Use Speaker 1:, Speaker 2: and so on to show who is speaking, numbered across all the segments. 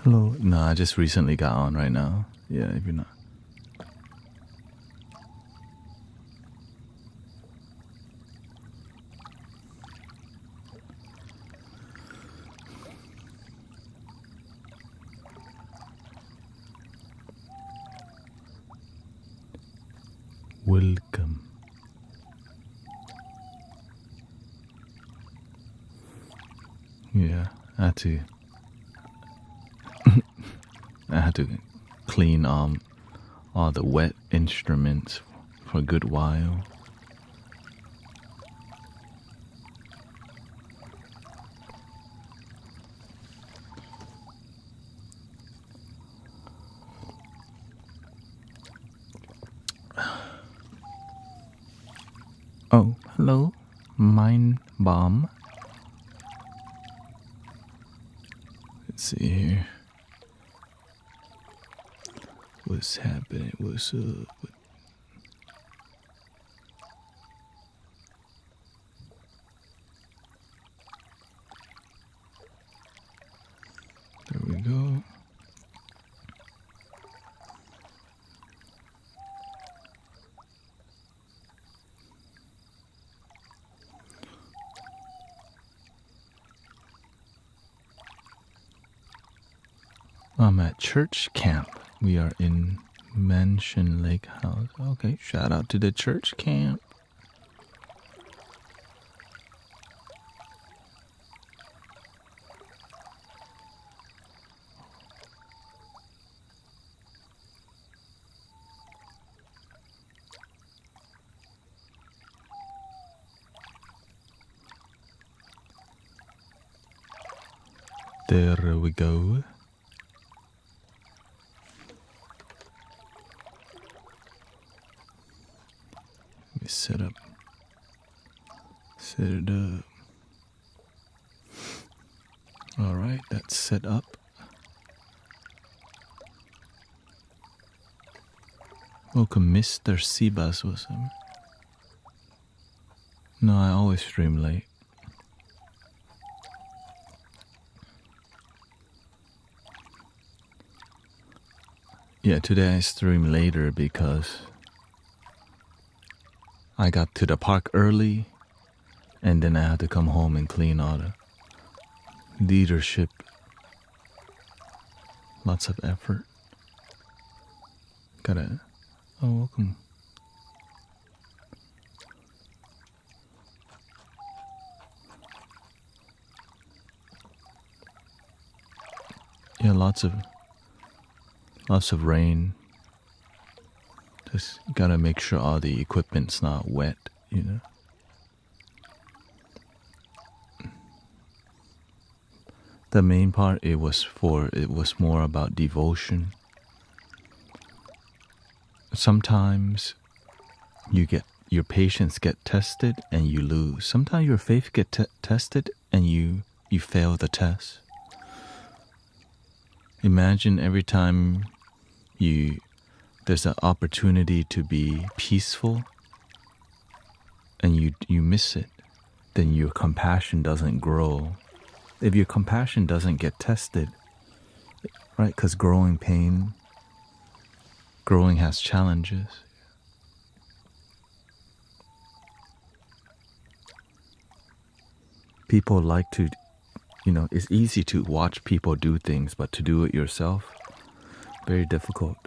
Speaker 1: Hello. No, I just recently got on right now. Yeah, if you're not. Welcome. Yeah, I had to clean all the wet instruments for a good while. Oh, hello, Mind Bomb. Let's see here. What's happening? What's up? There we go. I'm at church camp. We are in Mansion Lake House. Okay, shout out to the church camp. There we go. Let me set it up. All right, that's set up. Welcome, Mr. Sebas. What's up? No, I always stream late. Yeah, today I stream later because I got to the park early and then I had to come home and clean all the leadership. Lots of effort. Oh, welcome. Yeah, lots of rain. Just gotta make sure all the equipment's not wet, you know. The main part, it was more about devotion. Sometimes your patience get tested and you lose. Sometimes your faith get tested and you fail the test. Imagine every time there's an opportunity to be peaceful and you miss it, then your compassion doesn't grow. If your compassion doesn't get tested, right? Because growing has challenges. People like to, it's easy to watch people do things, but to do it yourself, very difficult.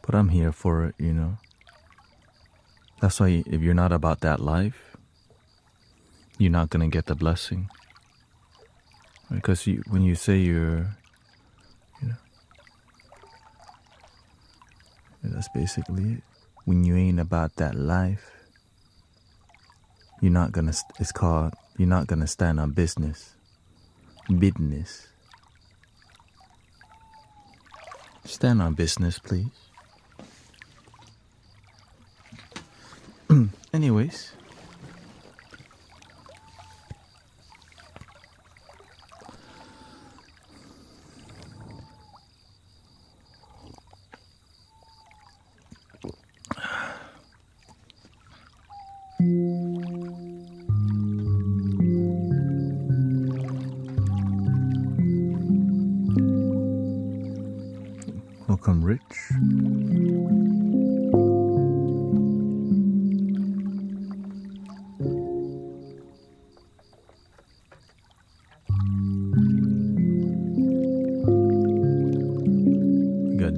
Speaker 1: But I'm here for it, That's why if you're not about that life, you're not going to get the blessing. Because when you say that's basically it. When you ain't about that life, you're not going to stand on business. Business. Stand on business, please. Anyways.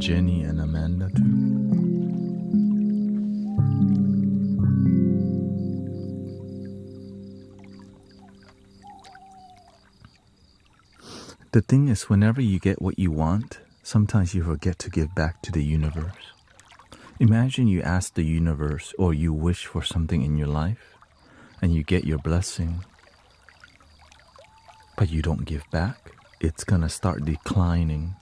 Speaker 1: Jenny and Amanda too. The thing is, whenever you get what you want, sometimes you forget to give back to the universe. Imagine you ask the universe or you wish for something in your life and you get your blessing, but you don't give back. It's gonna start declining.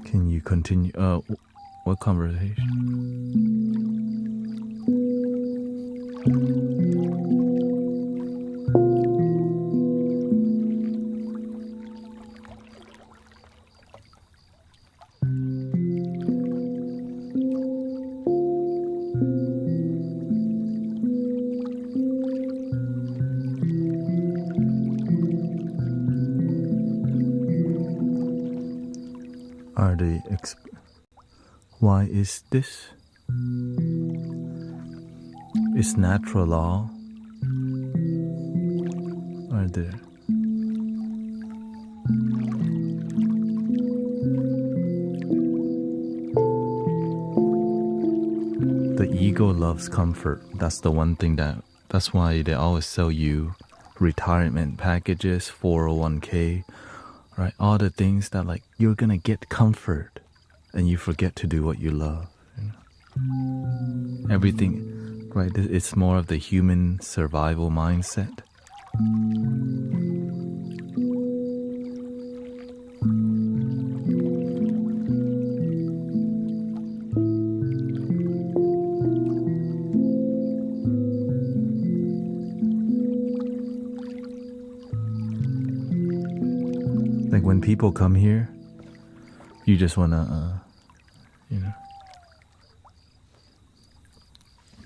Speaker 1: Can you continue? What conversation? Why is this? Is natural law? Are there? The ego loves comfort. That's the one thing that's why they always sell you retirement packages, 401k, right? All the things that like you're gonna get comfort and you forget to do what you love. You know? Everything, right? It's more of the human survival mindset. Like when people come here, you just wanna,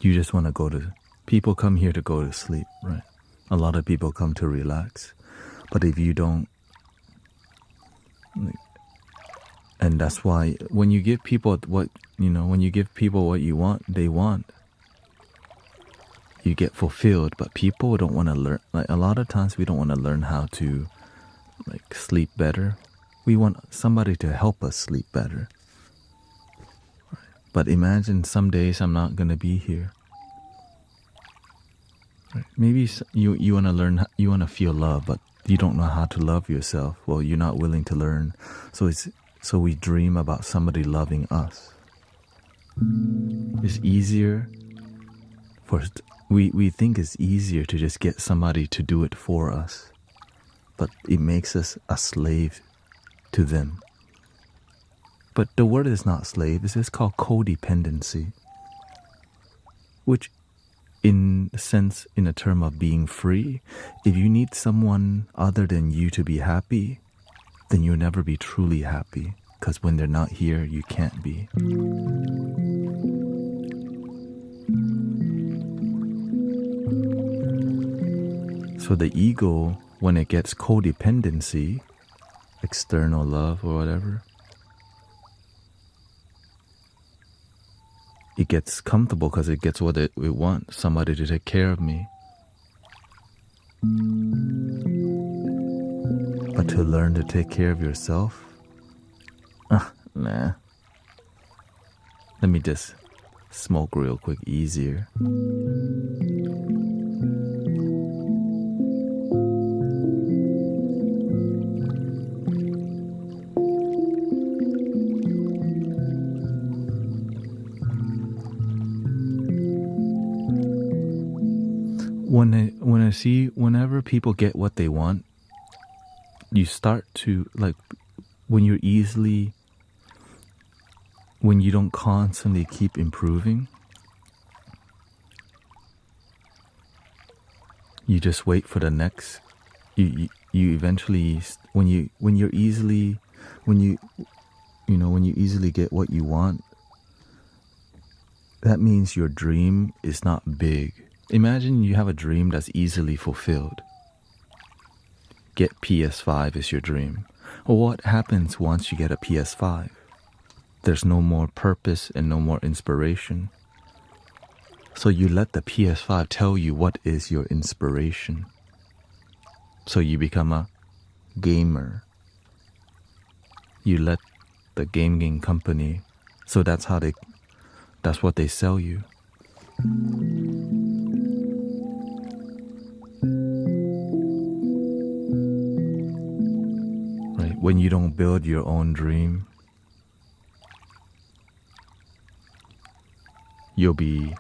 Speaker 1: you just wanna people come here to go to sleep, right? A lot of people come to relax, but if you don't, and that's why when you give people when you give people what you want, they want, you get fulfilled. But people don't want to learn. Like a lot of times, we don't want to learn how to like sleep better. We want somebody to help us sleep better. Right? But imagine some days I'm not gonna be here. Right? Maybe you want to learn, you want to feel love, but you don't know how to love yourself. Well, you're not willing to learn. So we dream about somebody loving us. It's easier we think it's easier to just get somebody to do it for us, but it makes us a slave to them. But the word is not slave, it's just called codependency, which in a sense, in a term of being free, if you need someone other than you to be happy, then you'll never be truly happy, because when they're not here, you can't be. So the ego, when it gets codependency, external love or whatever, it gets comfortable because it gets what it wants, somebody to take care of me. But to learn to take care of yourself, nah. Let me just smoke real quick, easier. When I see, whenever people get what they want, you start to, like, when you don't constantly keep improving, you just wait for the next, you eventually, when you easily get what you want, that means your dream is not big. Imagine you have a dream that's easily fulfilled. Get PS5 is your dream. Well, what happens once you get a PS5? There's no more purpose and no more inspiration. So you let the PS5 tell you what is your inspiration. So you become a gamer. You let the gaming company, so that's what they sell you. Right? When you don't build your own dream, you'll be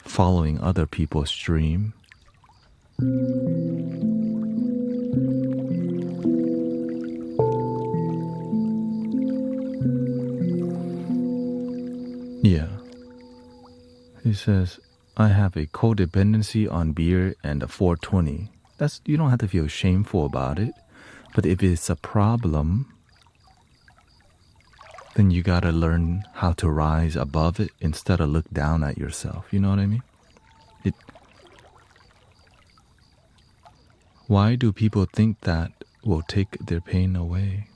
Speaker 1: following other people's dream. Yeah. He says, I have a codependency on beer and a 420. You don't have to feel shameful about it. But if it's a problem, then you gotta learn how to rise above it instead of look down at yourself. You know what I mean? Why do people think that will take their pain away?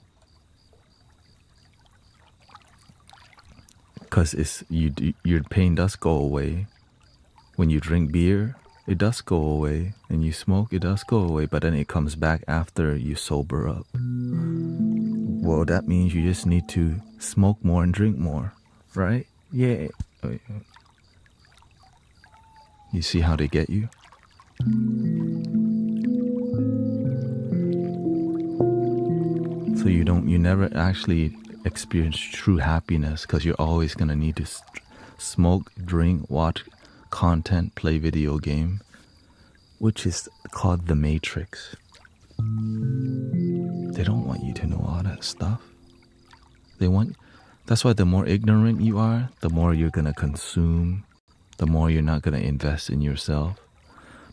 Speaker 1: Because your pain does go away. When you drink beer, it does go away. And you smoke, it does go away. But then it comes back after you sober up. Well, that means you just need to smoke more and drink more, right? Yeah. You see how they get you? So you never actually experience true happiness because you're always going to need to smoke, drink, watch content, play video game, which is called the Matrix. They don't want you to know all that stuff. That's why the more ignorant you are, the more you're going to consume, the more you're not going to invest in yourself.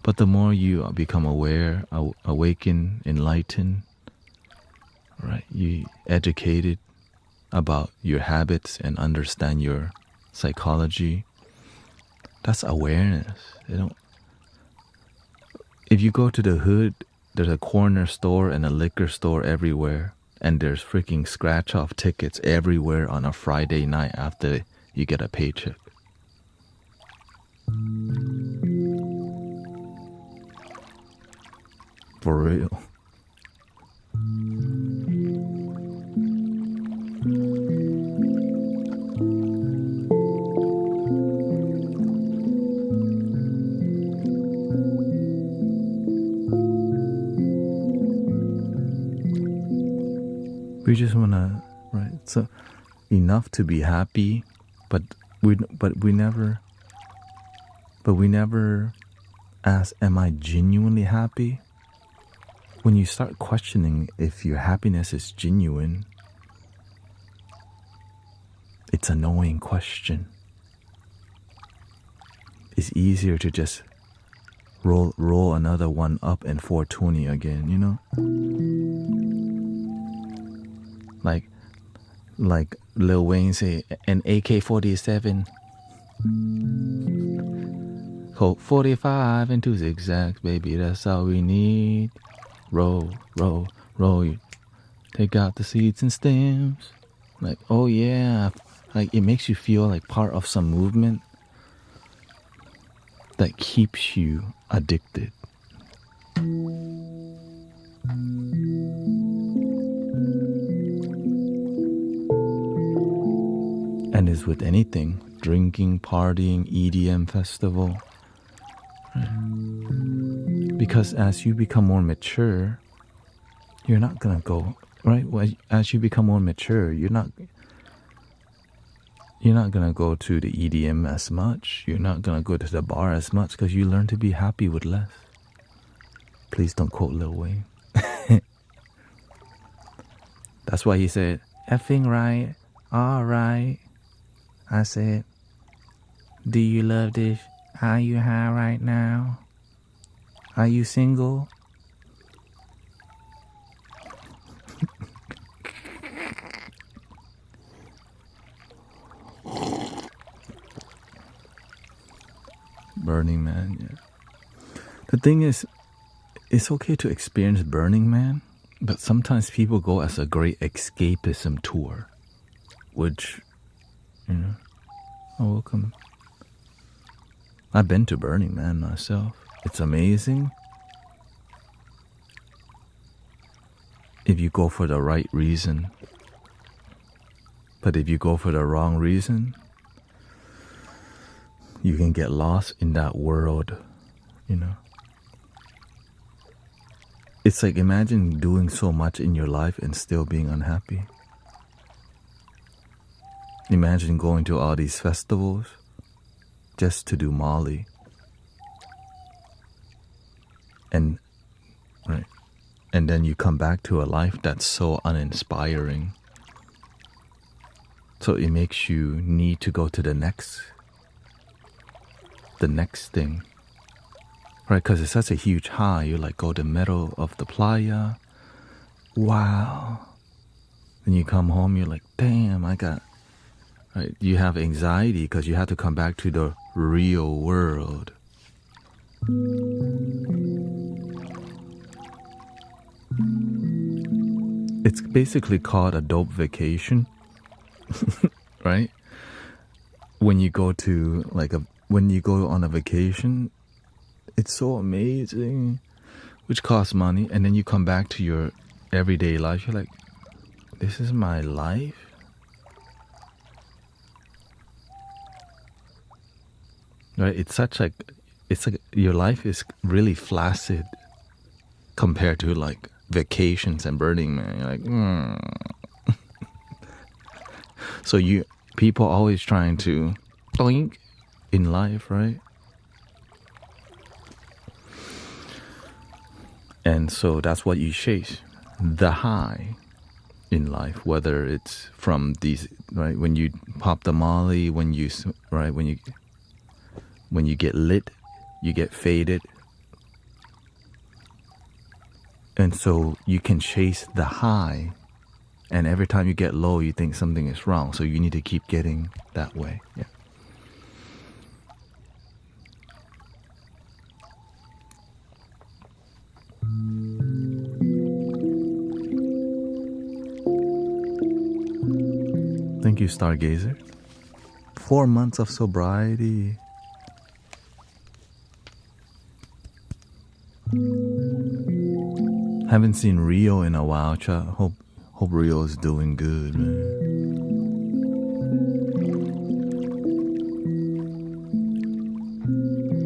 Speaker 1: But the more you become aware, awaken, enlightened, right? You educated about your habits and understand your psychology. That's awareness. If you go to the hood, there's a corner store and a liquor store everywhere, and there's freaking scratch-off tickets everywhere on a Friday night after you get a paycheck. For real. We just wanna, right? So enough to be happy, but we never ask, am I genuinely happy? When you start questioning if your happiness is genuine, it's an annoying question. It's easier to just roll another one up and 420 again, you know? Like Lil Wayne say, an AK-47, Colt 45 and 2 zigzags, baby, that's all we need. Roll, roll, roll, you take out the seeds and stems. Like, oh yeah, like it makes you feel like part of some movement that keeps you addicted. And it's with anything, drinking, partying, EDM festival. Right? Because as you become more mature, you're not gonna go, right? As you become more mature, you're not gonna go to the EDM as much. You're not gonna go to the bar as much because you learn to be happy with less. Please don't quote Lil Wayne. That's why he said, effing right, alright. I said, do you love this? Are you high right now? Are you single? Burning Man, yeah. The thing is, it's okay to experience Burning Man, but sometimes people go as a great escapism tour, which, you know, oh, welcome. I've been to Burning Man myself. It's amazing. if you go for the right reason. But if you go for the wrong reason, you can get lost in that world, you know. It's like, imagine doing so much in your life and still being unhappy. Imagine going to all these festivals just to do Molly. And right. And then you come back to a life that's so uninspiring. So it makes you need to go to the next thing. Right? Because it's such a huge high. You like go to the middle of the playa. Wow. Then you come home, you're like, damn, right? You have anxiety because you have to come back to the real world. It's basically called a dope vacation, right? When you go to when you go on a vacation, it's so amazing, which costs money, and then you come back to your everyday life. You're like, this is my life. Right? It's like your life is really flaccid compared to like vacations and Burning Man. You're like, So people always trying to blink in life, right? And so that's what you chase, the high in life, whether it's from these, right? When you pop the Molly, when you get lit, you get faded. And so you can chase the high, and every time you get low, you think something is wrong. So you need to keep getting that way. Yeah. Thank you, Stargazer. 4 months of sobriety. Haven't seen Rio in a while. Hope Rio is doing good, man.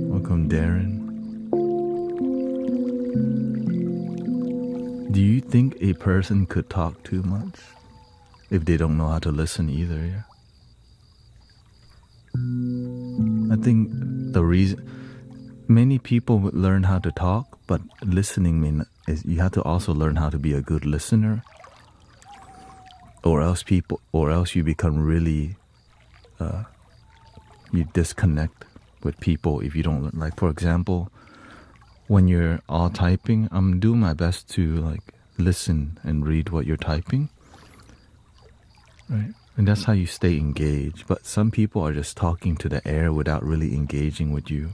Speaker 1: Welcome, Darren. Do you think a person could talk too much if they don't know how to listen either? Yeah. I think the reason many people would learn how to talk, but listening is you have to also learn how to be a good listener, or else you become really you disconnect with people if you don't. Like, for example, when you're all typing, I'm doing my best to like listen and read what you're typing, right? And that's how you stay engaged. But some people are just talking to the air without really engaging with you.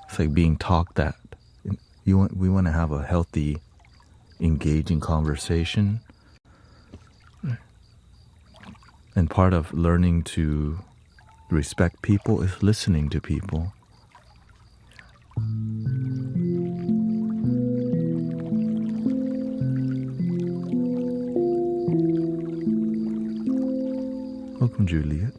Speaker 1: It's like being talked at. We want to have a healthy, engaging conversation. And part of learning to respect people is listening to people. Welcome, Juliet.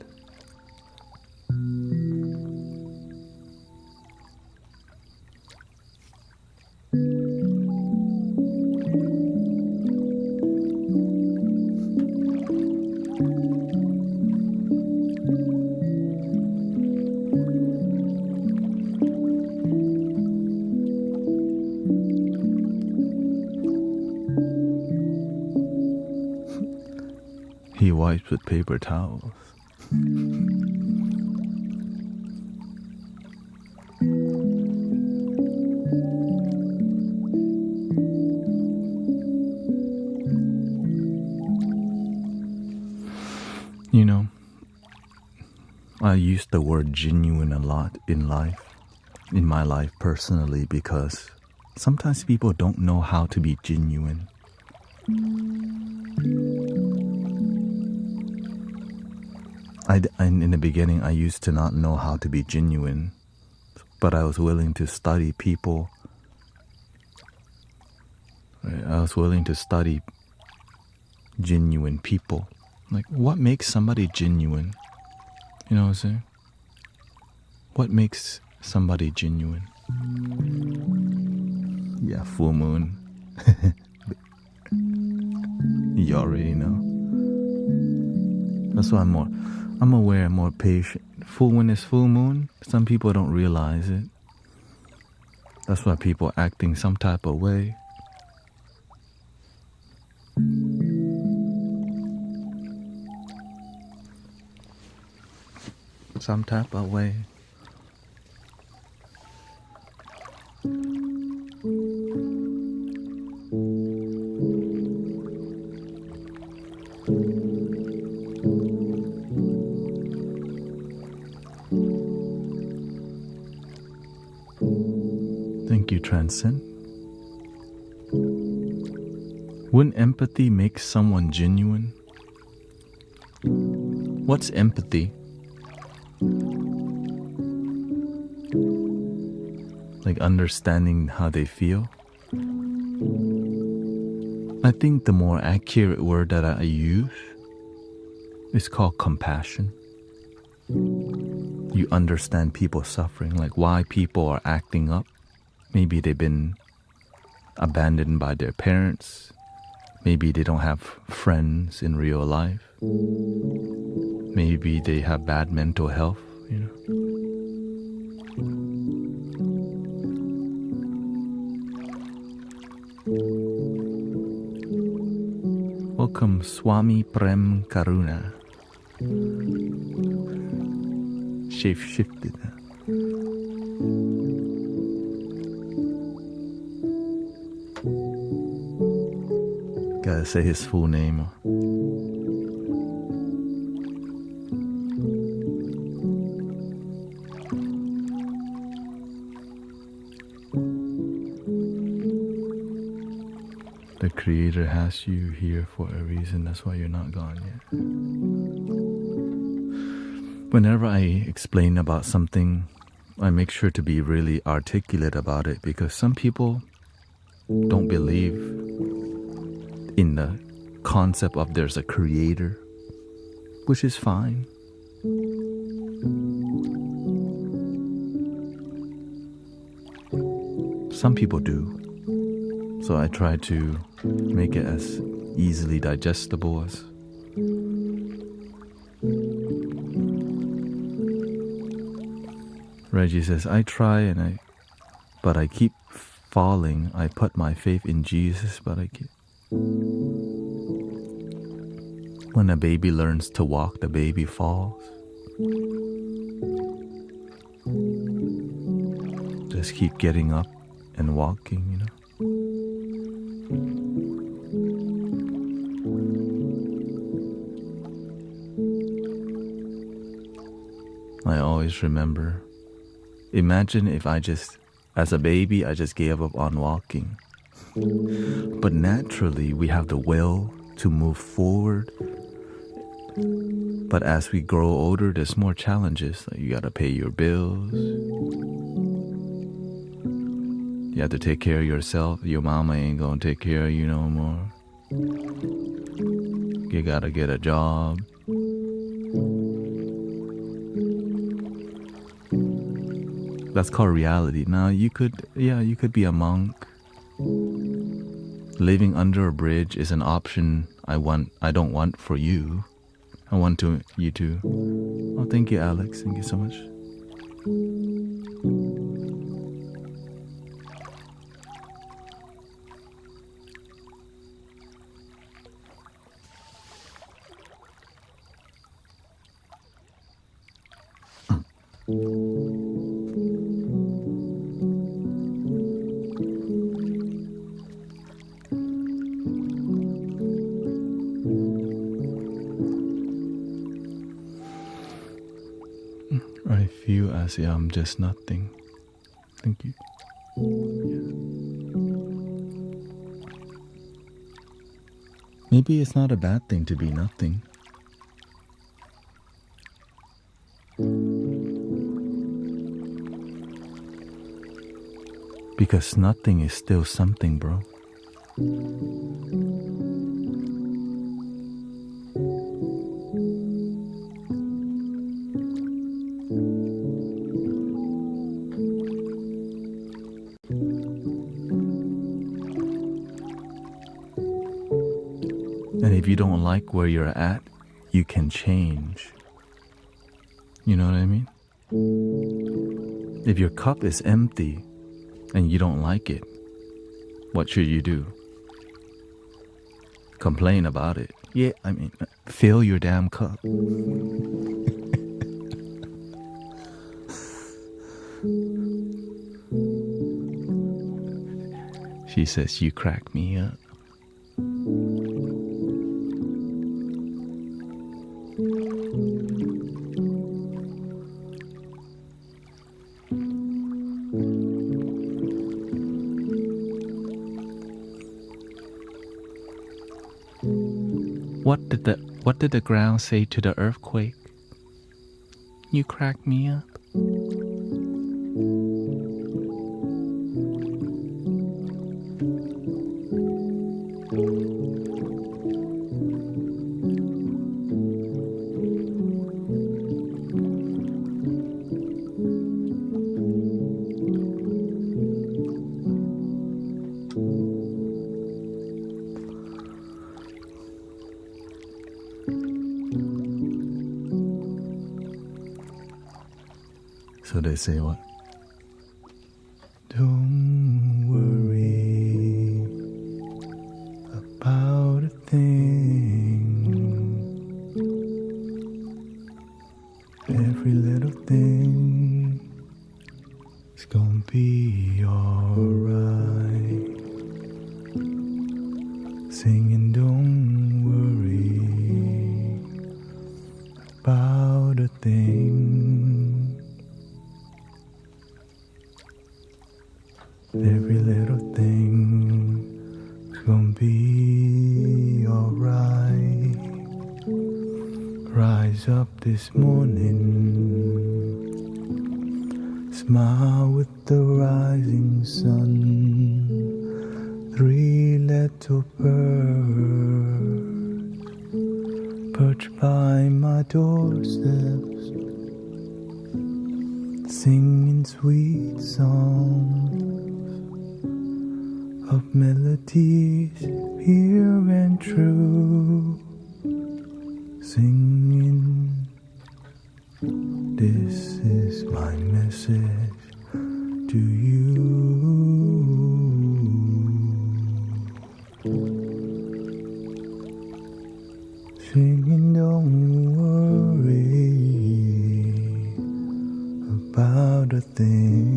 Speaker 1: He wipes with paper towels. You know, I use the word genuine a lot in my life personally, because sometimes people don't know how to be genuine. In the beginning, I used to not know how to be genuine, but I was willing to study people. Right? I was willing to study genuine people. Like, what makes somebody genuine? You know what I'm saying? What makes somebody genuine? Yeah, full moon. You already know. That's why I'm aware, I'm more patient. When it's full moon, some people don't realize it. That's why people acting some type of way. Some type of way. Thank you, Transcend. Wouldn't empathy make someone genuine? What's empathy? Like understanding how they feel? I think the more accurate word that I use is called compassion. You understand people suffering, like why people are acting up. Maybe they've been abandoned by their parents. Maybe they don't have friends in real life. Maybe they have bad mental health, you know. Welcome, Swami Prem Karuna. Shape-shifted. Gotta say his full name. The Creator has you here for a reason. That's why you're not gone yet. Whenever I explain about something, I make sure to be really articulate about it, because some people don't believe in the concept of there's a creator, which is fine. Some people do. So I try to make it as easily digestible as. Reggie says, I try but I keep falling. I put my faith in Jesus, but I keep. When a baby learns to walk, the baby falls. Just keep getting up and walking, you know. I always remember, imagine if as a baby, I just gave up on walking. But naturally, we have the will to move forward. But as we grow older, there's more challenges. Like you gotta pay your bills. You have to take care of yourself. Your mama ain't gonna take care of you no more. You gotta get a job. That's called reality. Now you could be a monk. Living under a bridge is an option I don't want for you. I want you to. Oh, thank you, Alex. Thank you so much. I feel as if I'm just nothing. Thank you. Yeah. Maybe it's not a bad thing to be nothing. Because nothing is still something, bro. you don't like where you're at, you can change. You know what I mean? If your cup is empty and you don't like it, what should you do? Complain about it. Yeah, I mean, fill your damn cup. She says, you crack me up. What did the ground say to the earthquake? You crack me up. So they say what? Don't worry about a thing. Every little thing is gonna be alright. Singing, don't worry about a thing. Every little thing is gonna be alright. Rise up this morning, smile with the rising sun. 3 little birds perch by my doorsteps, singing sweet songs of melodies pure and true, singing, this is my message to you. Singing, don't worry about a thing.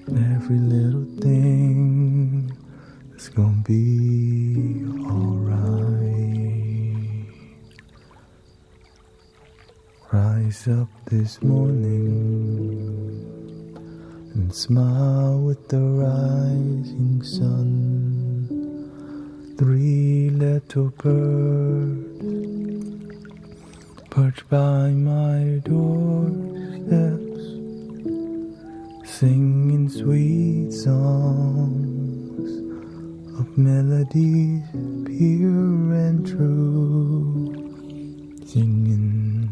Speaker 1: Every little thing is gonna be alright. Rise up this morning and smile with the rising sun. 3 little birds perch by my doorsteps, singing sweet songs of melodies pure and true, singing,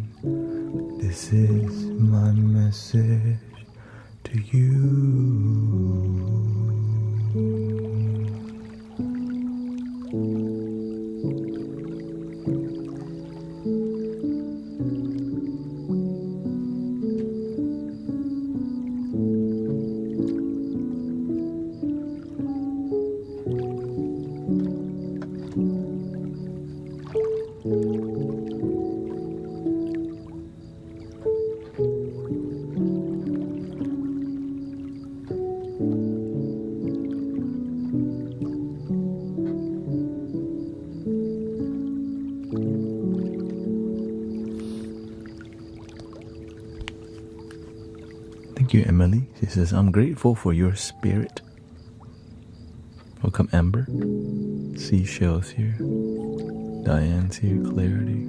Speaker 1: this is my message to you. Thank you, Emily. She says, I'm grateful for your spirit. Welcome, Amber. Seashells here. Diane's here. Clarity.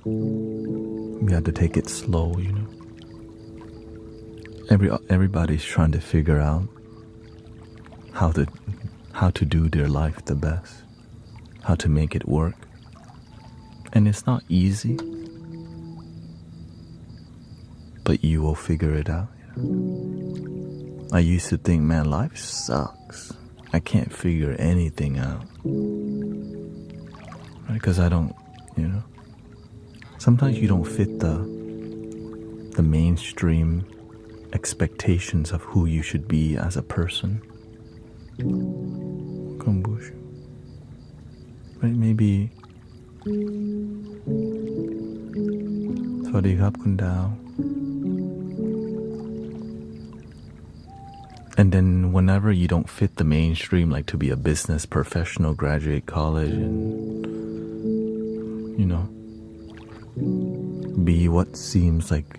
Speaker 1: We have to take it slow, you know. Everybody's trying to figure out how to do their life the best, how to make it work. And it's not easy, but you will figure it out. You know? I used to think, man, life sucks. I can't figure anything out. Right? Because I don't, sometimes you don't fit the mainstream expectations of who you should be as a person. Kombucha. Right? Maybe. สวัสดีครับคุณดาว And then whenever you don't fit the mainstream, like to be a business professional, graduate college, and be what seems like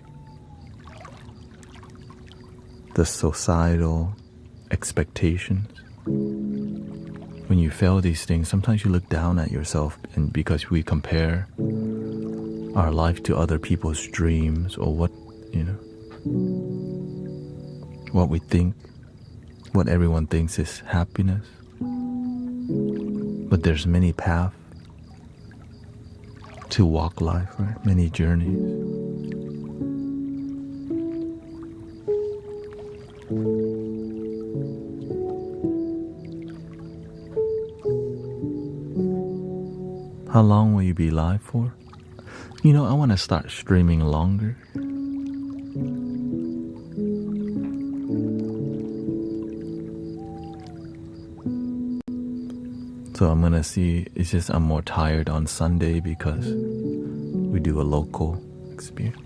Speaker 1: the societal expectations. When you fail these things, sometimes you look down at yourself, and because we compare our life to other people's dreams or what we think, what everyone thinks is happiness. But there's many paths to walk life, right? Many journeys. How long will you be live for? I want to start streaming longer. So I'm going to see, it's just I'm more tired on Sunday because we do a local experience.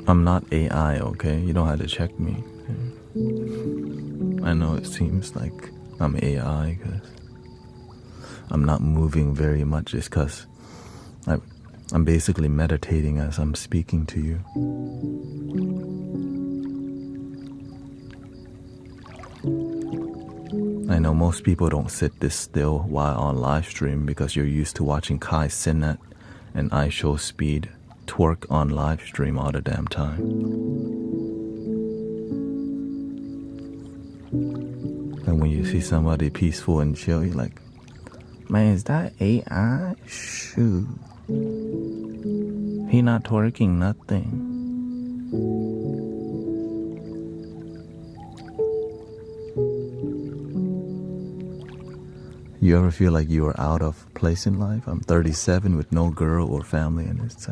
Speaker 1: I'm not AI, okay? You don't have to check me. I know it seems like I'm AI because I'm not moving very much just because I'm basically meditating as I'm speaking to you. I know most people don't sit this still while on live stream because you're used to watching Kai Cenat and I Show Speed twerk on live stream all the damn time. And when you see somebody peaceful and chill, you're like, man, is that AI? Shoot. He not twerking nothing. You ever feel like you are out of place in life? I'm 37 with no girl or family, and it's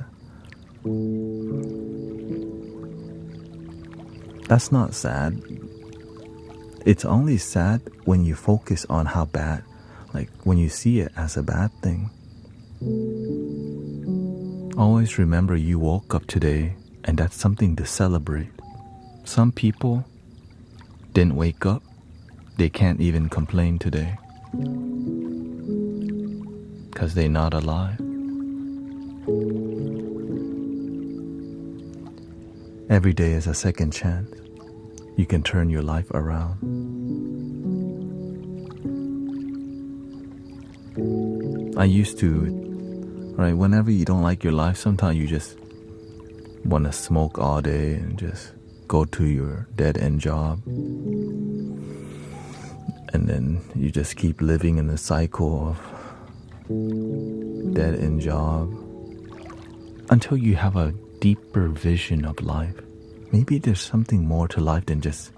Speaker 1: that's not sad. It's only sad when you focus on how bad, like when you see it as a bad thing. Always remember you woke up today, and that's something to celebrate. Some people didn't wake up. They can't even complain today because they're not alive. Every day is a second chance. You can turn your life around. I used to, right, whenever you don't like your life, sometimes you just want to smoke all day and just go to your dead-end job. And then you just keep living in the cycle of dead-end job until you have a deeper vision of life. Maybe there's something more to life than just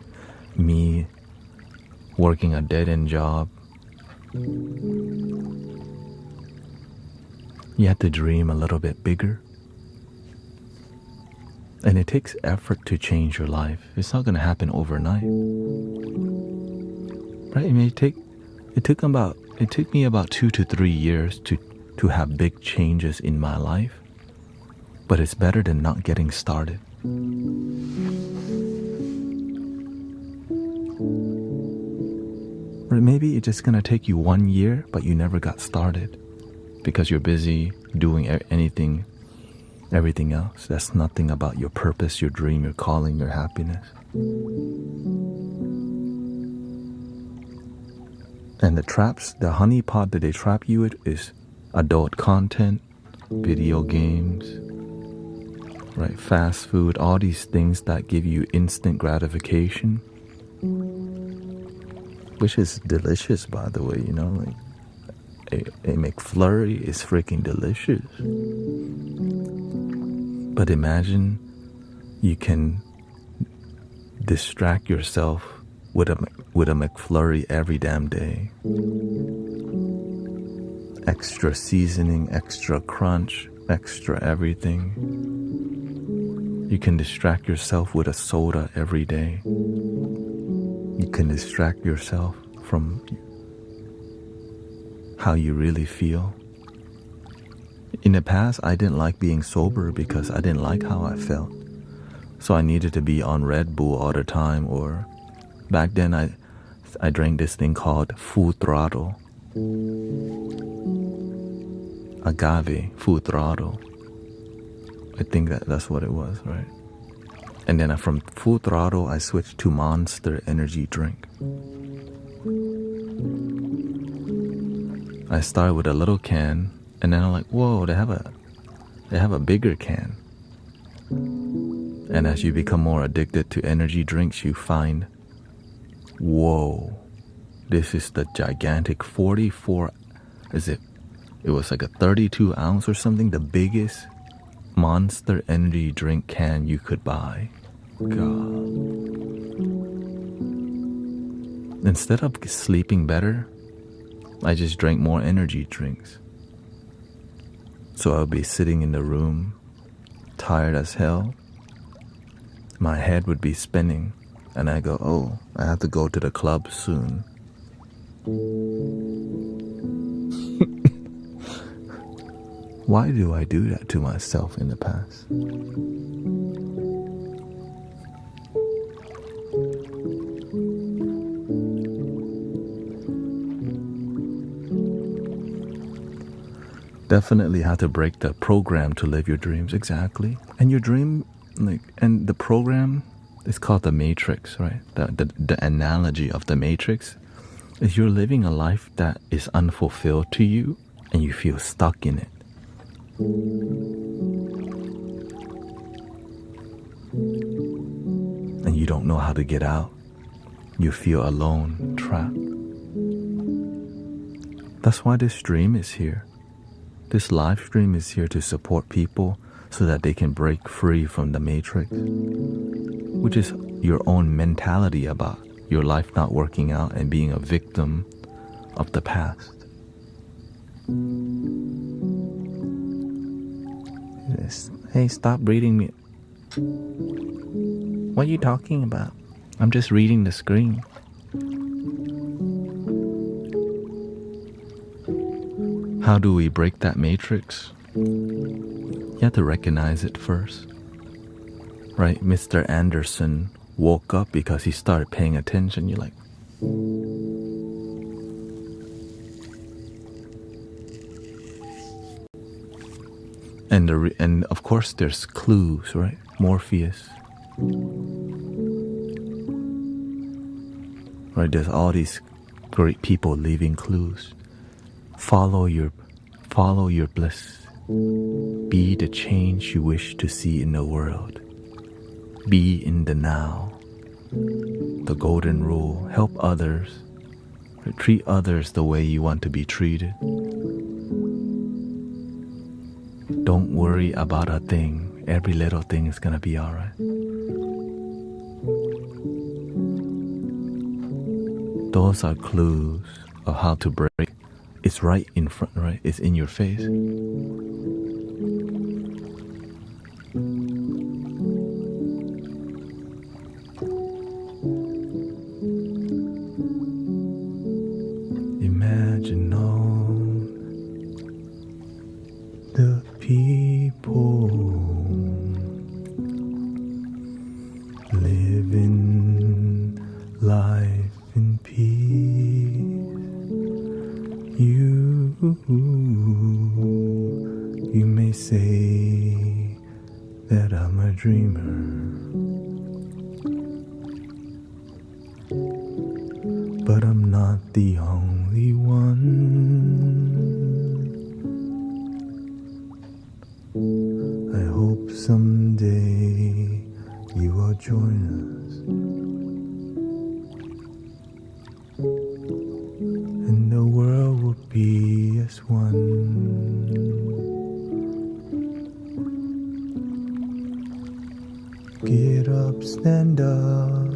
Speaker 1: me working a dead-end job. You have to dream a little bit bigger. And it takes effort to change your life. It's not going to happen overnight. Right? It took me about 2 to 3 years to have big changes in my life. But it's better than not getting started. Or maybe it's just going to take you 1 year, but you never got started because you're busy doing everything else. That's nothing about your purpose, your dream, your calling, your happiness. And the honeypot that they trap you with is adult content, video games, right? Fast food, all these things that give you instant gratification, which is delicious, by the way, a McFlurry is freaking delicious. But imagine you can distract yourself with a McFlurry every damn day. Extra seasoning, extra crunch, extra everything. You can distract yourself with a soda every day. You can distract yourself from how you really feel. In the past, I didn't like being sober because I didn't like how I felt. So I needed to be on Red Bull all the time, or back then I drank this thing called Full Throttle. Agave, Full Throttle. I think that's what it was, right? And then from Full Throttle, I switched to Monster energy drink. I started with a little can, and then I'm like, whoa, they have a bigger can. And as you become more addicted to energy drinks, you find, whoa, this is the gigantic 44, it was like a 32 ounce or something, the biggest Monster energy drink can you could buy. God. Instead of sleeping better, I just drank more energy drinks. So I'll be sitting in the room, tired as hell. My head would be spinning, and I go, oh, I have to go to the club soon. Why do I do that to myself in the past? Definitely have to break the program to live your dreams. Exactly. And your dream, and the program is called the Matrix, right? The analogy of the Matrix is you're living a life that is unfulfilled to you, and you feel stuck in it. And you don't know how to get out. You feel alone, trapped. That's why this stream is here. This live stream is here to support people so that they can break free from the matrix, which is your own mentality about your life not working out and being a victim of the past. Hey, stop reading me. What are you talking about? I'm just reading the screen. How do we break that matrix? You have to recognize it first. Right? Mr. Anderson woke up because he started paying attention. You're like, and of course there's clues, right? Morpheus. Right? There's all these great people leaving clues. Follow your bliss. Be the change you wish to see in the world. Be in the now. The golden rule. Help others. Treat others the way you want to be treated. Don't worry about a thing. Every little thing is gonna be alright. Those are clues of how to break. It's right in front, right? It's in your face. Imagine all the people living life in peace. You may say that I'm a dreamer, but I'm not the only one. I hope someday you will join us, and the world will be a Get up, stand up.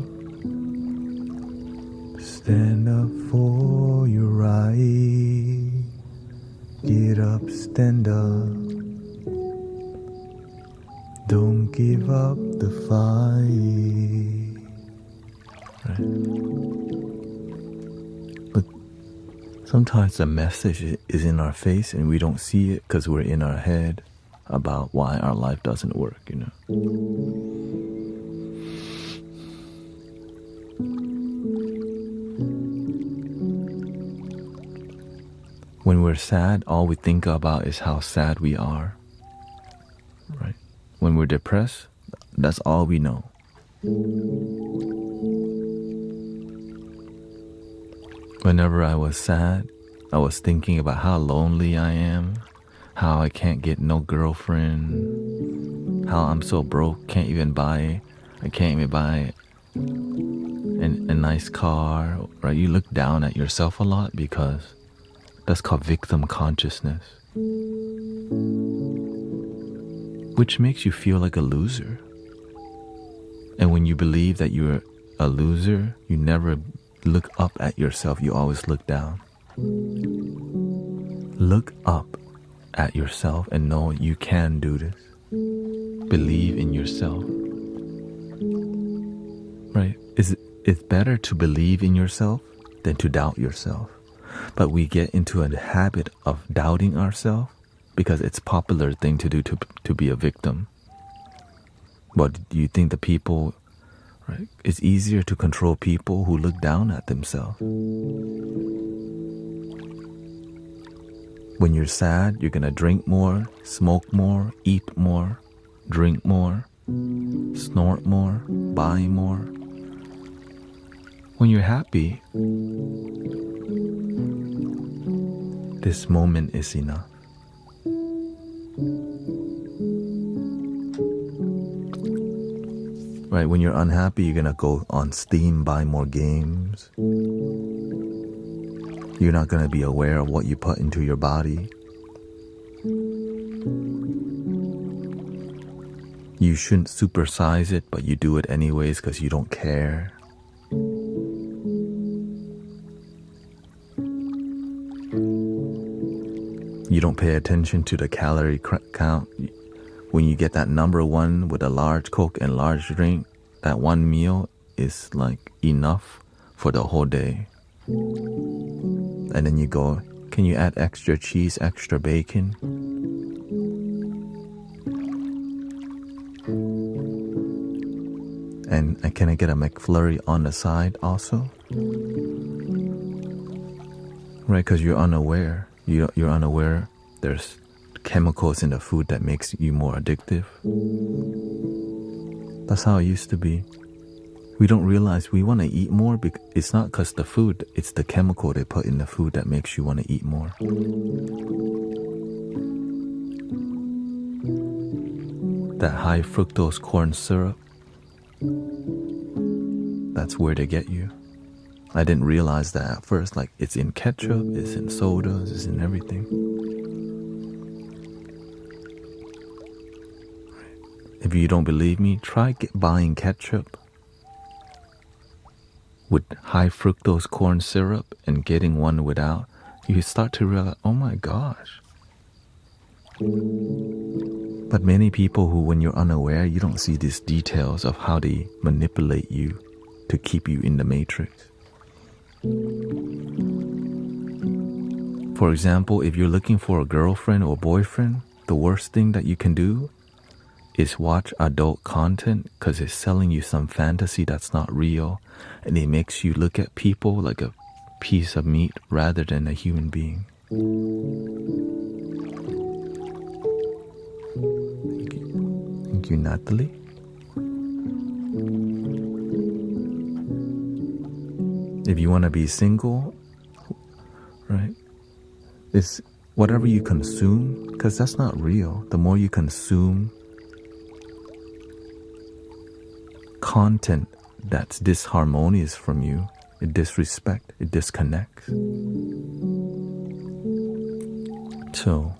Speaker 1: Stand up for your right. Get up, stand up. Don't give up the fight. Right? But sometimes the message is in our face and we don't see it because we're in our head about why our life doesn't work, you know. When we're sad, all we think about is how sad we are, right? When we're depressed, that's all we know. Whenever I was sad, I was thinking about how lonely I am, how I can't get no girlfriend, how I'm so broke, I can't even buy a nice car, right? You look down at yourself a lot because that's called victim consciousness, which makes you feel like a loser. And when you believe that you're a loser, you never look up at yourself, you always look down. Look up at yourself and know you can do this. Believe in yourself. Right? It's better to believe in yourself than to doubt yourself. But we get into a habit of doubting ourselves because it's a popular thing to do to be a victim. But do you think the people, right? It's easier to control people who look down at themselves. When you're sad, you're gonna drink more, smoke more, eat more, drink more, snort more, buy more. When you're happy, this moment is enough. Right, when you're unhappy, you're gonna go on Steam, buy more games. You're not gonna be aware of what you put into your body. You shouldn't supersize it, but you do it anyways because you don't care. You don't pay attention to the calorie count. When you get that number one with a large Coke and large drink, that one meal is like enough for the whole day. And then you go, can you add extra cheese, extra bacon? And can I get a McFlurry on the side also? Right, because you're unaware. You're unaware there's chemicals in the food that makes you more addictive. That's how it used to be. We don't realize we want to eat more because it's not because the food, it's the chemical they put in the food that makes you want to eat more. That high fructose corn syrup, that's where they get you. I didn't realize that at first, like it's in ketchup, it's in sodas, it's in everything. If you don't believe me, try buying ketchup with high fructose corn syrup and getting one without. You start to realize, oh my gosh. But many people who, when you're unaware, you don't see these details of how they manipulate you to keep you in the matrix. For example, if you're looking for a girlfriend or boyfriend, the worst thing that you can do is watch adult content because it's selling you some fantasy that's not real, and it makes you look at people like a piece of meat rather than a human being. Thank you, Natalie. If you want to be single, right, it's whatever you consume, because that's not real. The more you consume content that's disharmonious from you, it disrespects, it disconnects. So,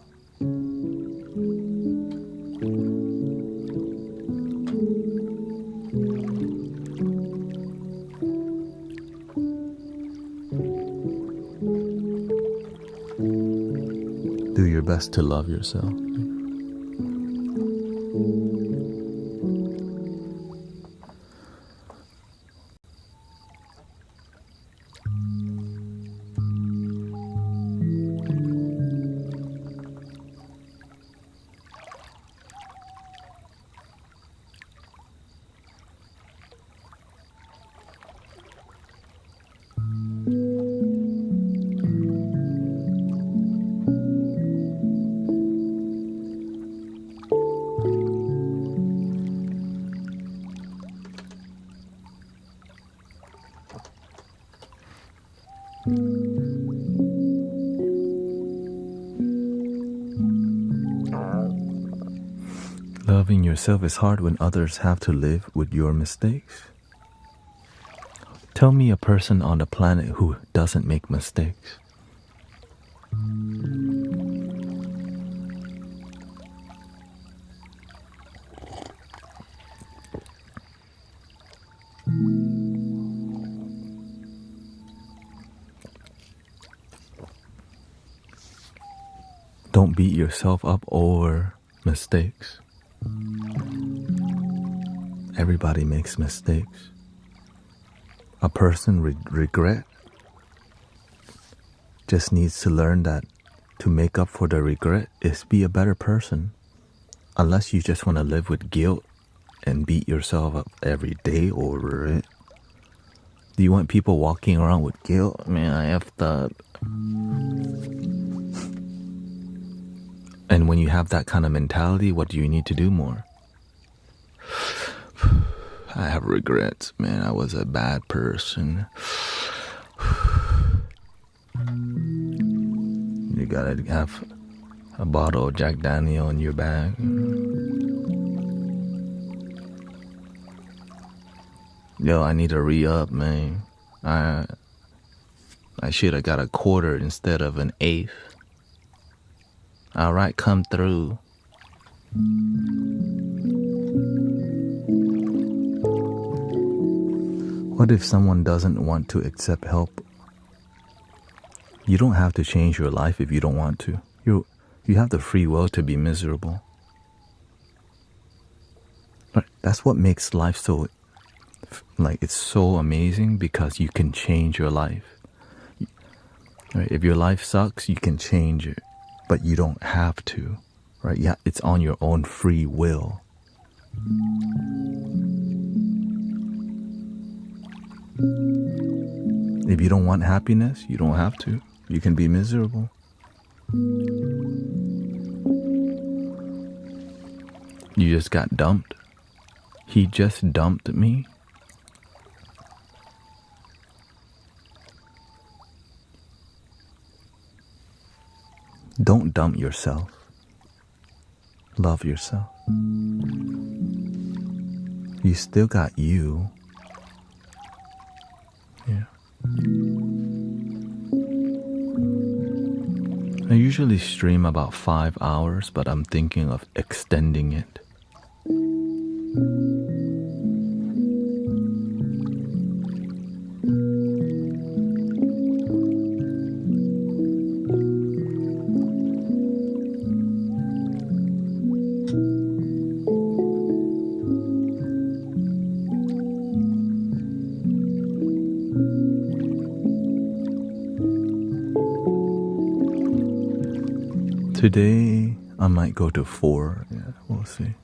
Speaker 1: best to love yourself. Loving yourself is hard when others have to live with your mistakes. Tell me a person on the planet who doesn't make mistakes. Don't beat yourself up over mistakes. Everybody makes mistakes. A person regret just needs to learn that to make up for the regret is be a better person. Unless you just want to live with guilt and beat yourself up every day over it. Do you want people walking around with guilt? Man, I effed up. And when you have that kind of mentality, what do you need to do more? I have regrets, man. I was a bad person. You gotta have a bottle of Jack Daniel in your bag. Yo, I need to re-up, man. I should have got a quarter instead of an eighth. Alright, come through. What if someone doesn't want to accept help? You don't have to change your life if you don't want to. You have the free will to be miserable. But that's what makes life so, it's so amazing, because you can change your life. Right? If your life sucks, you can change it, but you don't have to. Right? Yeah, it's on your own free will. If you don't want happiness, you don't have to. You can be miserable. You just got dumped. He just dumped me. Don't dump yourself. Love yourself. You still got you. Yeah. I usually stream about 5 hours, but I'm thinking of extending it. Today, I might go to 4. Yeah, we'll see.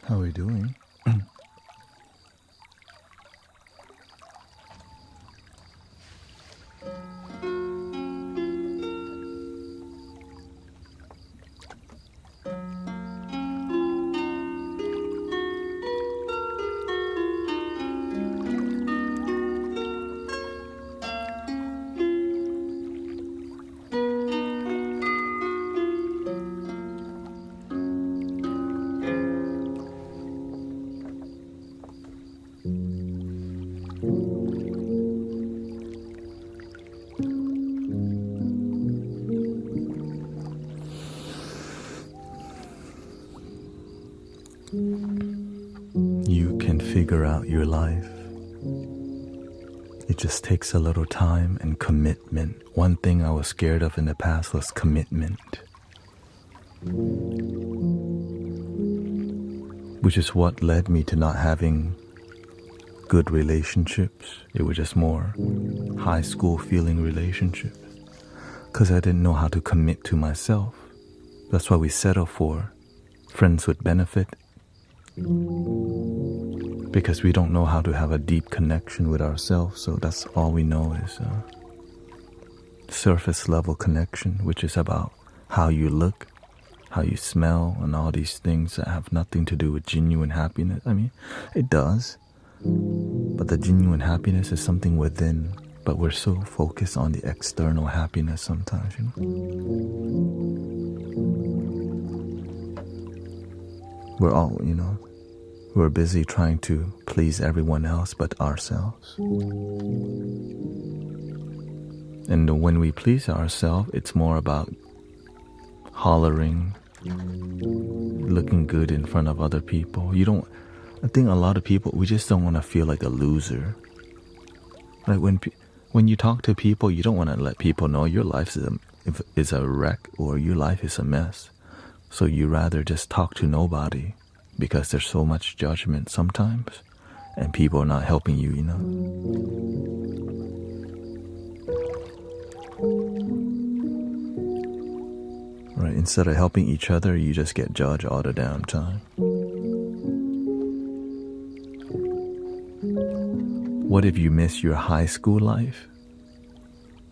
Speaker 1: How are we doing? You can figure out your life. It just takes a little time and commitment. One thing I was scared of in the past was commitment, which is what led me to not having good relationships. It was just more high school feeling relationships because I didn't know how to commit to myself. That's why we settle for friends with benefit, because we don't know how to have a deep connection with ourselves. So that's all we know is surface level connection, which is about how you look, how you smell, and all these things that have nothing to do with genuine happiness. I mean, it does, but the genuine happiness is something within. But we're so focused on the external happiness sometimes, you know. We're all, you know, we're busy trying to please everyone else but ourselves. And when we please ourselves, it's more about hollering, looking good in front of other people. I think a lot of people, we just don't want to feel like a loser. Like when you talk to people, you don't want to let people know your life is a wreck or your life is a mess. So you rather just talk to nobody because there's so much judgment sometimes and people are not helping you, you know. Right, instead of helping each other, you just get judged all the damn time. What if you miss your high school life?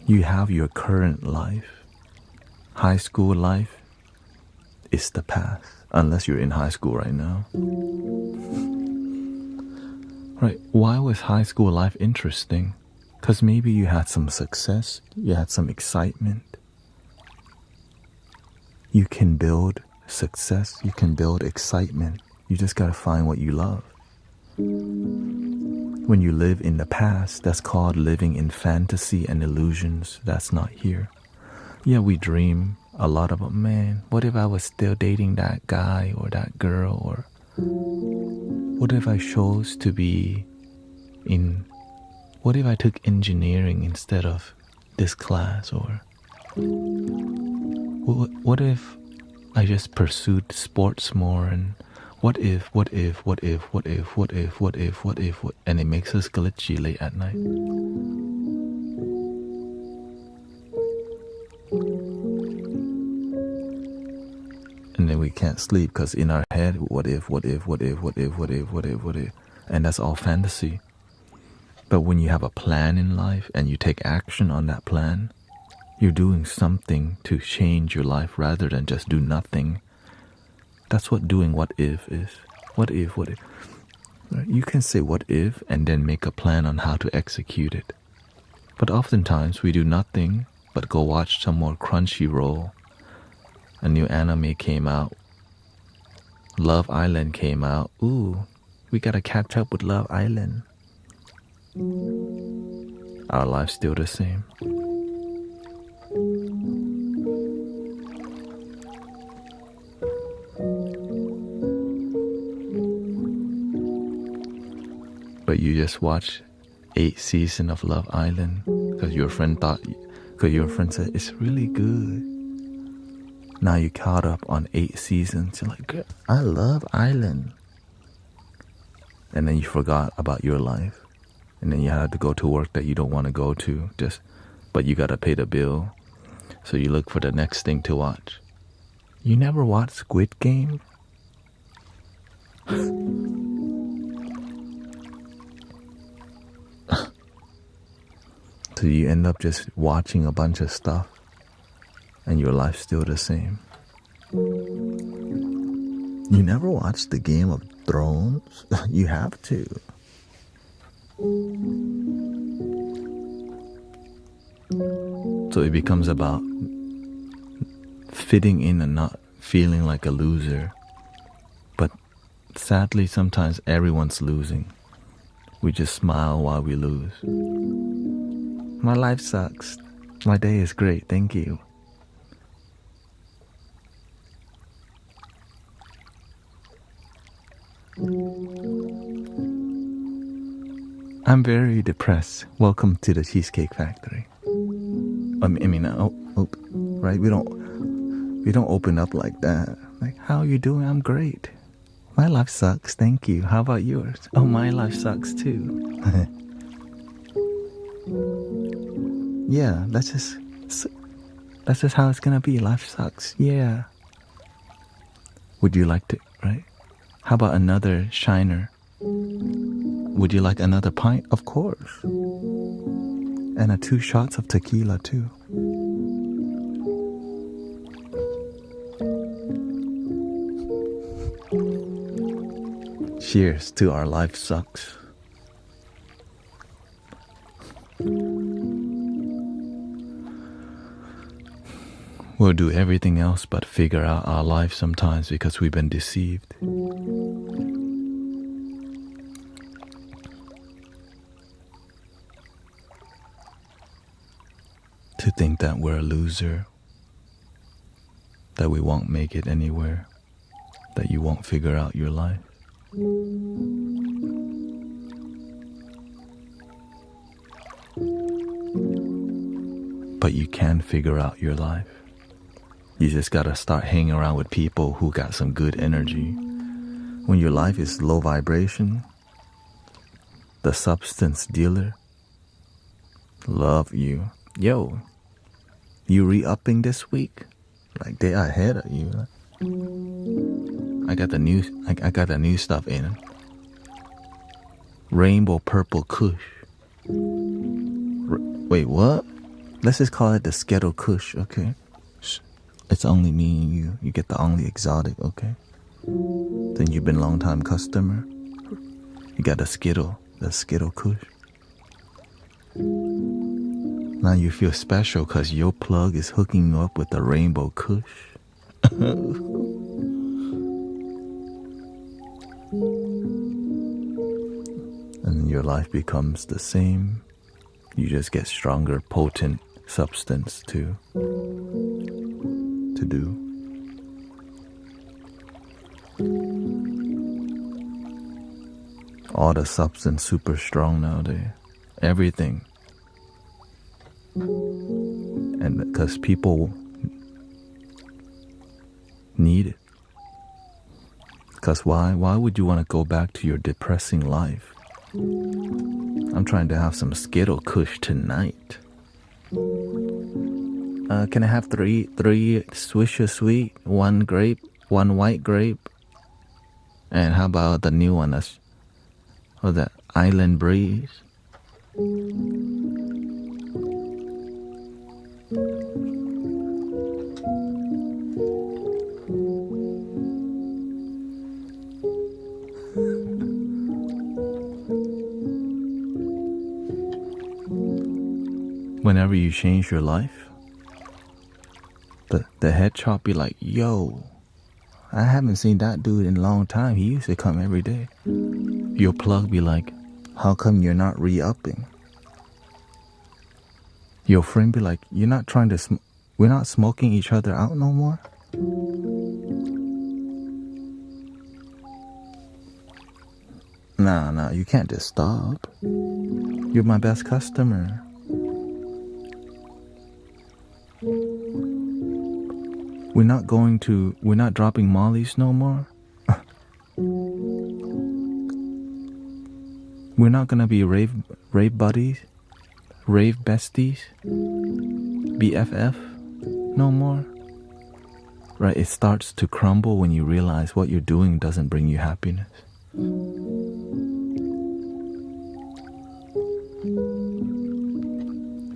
Speaker 1: You have your current life. High school life is the past, unless you're in high school right now. Right, why was high school life interesting? Because maybe you had some success, you had some excitement. You can build success, you can build excitement. You just gotta find what you love. When you live in the past, that's called living in fantasy and illusions. That's not here. Yeah, we dream a lot about, man, what if I was still dating that guy or that girl? Or what if I chose to be what if I took engineering instead of this class? Or what if I just pursued sports more? And what if, and it makes us glitchy late at night. And then we can't sleep because in our head, what if, and that's all fantasy. But when you have a plan in life and you take action on that plan, you're doing something to change your life rather than just do nothing. That's what doing what if is. What if. You can say what if and then make a plan on how to execute it. But oftentimes we do nothing but go watch some more Crunchyroll. A new anime came out. Love Island came out. Ooh, we gotta catch up with Love Island. Our life's still the same. But you just watch 8 seasons of Love Island because Because your friend said, it's really good. Now you caught up on 8 seasons. You're like, "Girl, I love Island." And then you forgot about your life. And then you had to go to work that you don't want to go to, but you got to pay the bill. So you look for the next thing to watch. You never watched Squid Game? So you end up just watching a bunch of stuff and your life's still the same. You never watched the Game of Thrones? You have to. So it becomes about fitting in and not feeling like a loser. But sadly, sometimes everyone's losing. We just smile while we lose. My life sucks. My day is great, thank you. I'm very depressed. Welcome to the Cheesecake Factory. Right? We don't open up like that. Like, how are you doing? I'm great. My life sucks, thank you. How about yours? Oh, my life sucks too. Yeah, that's just how it's gonna be. Life sucks. Yeah. Would you like to, right? How about another shiner? Would you like another pint? Of course. And 2 shots of tequila too. Cheers to our life sucks. We'll do everything else but figure out our life sometimes because we've been deceived. To think that we're a loser, that we won't make it anywhere, that you won't figure out your life. But you can figure out your life. You just gotta start hanging around with people who got some good energy. When your life is low vibration, the substance dealer love you. Yo, you re-upping this week? Like, they are ahead of you. I got the new stuff in. Rainbow purple kush. Wait, what? Let's just call it the Skittle Kush, okay? It's only me and you. You get the only exotic, okay? Then you've been a long time customer. You got the Skittle Kush. Now you feel special because your plug is hooking you up with the Rainbow Kush. And your life becomes the same. You just get stronger, potent substance to do. All the substance super strong nowadays. Everything. And because people need it. Because why? Why would you want to go back to your depressing life? I'm trying to have some Skittle Kush tonight. Can I have three Swisher Sweet, 1 grape, 1 white grape? And how about the new one? The Island Breeze? Whenever you change your life, the head chop be like, yo, I haven't seen that dude in a long time. He used to come every day. Your plug be like, how come you're not re-upping? Your friend be like, you're not trying to, we're not smoking each other out no more? Nah, you can't just stop. You're my best customer. We're not dropping mollies no more. We're not gonna be rave buddies, rave besties, BFF no more. Right? It starts to crumble when you realize what you're doing doesn't bring you happiness.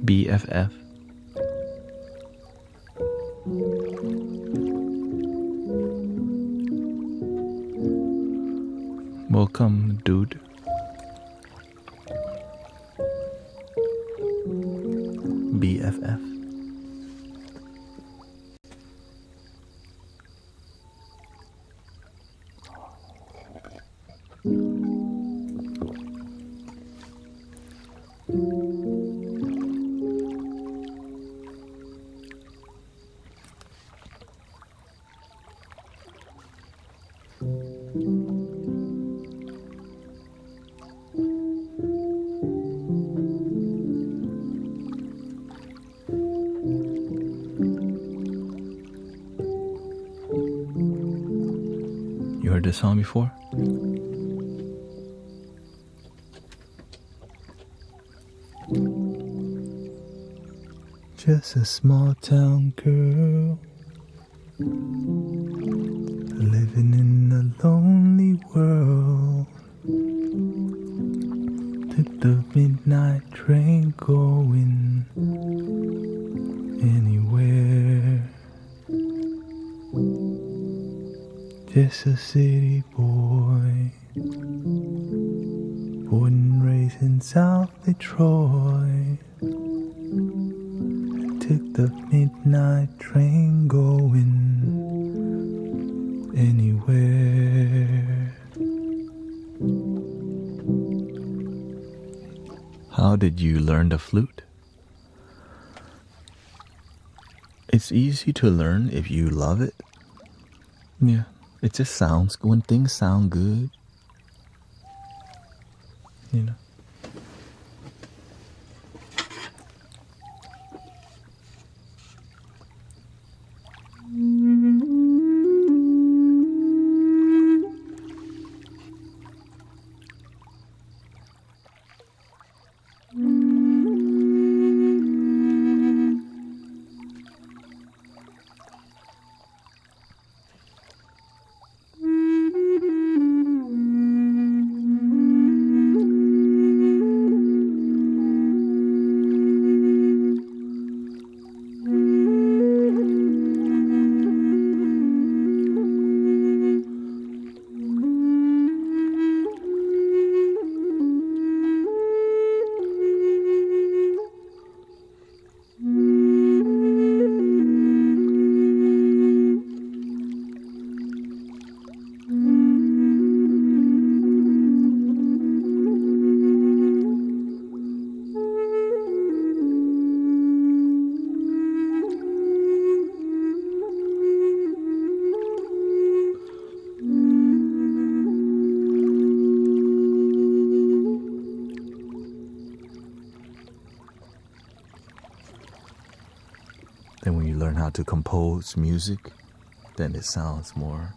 Speaker 1: BFF. Welcome, dude. BFF. You heard this song before? Just a small town girl living in a lonely world. Took the midnight train going anywhere. Just a city boy, born and raised in South Detroit. Took the midnight train going anywhere. How did you learn the flute? It's easy to learn if you love it. Yeah, it just sounds, when things sound good, you know. Then when you learn how to compose music, then it sounds more.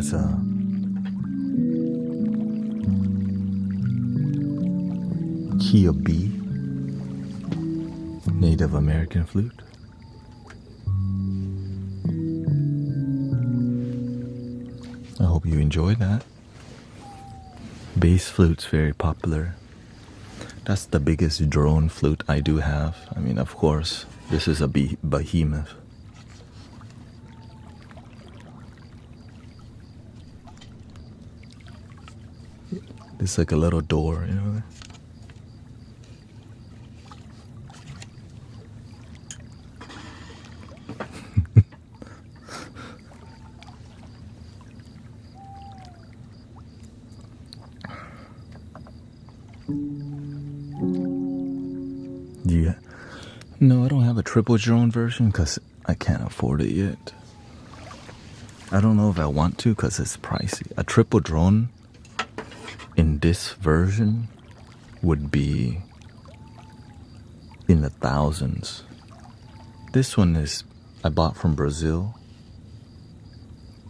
Speaker 1: was a key of B, Native American flute. I hope you enjoy that. Bass flute's very popular. That's the biggest drone flute I do have. I mean, of course, this is a behemoth. It's like a little door, you know. triple drone version because I can't afford it yet. I don't know if I want to because it's pricey. A triple drone in this version would be in the thousands. This one is I bought from Brazil.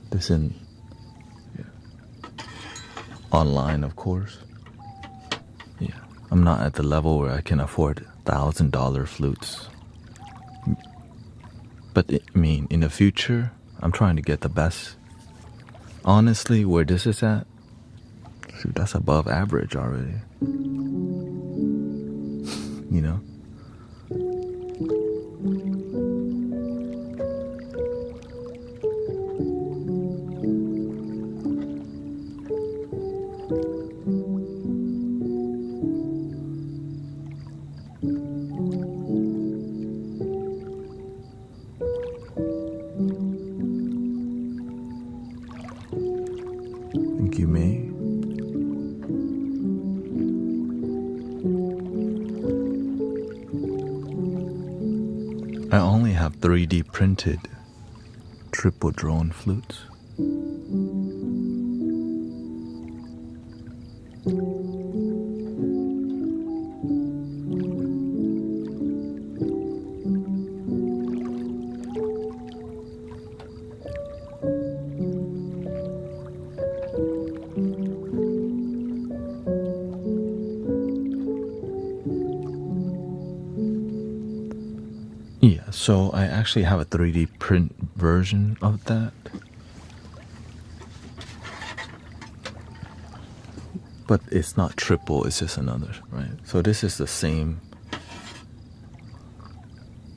Speaker 1: This in online, of course. Yeah, I'm not at the level where I can afford $1,000 flutes. But I mean, in the future, I'm trying to get the best. Honestly, where this is at, shoot, that's above average already. You know? Thank you, May. I only have 3D printed triple drone flutes. Yeah, so I actually have a 3D print version of that. But it's not triple, it's just another, right? So this is the same.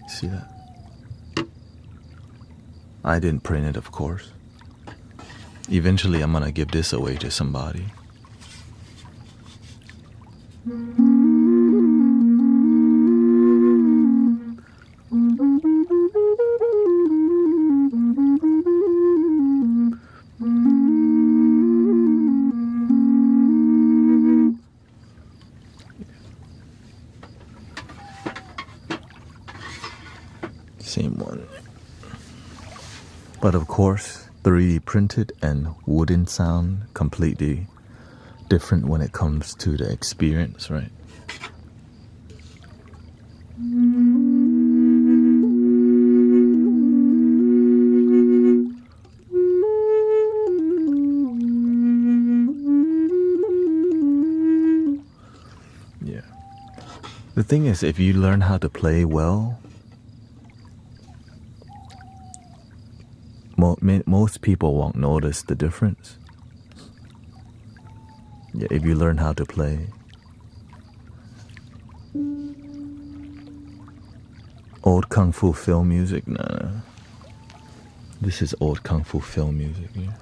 Speaker 1: See that? I didn't print it, of course. Eventually, I'm gonna give this away to somebody. Same one. But of course, 3D printed and wooden sound completely different when it comes to the experience, right? Yeah. The thing is, if you learn how to play well, most people won't notice the difference. Yeah, if you learn how to play. Old Kung Fu film music? Nah. This is old Kung Fu film music, yeah.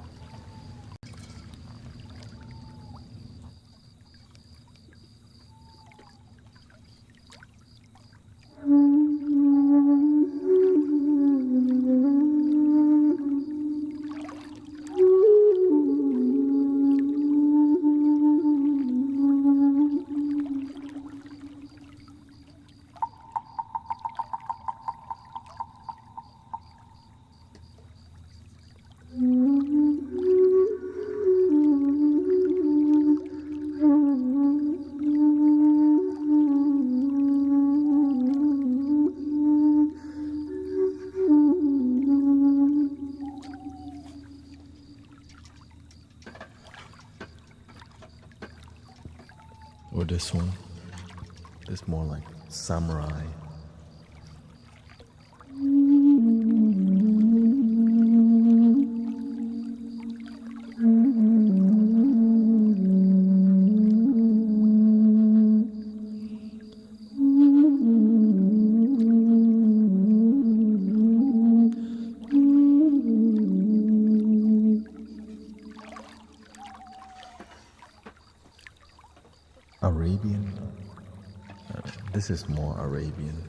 Speaker 1: Or this one. It's more like samurai. Arabian? This is more Arabian.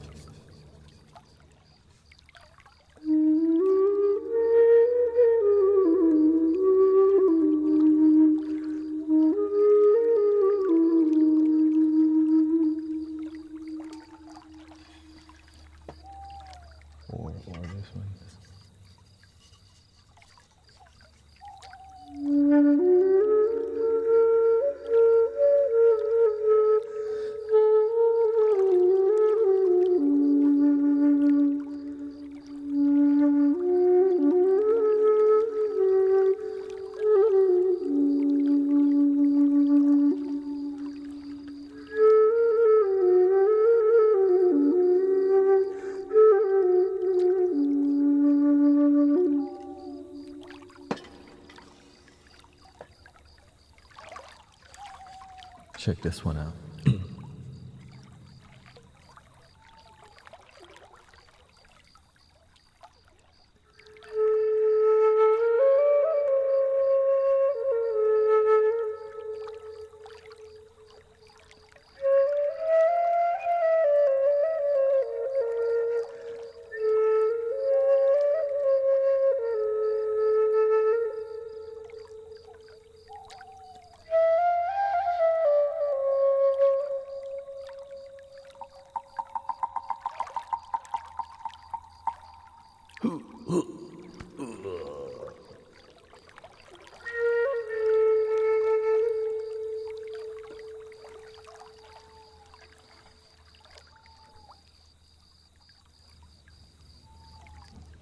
Speaker 1: or this one. Check this one out.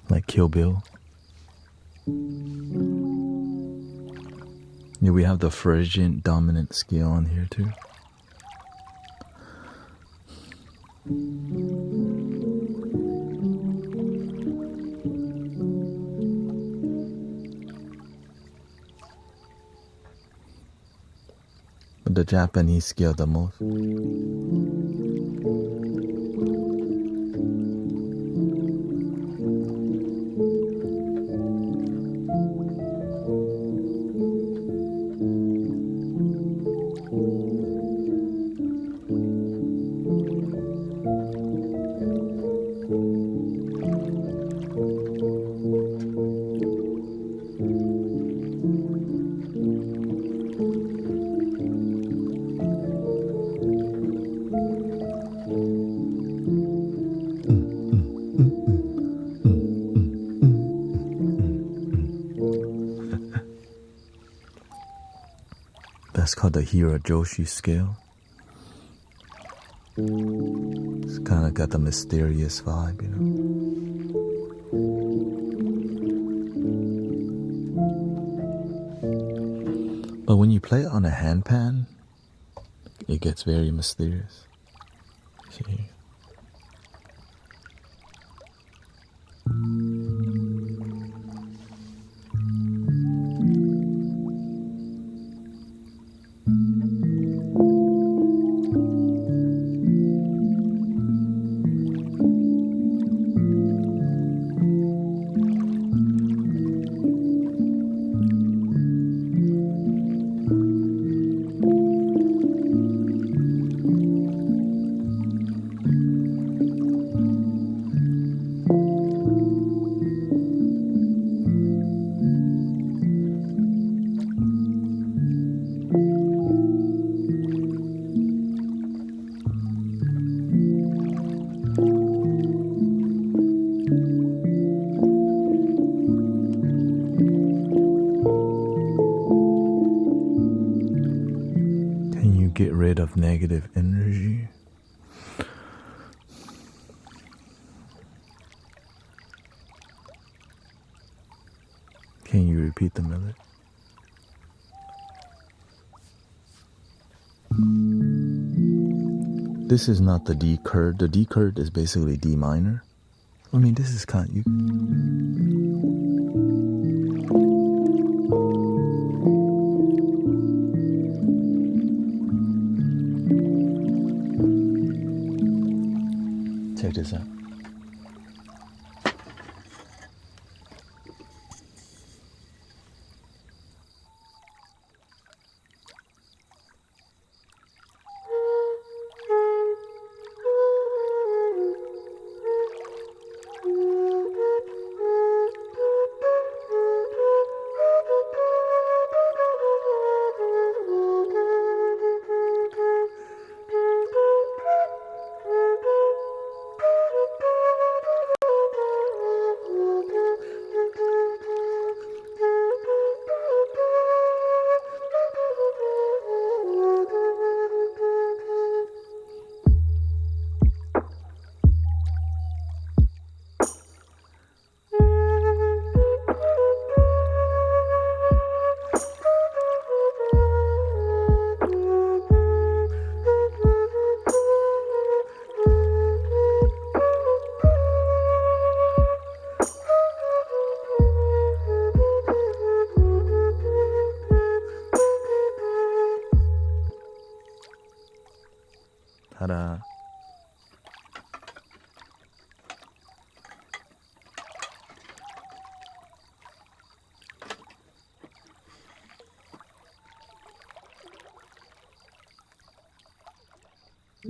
Speaker 1: Like Kill Bill. Yeah, we have the Phrygian dominant scale on here too. But the Japanese scale the most. That's called the Hirajoshi scale. It's kind of got the mysterious vibe, you know. But when you play it on a handpan, it gets very mysterious. See here. Get rid of negative energy. Can you repeat the melody? This is not the D chord. The D chord is basically D minor. I mean, this is kind of you. Check this out.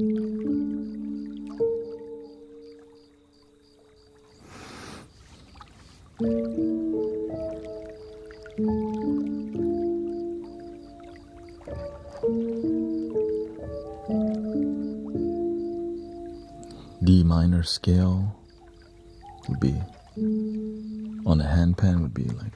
Speaker 1: D minor scale would be, on a handpan would be like,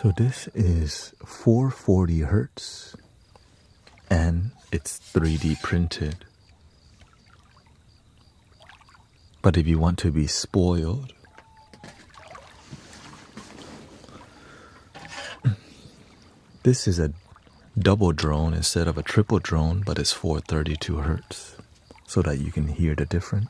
Speaker 1: so this is 440 hertz and it's 3D printed. But if you want to be spoiled, this is a double drone instead of a triple drone, but it's 432 hertz so that you can hear the difference.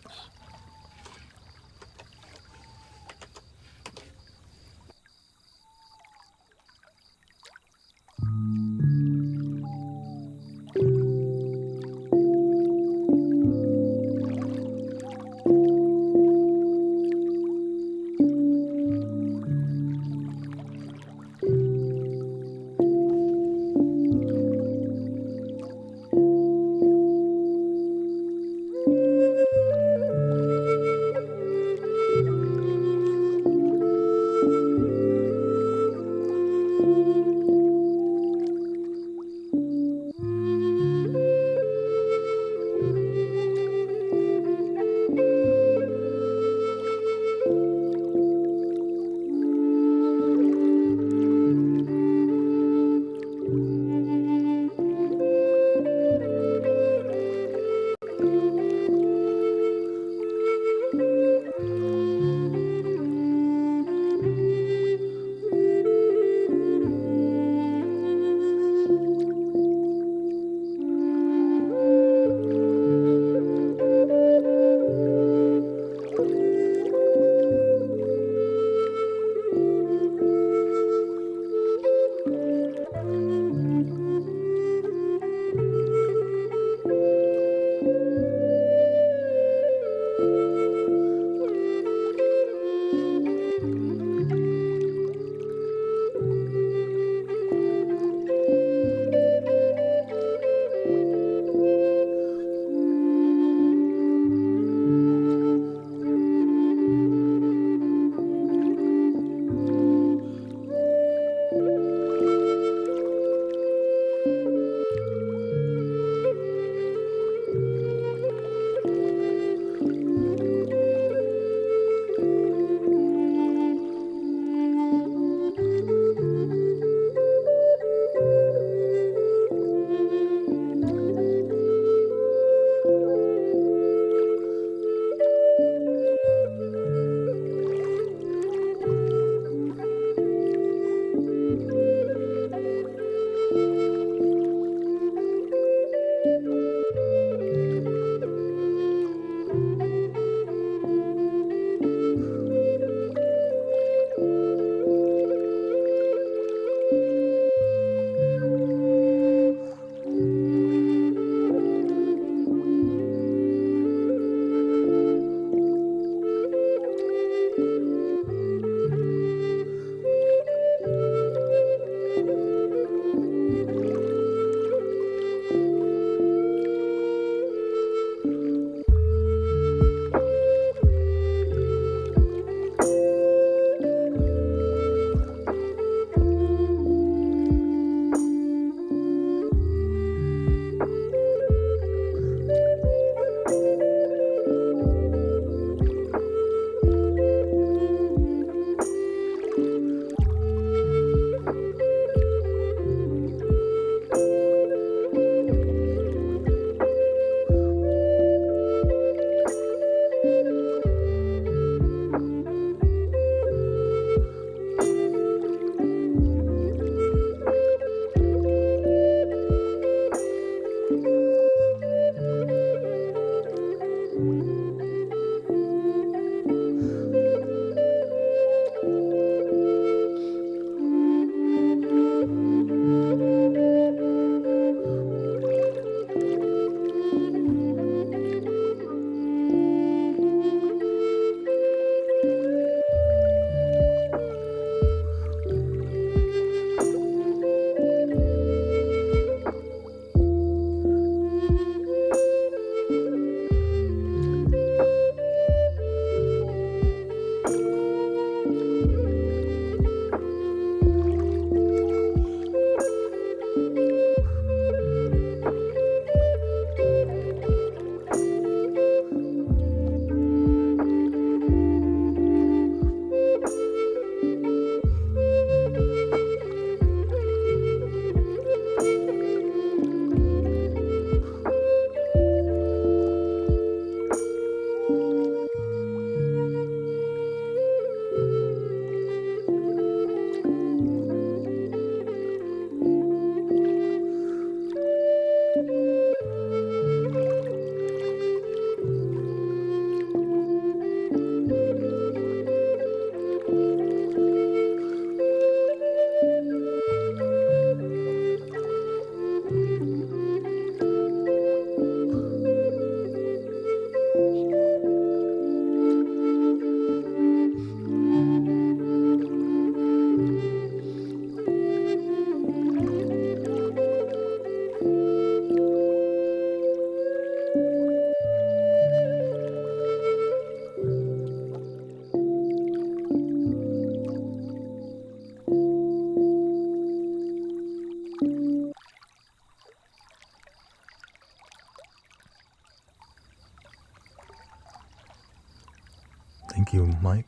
Speaker 1: you, Mike.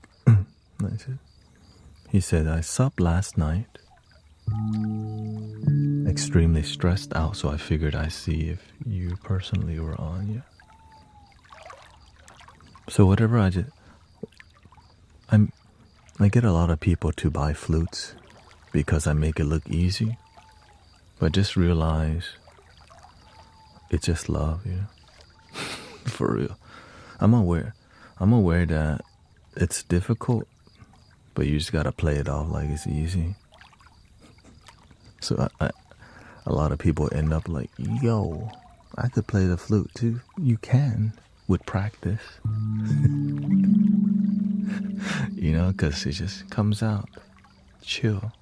Speaker 1: He said, I supped last night. Extremely stressed out, so I figured I'd see if you personally were on. Yeah. So whatever I get a lot of people to buy flutes because I make it look easy, but just realize it's just love, you know. For real. I'm aware that it's difficult, but you just gotta play it off like it's easy. So a lot of people end up like, yo, I could play the flute too. You can, with practice. You know, because it just comes out. Chill.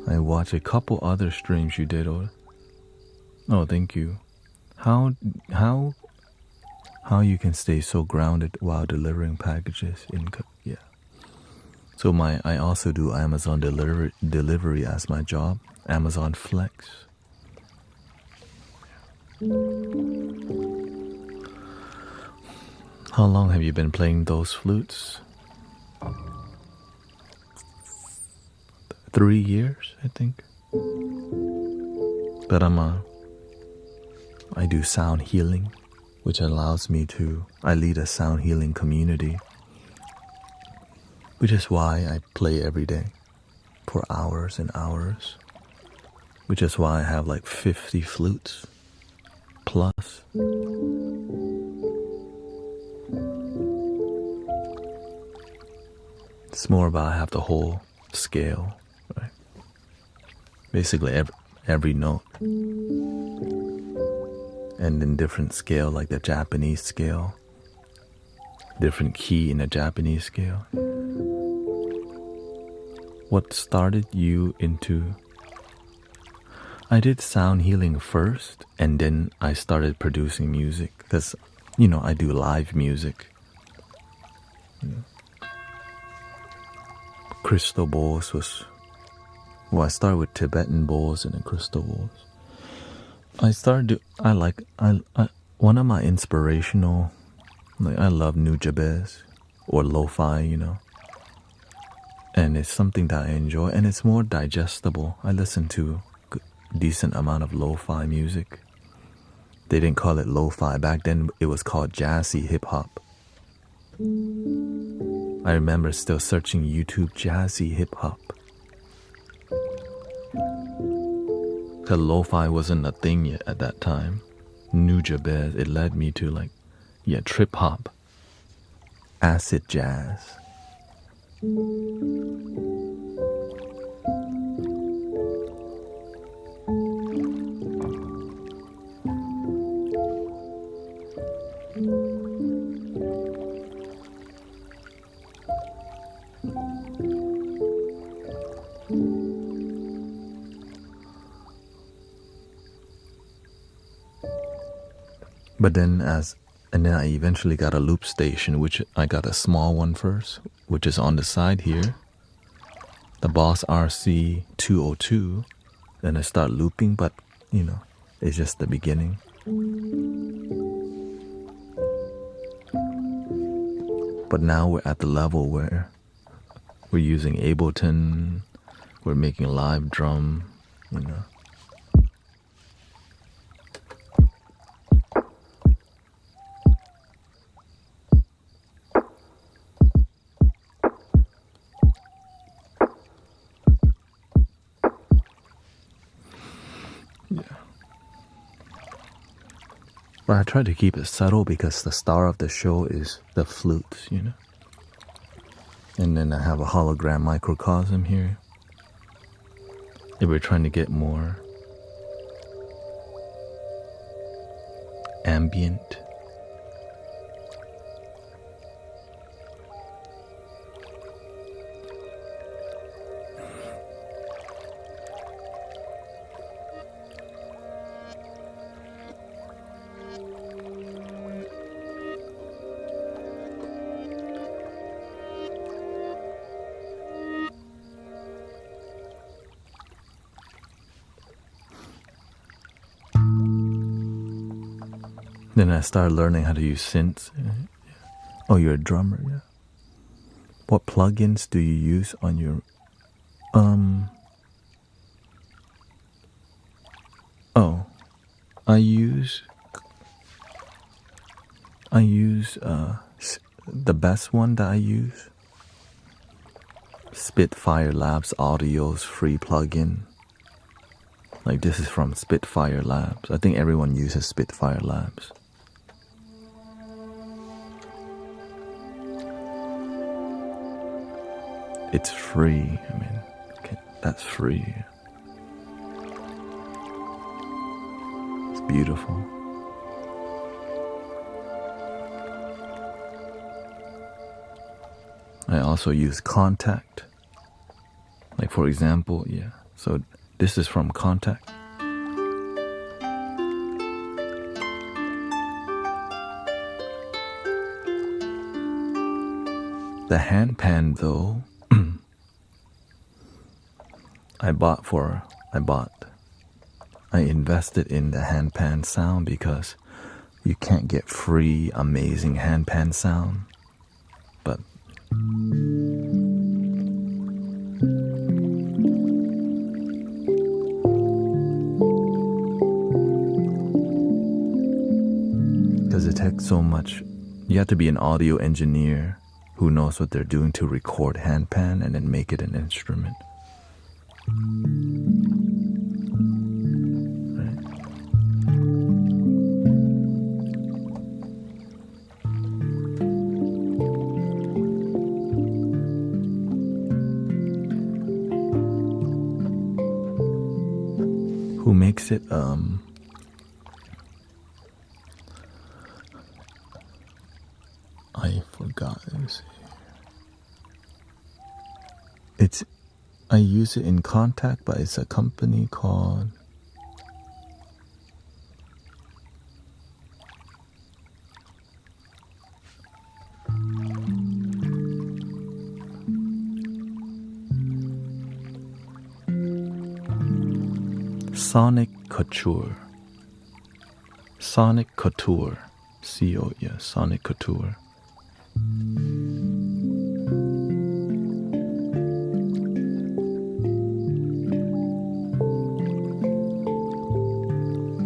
Speaker 1: I watched a couple other streams you did. Oh, thank you. How you can stay so grounded while delivering packages yeah. So I also do Amazon delivery as my job. Amazon Flex. How long have you been playing those flutes? 3 years, I think. But I do sound healing, which allows me I lead a sound healing community, which is why I play every day for hours and hours, which is why I have like 50 flutes plus. It's more about I have the whole scale, right? Basically every note. And in different scale, like the Japanese scale, different key in the Japanese scale. What started you into? I did sound healing first, and then I started producing music because, you know, I do live music. Crystal bowls I started with Tibetan bowls and then crystal bowls. One of my inspirational, like I love Nujabes or lo-fi, you know. And it's something that I enjoy, and it's more digestible. I listen to a decent amount of lo-fi music. They didn't call it lo-fi. Back then it was called jazzy hip-hop. I remember still searching YouTube jazzy hip-hop. Because lo-fi wasn't a thing yet at that time. Nujabes, it led me to trip-hop, acid jazz. But then I eventually got a loop station, which I got a small one first, which is on the side here. The Boss RC 202. Then I start looping, but you know, it's just the beginning. But now we're at the level where we're using Ableton, we're making live drum, you know. But I try to keep it subtle because the star of the show is the flutes, you know. And then I have a hologram microcosm here. And we're trying to get more ambient. Then I started learning how to use synths. Oh, you're a drummer, yeah. What plugins do you use on your I use the best one that I use, Spitfire Labs Audio's free plugin. Like, this is from Spitfire Labs. I think everyone uses Spitfire Labs. It's free. I mean, that's free. It's beautiful. I also use Contact. Like, for example, yeah. So this is from Contact. The handpan, though, I invested in the handpan sound because you can't get free amazing handpan sound. But because it takes so much, you have to be an audio engineer who knows what they're doing to record handpan and then make it an instrument. Who makes it? I forgot. I use it in Contact, but it's a company called Sonic Couture. Sonic Couture. Sonic Couture.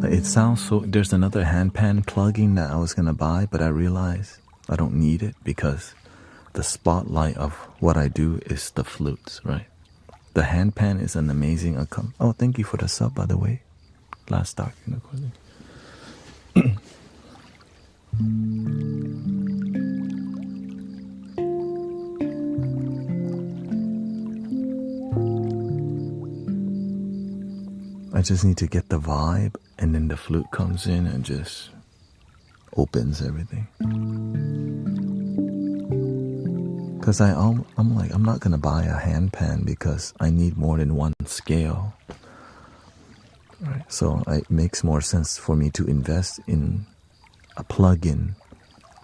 Speaker 1: It sounds so. There's another handpan plugin that I was gonna buy, but I realized I don't need it because the spotlight of what I do is the flutes, right? The handpan is an amazing outcome. Oh, thank you for the sub, by the way. Last dark in the corner. I just need to get the vibe, and then the flute comes in and just opens everything. Because I'm like, I'm not gonna buy a handpan because I need more than one scale. Right? So it makes more sense for me to invest in a plugin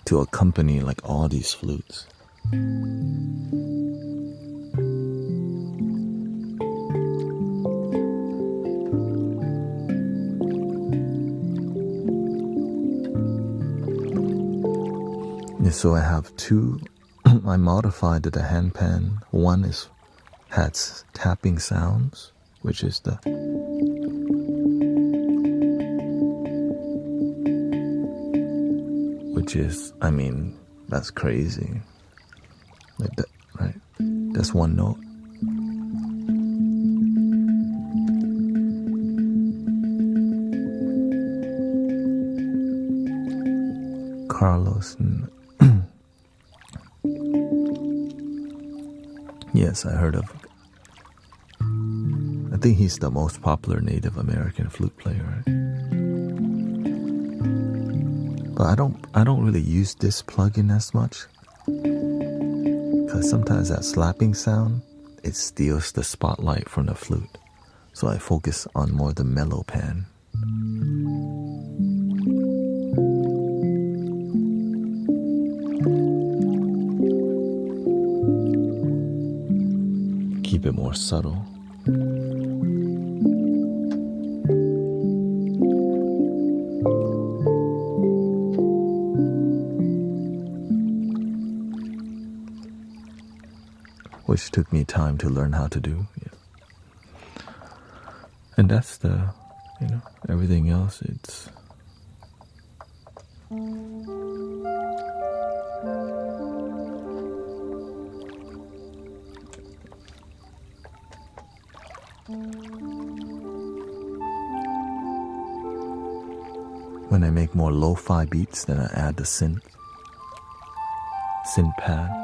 Speaker 1: to accompany like all these flutes. So I have two. I modified the handpan. One has tapping sounds, which is the I mean, that's crazy. Like that, right? That's one note. Carlos. Yes, I heard of. I think he's the most popular Native American flute player, right? But I don't really use this plugin as much because sometimes that slapping sound, it steals the spotlight from the flute. So I focus on more the mellow pan. Keep it more subtle. which took me time to learn how to do. Yeah. And that's everything else, it's when I make more lo-fi beats, then I add the synth pad.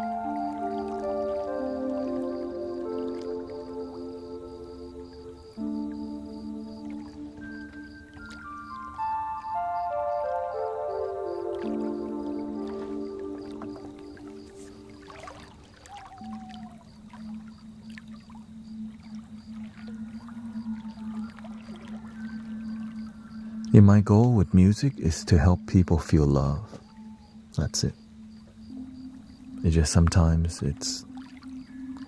Speaker 1: Yeah, my goal with music is to help people feel love. That's it. It just sometimes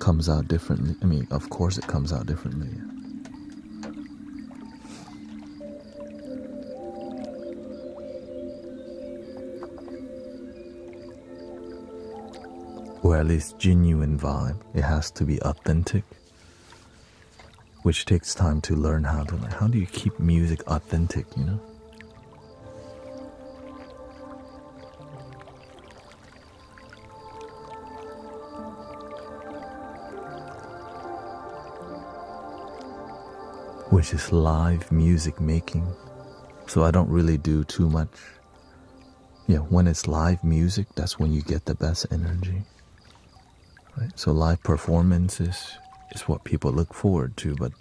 Speaker 1: comes out differently. I mean, of course it comes out differently. Or at least genuine vibe. It has to be authentic, which takes time to learn how do you keep music authentic, Which is live music making. So I don't really do too much. Yeah, when it's live music, that's when you get the best energy. Right? So live performance is what people look forward to, but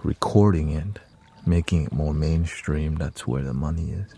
Speaker 1: recording it, making it more mainstream, that's where the money is.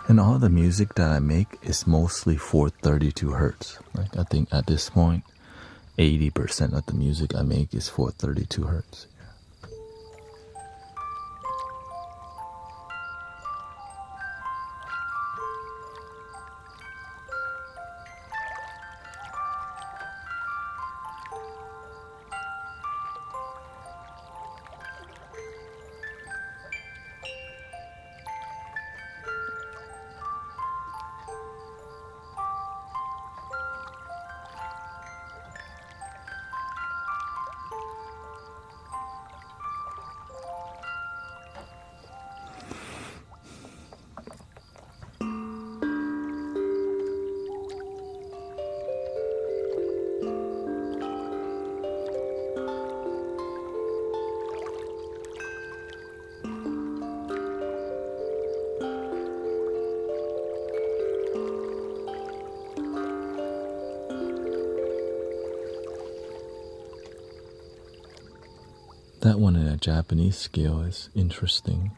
Speaker 1: And all the music that I make is mostly for 32 hertz. Like I think at this point, 80% of the music I make is for 32 hertz. That one in a Japanese scale is interesting.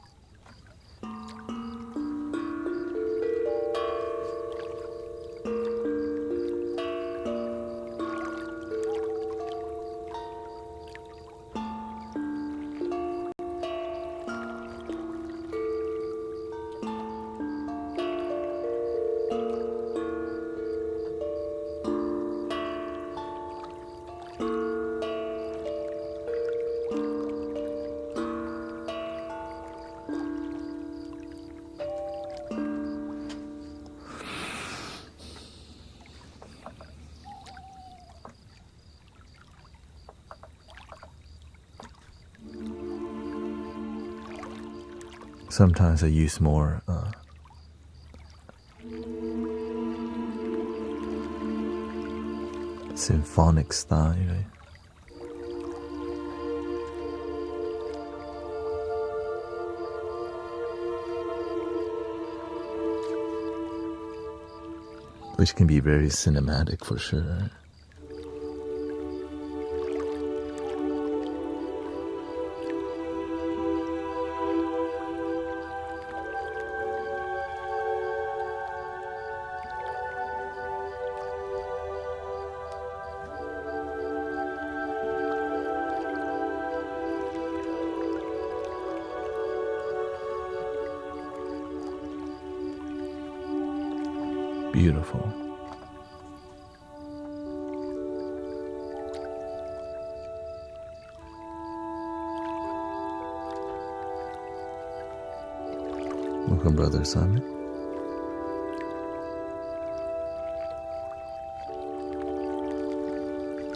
Speaker 1: Sometimes I use more symphonic style, right? Which can be very cinematic for sure, right? Beautiful. Welcome, Brother Simon.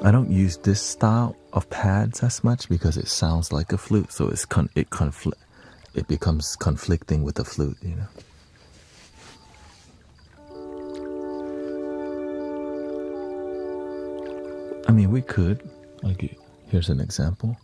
Speaker 1: I don't use this style of pads as much because it sounds like a flute, so it becomes conflicting with the flute, you know. I mean, we could. Here's an example.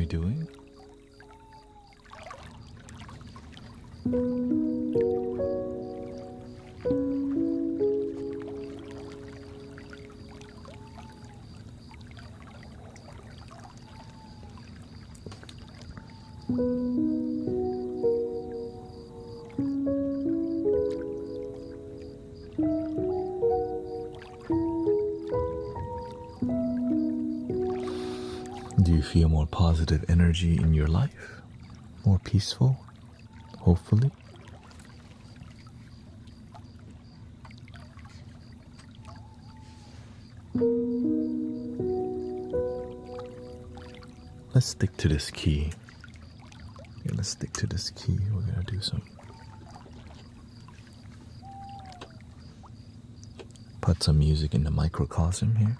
Speaker 1: doing? Do you feel more positive energy in your life? More peaceful, hopefully? Let's stick to this key. Yeah, let's stick to this key. We're gonna do some. Put some music in the microcosm here.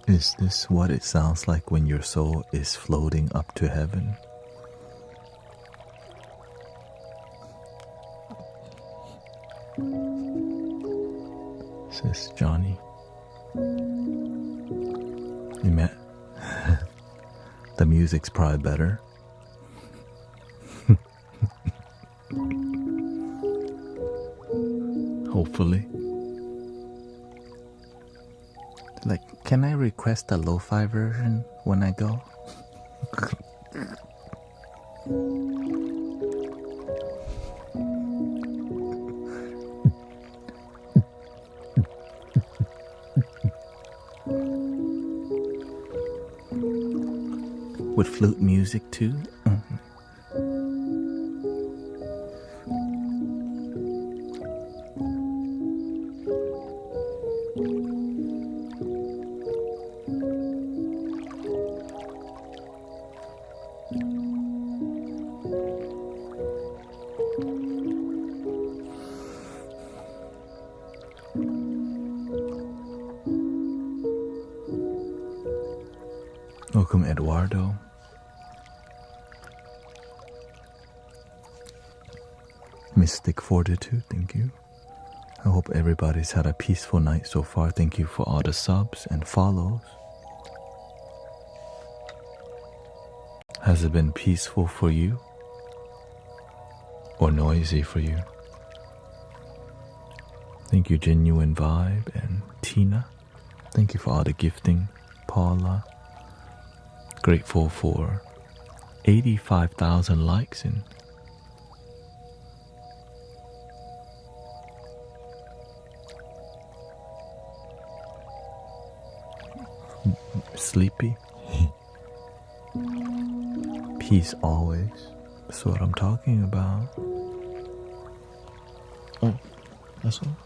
Speaker 1: Is this what it sounds like when your soul is floating up to heaven? Says Johnny. You met? The music's probably better. hopefully. Like, can I request a lo-fi version when I go? With flute music too? Welcome, Eduardo. Mystic Fortitude, thank you. I hope everybody's had a peaceful night so far. Thank you for all the subs and follows. Has it been peaceful for you? Or noisy for you? Thank you, Genuine Vibe and Tina. Thank you for all the gifting, Paula. Grateful for 85,000 likes and sleepy. Peace always. That's what I'm talking about. Oh, that's all.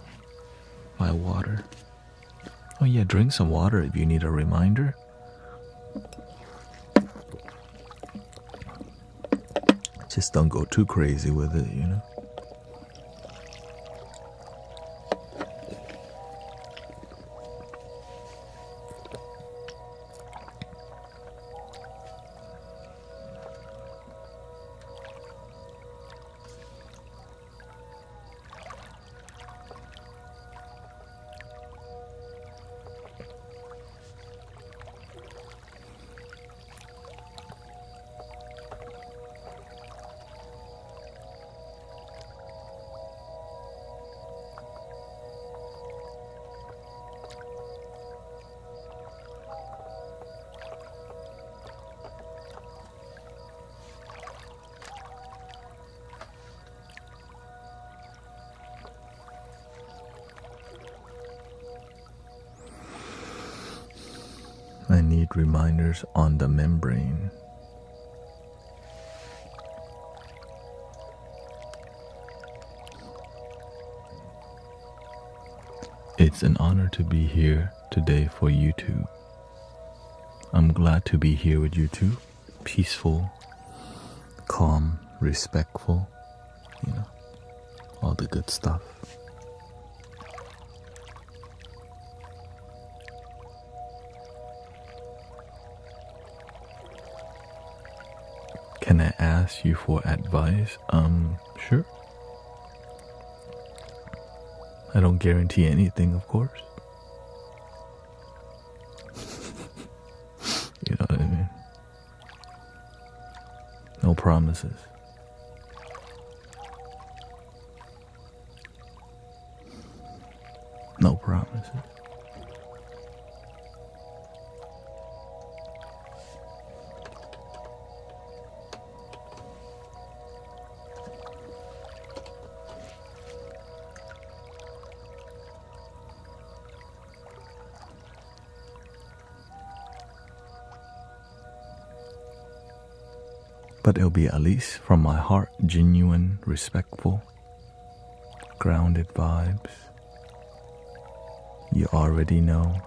Speaker 1: My water. Oh yeah, drink some water if you need a reminder. Just don't go too crazy with it, you know. I need reminders on the membrane. It's an honor to be here today for you two. I'm glad to be here with you two. Peaceful, calm, respectful, you know, all the good stuff. Can I ask you for advice? Sure. I don't guarantee anything, of course. You know what I mean? No promises. No promises. But it'll be at least from my heart, genuine, respectful, grounded vibes. You already know.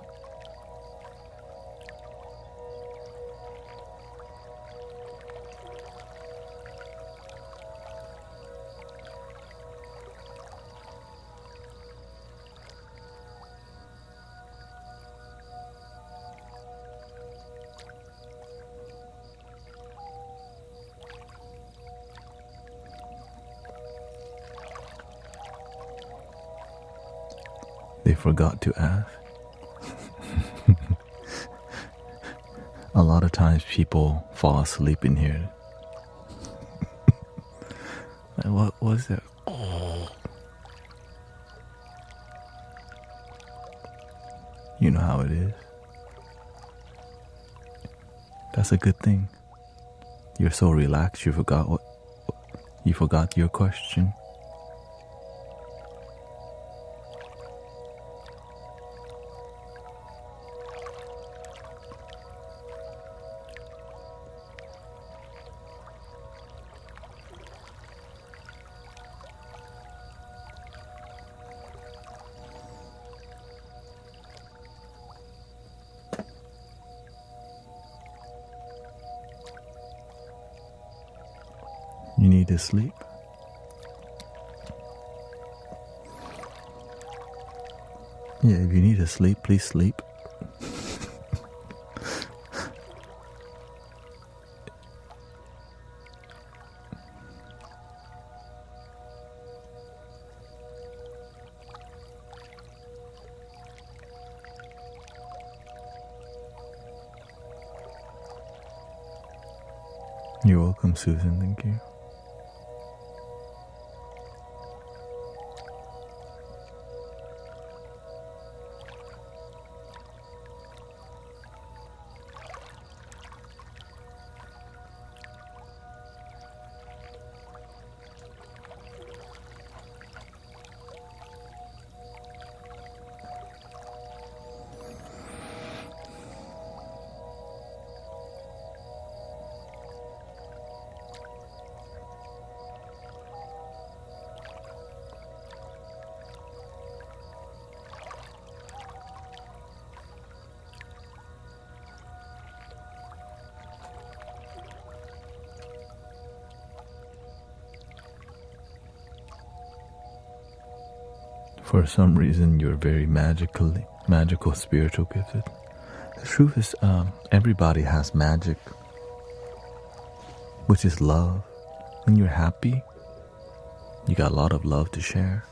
Speaker 1: They forgot to ask. A lot of times people fall asleep in here. Like, what was that? Oh. know how it is. That's a good thing. You're so relaxed, you forgot your question. You need to sleep? Yeah, if you need to sleep, please sleep. You're welcome, Susan. Thank you. For some reason, you're very magical, spiritual gifted. The truth is, everybody has magic, which is love. When you're happy, you got a lot of love to share.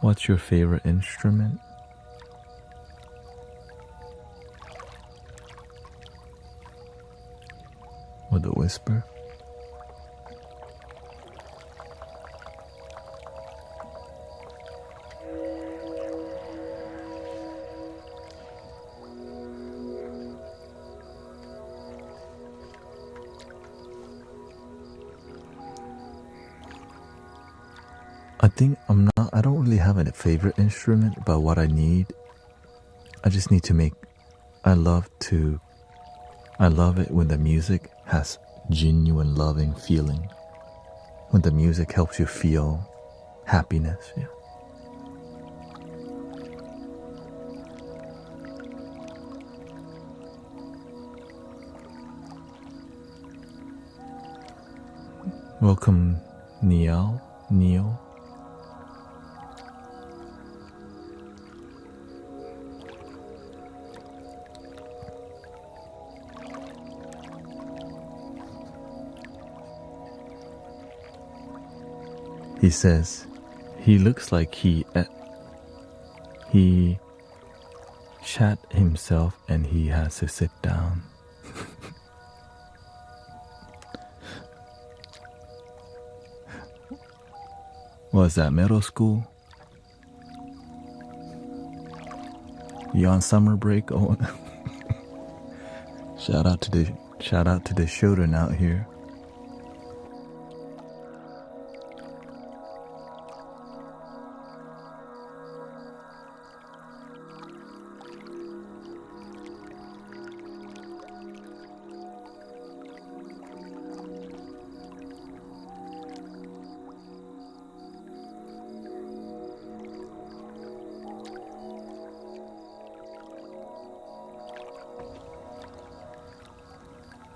Speaker 1: What's your favorite instrument? With a whisper? I don't really have a favorite instrument, but what I just need to make, I love it when the music has genuine loving feeling. When the music helps you feel happiness, yeah. Welcome, Neil. He says, he looks like he shat himself and he has to sit down. Was that middle school? You on summer break? Oh, shout out to the children out here.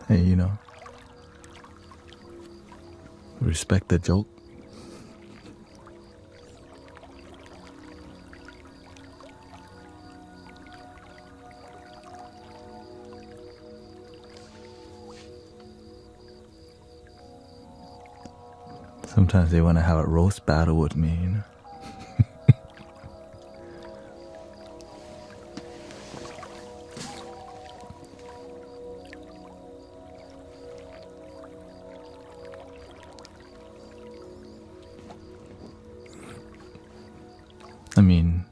Speaker 1: Hey, respect the joke. Sometimes they want to have a roast battle with me, I mean,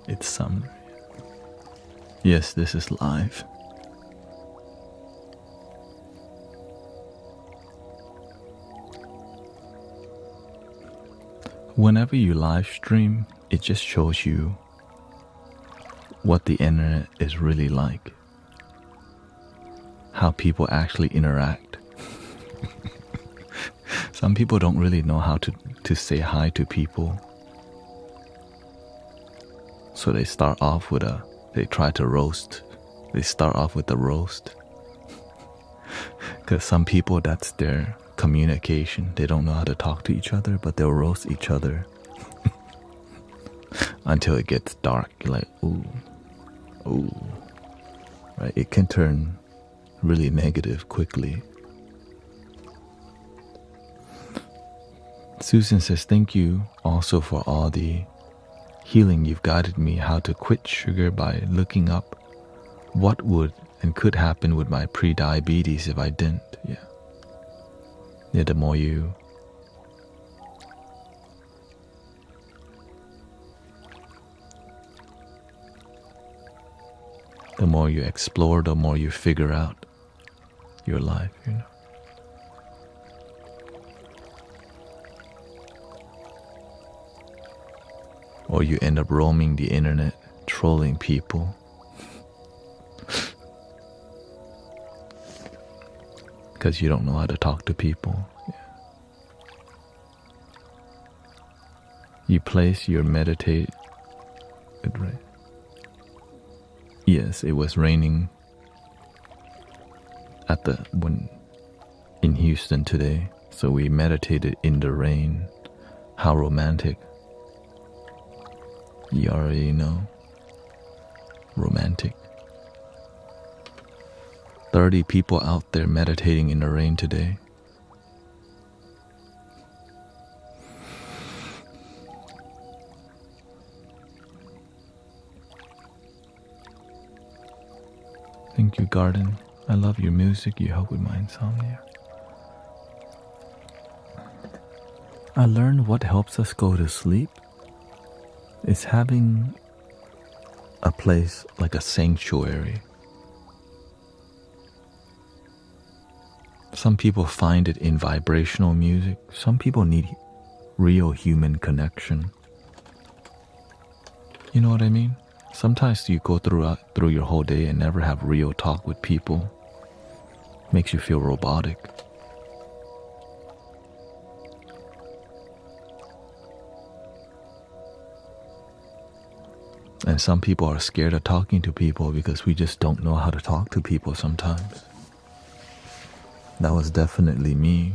Speaker 1: it's summer. Yes, this is live. Whenever you live stream, it just shows you what the internet is really like. How people actually interact. Some people don't really know how to say hi to people. So they start off with they try to roast. They start off with the roast. Because some people, that's their communication. They don't know how to talk to each other, but they'll roast each other. Until it gets dark. You're like, ooh. Right? It can turn really negative quickly. Susan says, thank you also for all the healing. You've guided me how to quit sugar by looking up what would and could happen with my pre-diabetes if I didn't. Yeah, the more you explore, the more you figure out your life, Or you end up roaming the internet, trolling people. Because you don't know how to talk to people. You place your meditate. Right? Yes, it was raining in Houston today, so we meditated in the rain. How romantic. You already know. Romantic. 30 people out there meditating in the rain today. Thank you, Garden. I love your music. You help with my insomnia. I learned what helps us go to sleep is having a place like a sanctuary. Some people find it in vibrational music. Some people need real human connection. You know what I mean? Sometimes you go through your whole day and never have real talk with people. Makes you feel robotic. And some people are scared of talking to people because we just don't know how to talk to people sometimes. That was definitely me.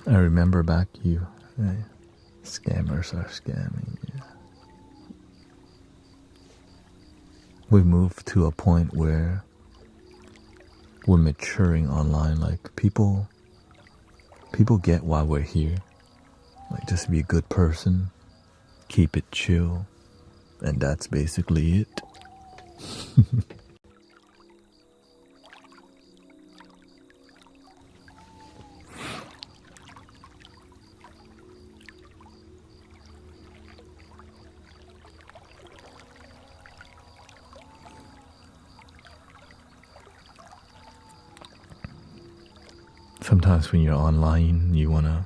Speaker 1: I remember back scammers are scamming. Yeah. We moved to a point where we're maturing online. Like people get why we're here. Like just be a good person, keep it chill, and that's basically it. Sometimes when you're online, you want to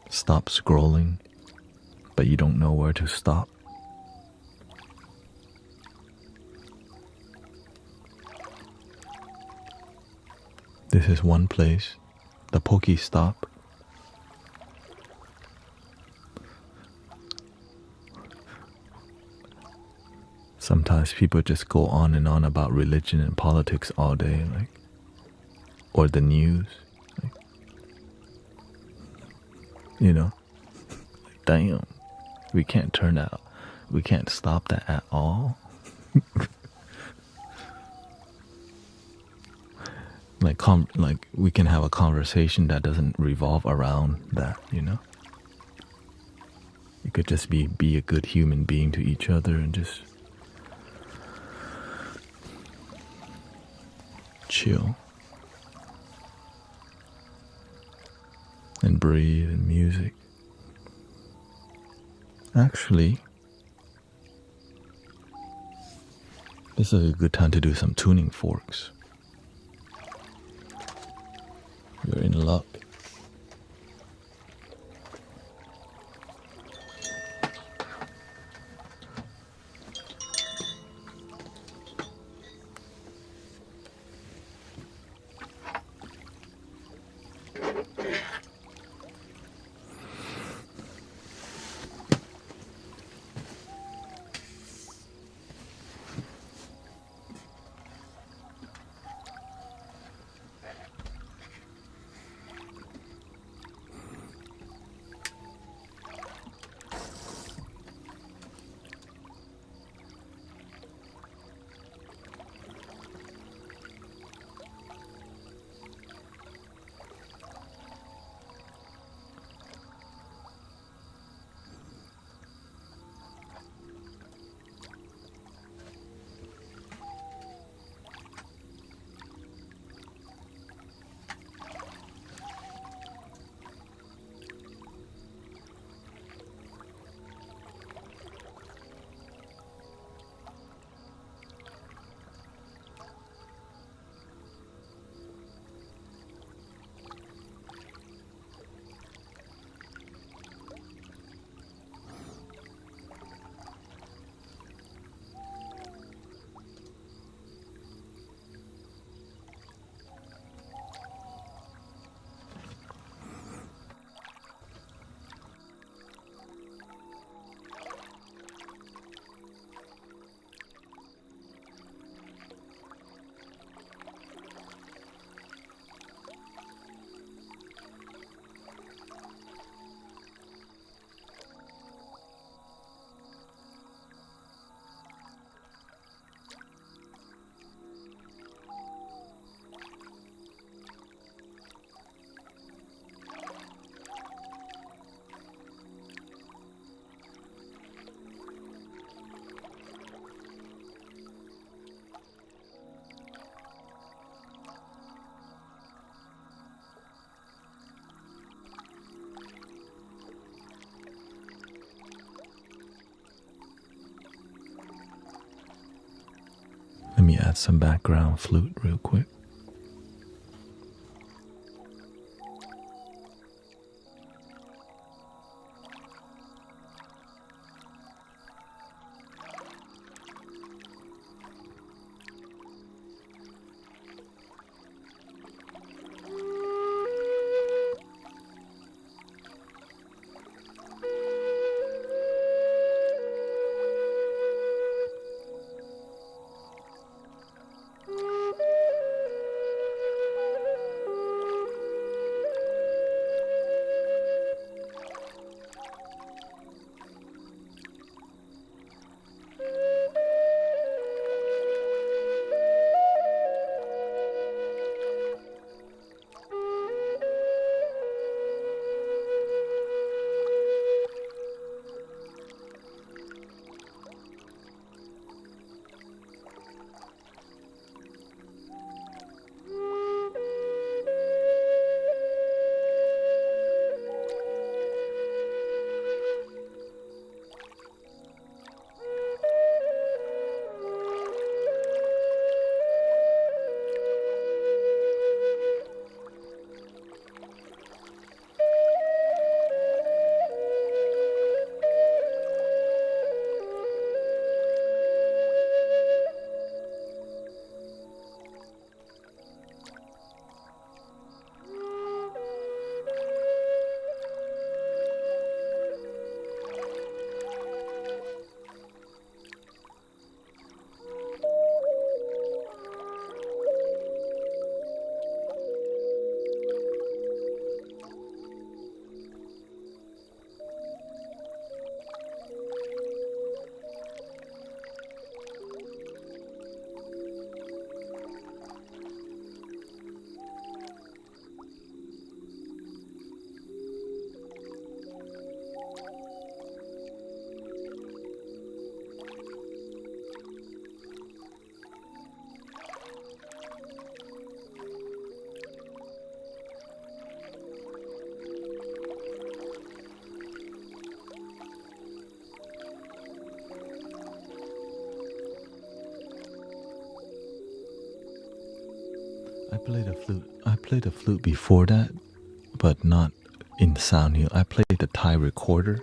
Speaker 1: stop scrolling, but you don't know where to stop. This is one place, the Pokestop. Sometimes people just go on and on about religion and politics all day, like, or the news, like, you know, like, damn, we can't turn that, we can't stop that at all. Like we can have a conversation that doesn't revolve around that, you know. You could just be a good human being to each other and just chill and breathe and music. Actually, this is a good time to do some tuning forks. You're in luck. Let me add some background flute real quick. I played a flute before that, but not in sound heal. I played the Thai recorder,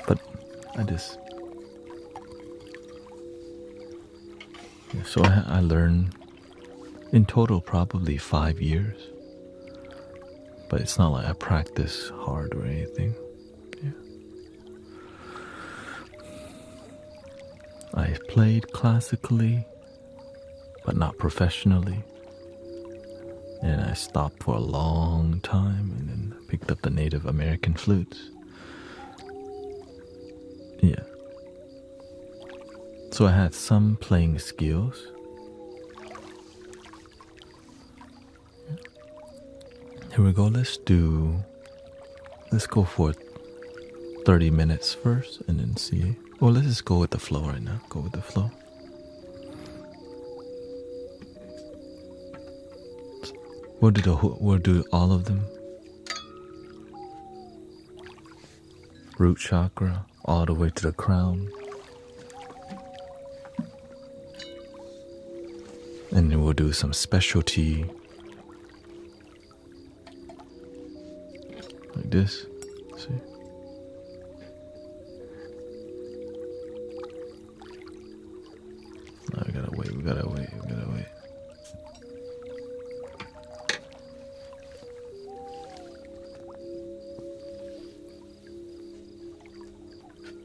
Speaker 1: but so I learned in total probably 5 years, but it's not like I practice hard or anything. Yeah. I played classically, but not professionally. And I stopped for a long time and then picked up the Native American flutes. Yeah. So I had some playing skills. Here we go. Let's go for 30 minutes first and then see. Well, let's just go with the flow right now. Go with the flow. We'll do all of them. Root chakra all the way to the crown. And then we'll do some specialty. Like this. See? No, we gotta wait.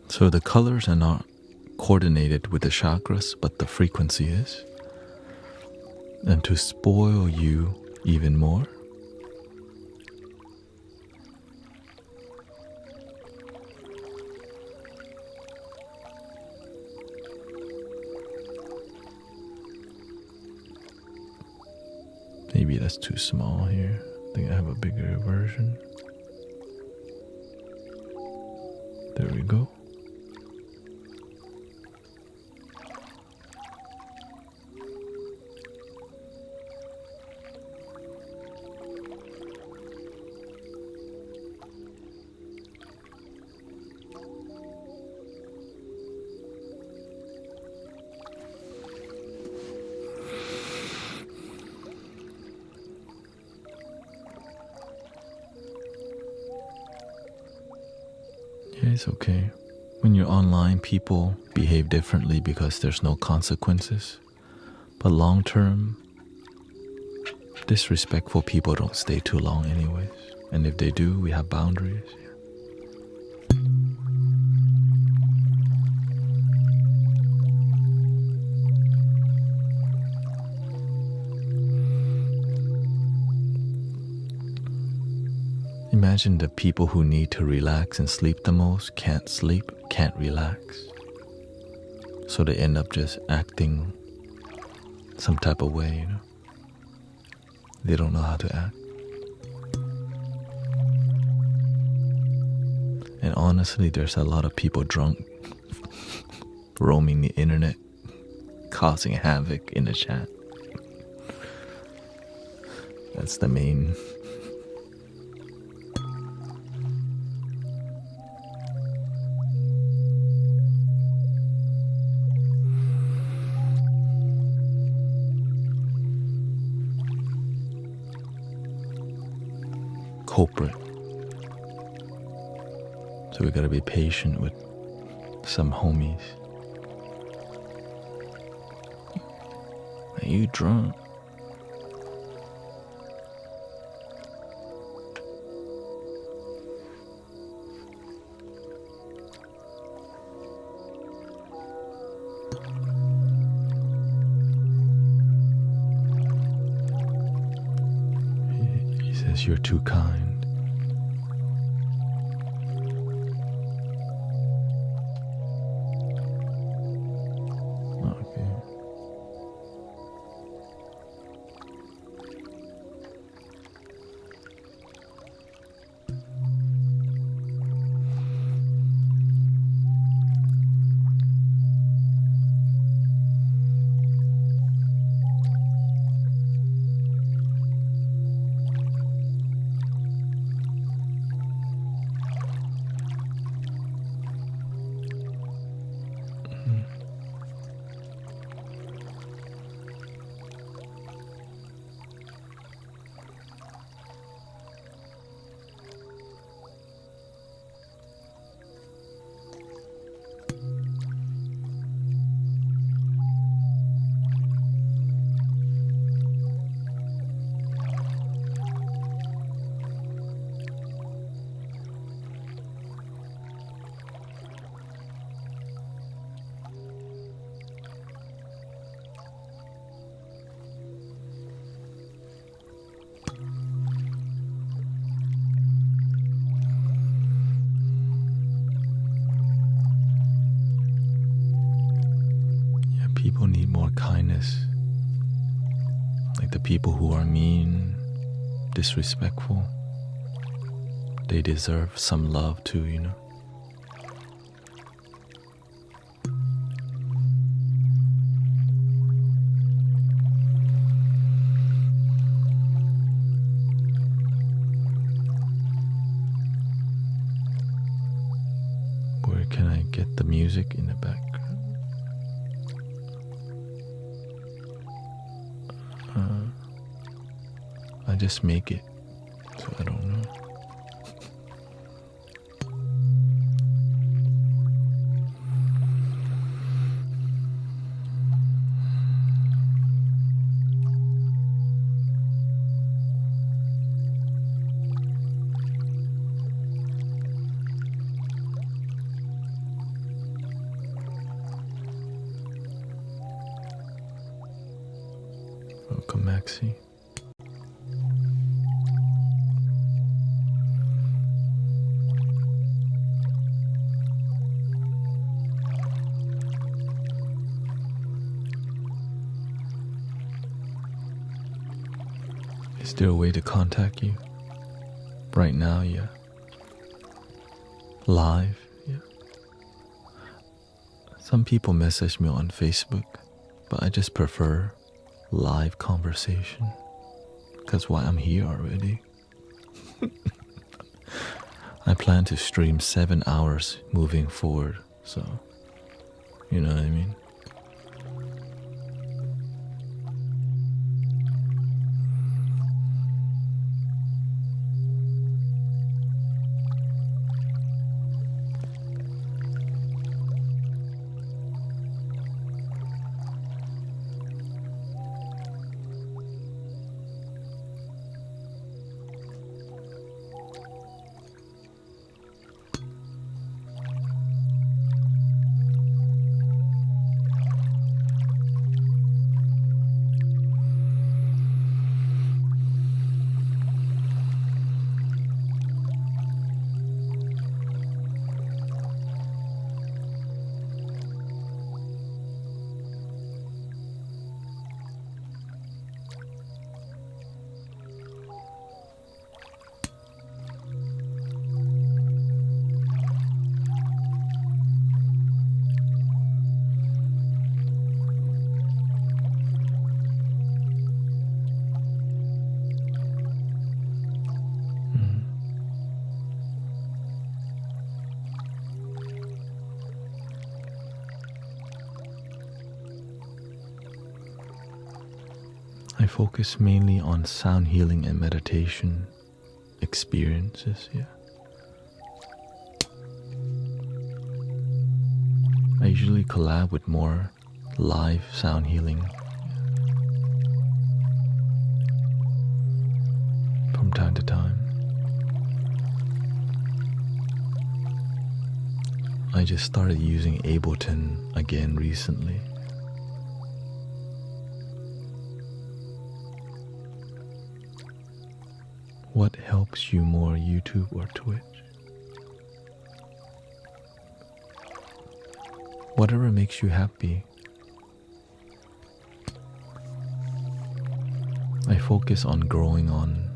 Speaker 1: So the colors are not coordinated with the chakras, but the frequency is. And to spoil you even more, maybe that's too small here. I think I have a bigger version. There we go. It's okay. When you're online, people behave differently because there's no consequences. But long term, disrespectful people don't stay too long anyways. And if they do, we have boundaries. Imagine the people who need to relax and sleep the most can't sleep, can't relax. So they end up just acting some type of way, They don't know how to act. And honestly, there's a lot of people drunk, roaming the internet, causing havoc in the chat. That's the main... culprit. So we gotta be patient with some homies. Are you drunk? He says you're too kind. People need more kindness. Like the people who are mean, disrespectful, they deserve some love too, you know? Where can I get the music in the background? I just make it, so I don't know. Welcome, Maxie. Is there a way to contact you? Right now, yeah. Live, yeah. Some people message me on Facebook, but I just prefer live conversation. Because why, I'm here already. I plan to stream 7 hours moving forward, so you know what I mean? I focus mainly on sound healing and meditation experiences, yeah. I usually collab with more live sound healing from time to time. I just started using Ableton again recently. What helps you more, YouTube or Twitch? Whatever makes you happy. I focus on growing on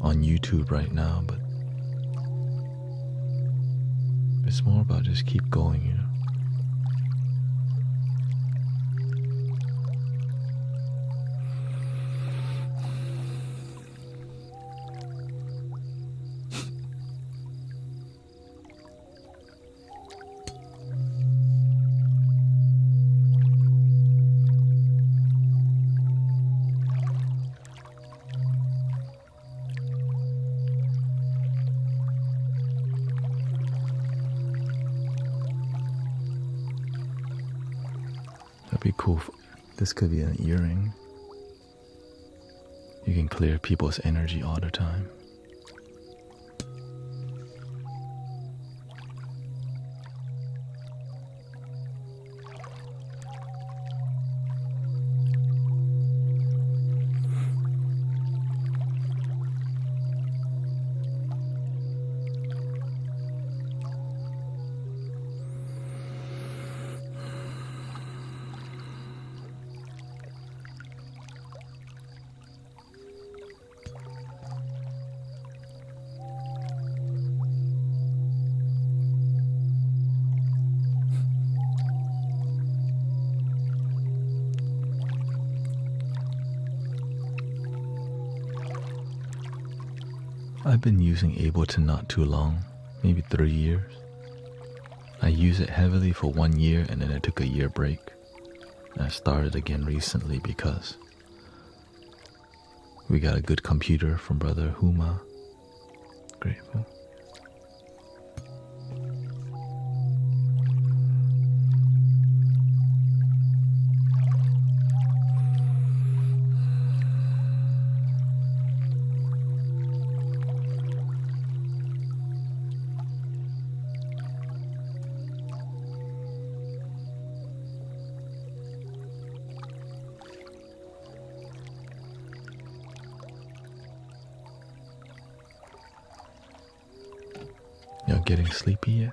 Speaker 1: YouTube right now, but it's more about just keep going, you know. That'd be cool. This could be an earring. You can clear people's energy all the time. I've been using Ableton not too long, maybe 3 years. I used it heavily for 1 year and then I took a year break. And I started again recently because we got a good computer from brother Huma. Grateful. Y'all getting sleepy yet?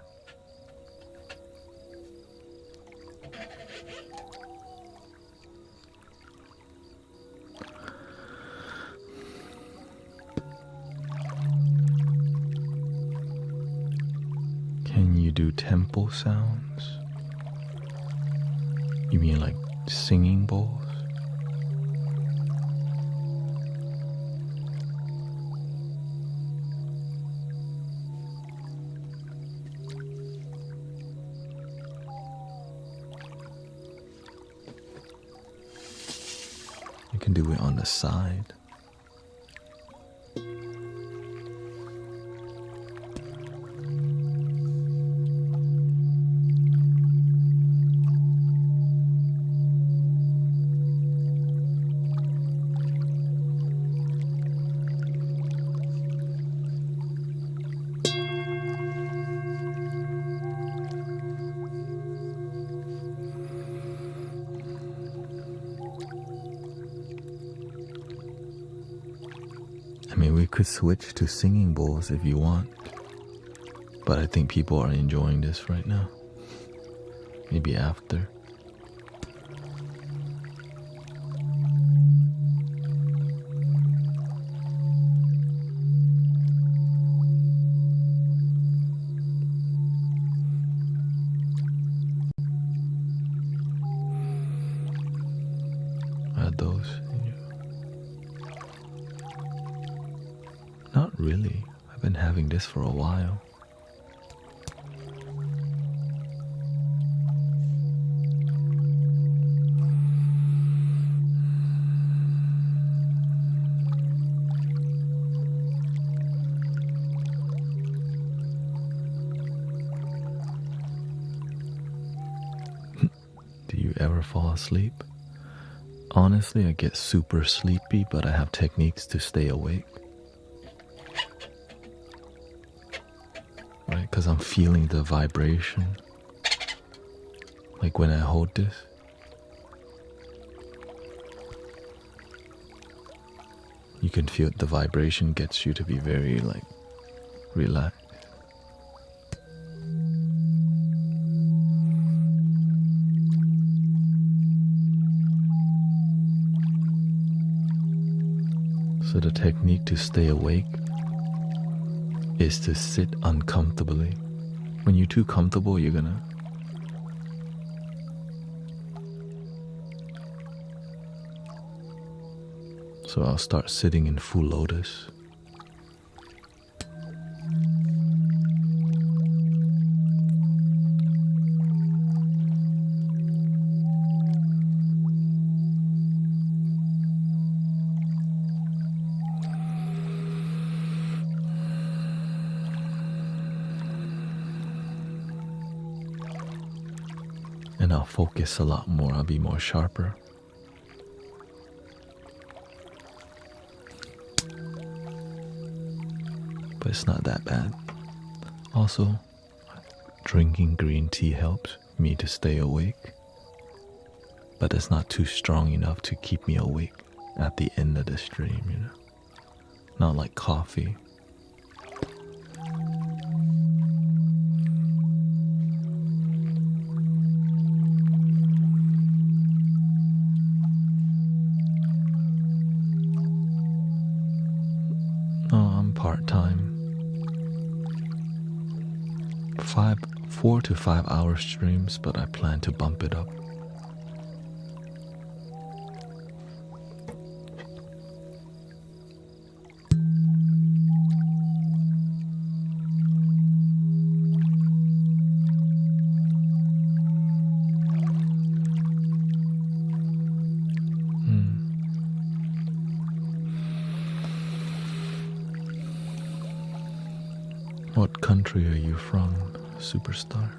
Speaker 1: Can you do tempo sounds? You mean like singing bowls? You can do it on the side. I mean, we could switch to singing bowls if you want, but I think people are enjoying this right now. Maybe after. Add those. Not really. I've been having this for a while. Do you ever fall asleep? Honestly, I get super sleepy, but I have techniques to stay awake. Right, because I'm feeling the vibration. Like when I hold this. You can feel the vibration gets you to be very like relaxed. So the technique to stay awake is to sit uncomfortably. When you're too comfortable, you're gonna So I'll start sitting in full lotus. And I'll focus a lot more, I'll be more sharper. But it's not that bad. Also, drinking green tea helps me to stay awake. But it's not too strong enough to keep me awake at the end of the stream, you know. Not like coffee. Part-time. 4 to 5 hour streams, but I plan to bump it up. What country are you from, superstar?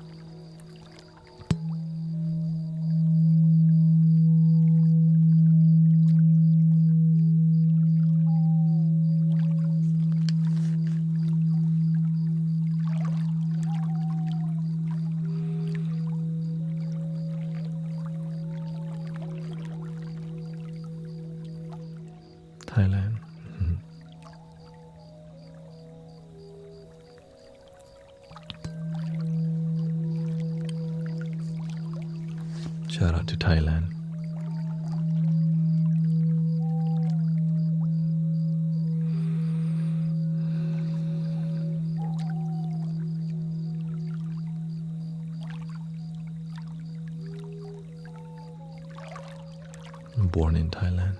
Speaker 1: Thailand. Shout out to Thailand. I'm born in Thailand.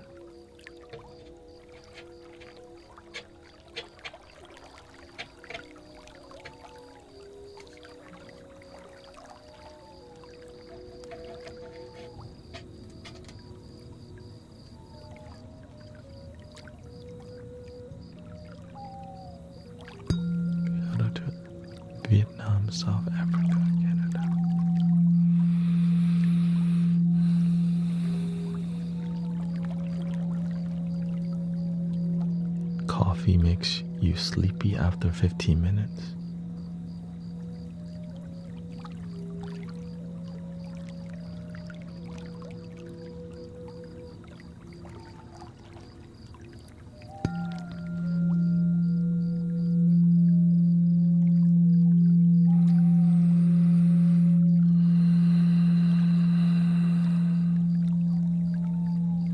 Speaker 1: Vietnam, South Africa, Canada. Coffee makes you sleepy after 15 minutes.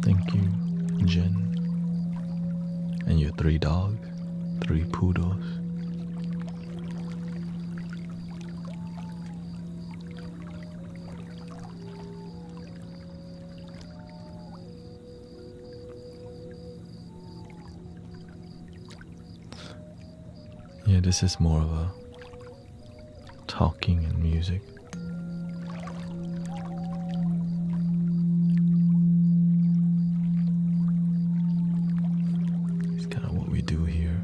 Speaker 1: Thank you, Jen. And your 3 dogs, 3 poodles. Yeah, this is more of a talking and music. Do here.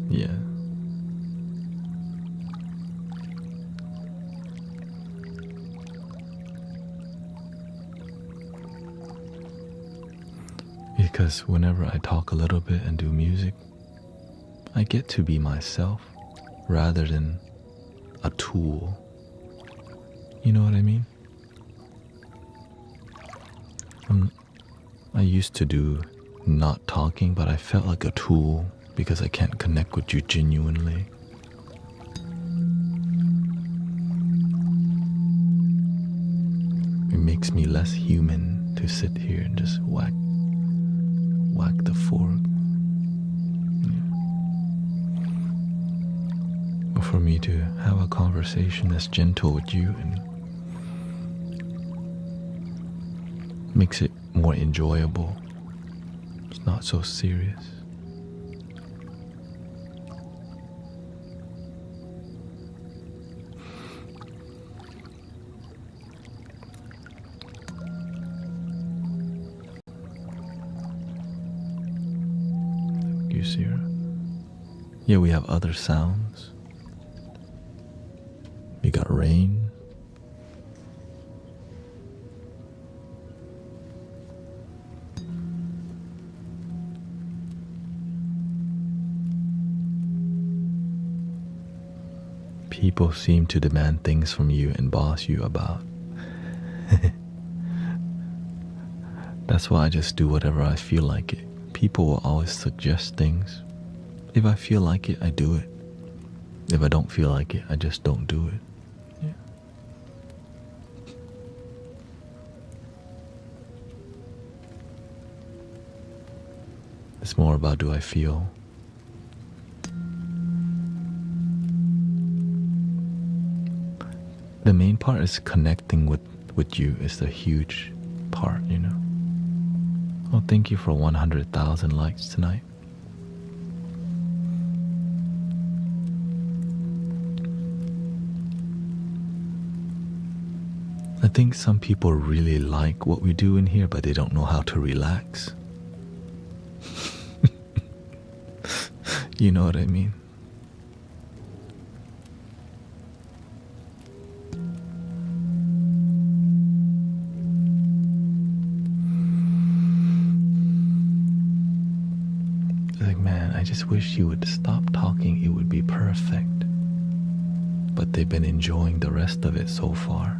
Speaker 1: Yeah. Because whenever I talk a little bit and do music, I get to be myself rather than a tool. You know what I mean? I used to do not talking, but I felt like a tool because I can't connect with you genuinely. It makes me less human to sit here and just whack the fork. Yeah. But for me to have a conversation that's gentle with you and makes it more enjoyable. It's not so serious. Thank you, Sarah. Yeah, we have other sounds. We got rain. People seem to demand things from you and boss you about. That's why I just do whatever I feel like it. People will always suggest things. If I feel like it, I do it. If I don't feel like it, I just don't do it. Yeah. It's more about, do I feel? The main part is connecting with you is the huge part, you know. Oh, thank you for 100,000 likes tonight. I think some people really like what we do in here, but they don't know how to relax. You know what I mean? Like, man, I just wish you would stop talking. It would be perfect. But they've been enjoying the rest of it so far.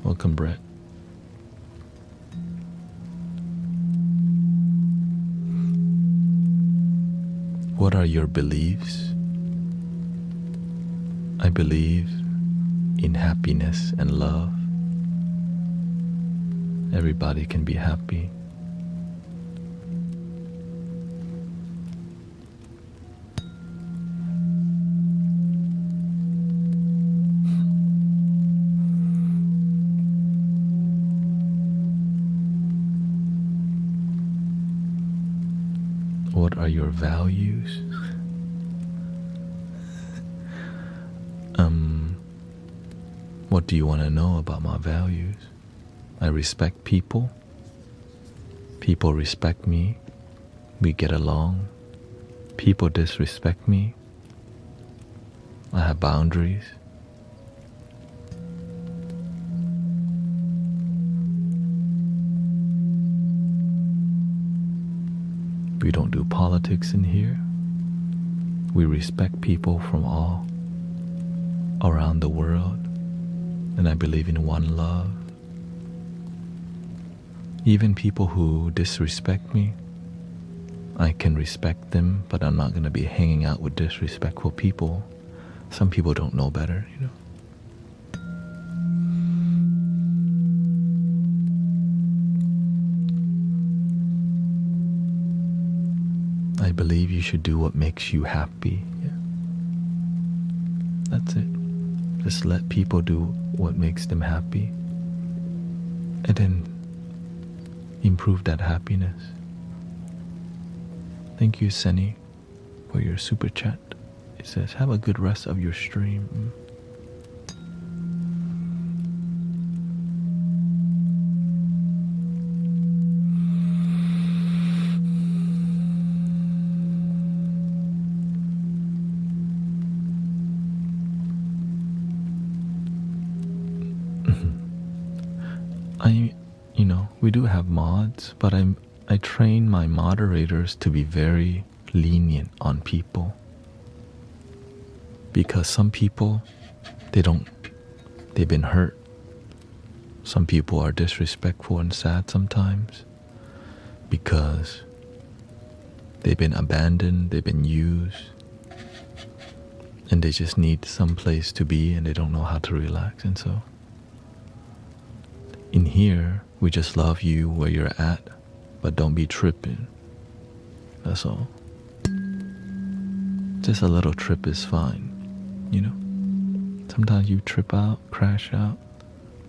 Speaker 1: Welcome, Brett. What are your beliefs? I believe in happiness and love. Everybody can be happy. What are your values? What do you want to know about my values? I respect people. People respect me. We get along. People disrespect me. I have boundaries. We don't do politics in here. We respect people from all around the world. And I believe in one love. Even people who disrespect me, I can respect them, but I'm not going to be hanging out with disrespectful people. Some people don't know better, you know. I believe you should do what makes you happy. Yeah. That's it. Just let people do what makes them happy. And then improve that happiness. Thank you, Seni, for your super chat. It says, have a good rest of your stream. We do have mods, but I train my moderators to be very lenient on people. Because some people, they've been hurt. Some people are disrespectful and sad sometimes because they've been abandoned, they've been used, and they just need some place to be and they don't know how to relax. And so in here, we just love you where you're at, but don't be tripping. That's all. Just a little trip is fine, you know? Sometimes you trip out, crash out,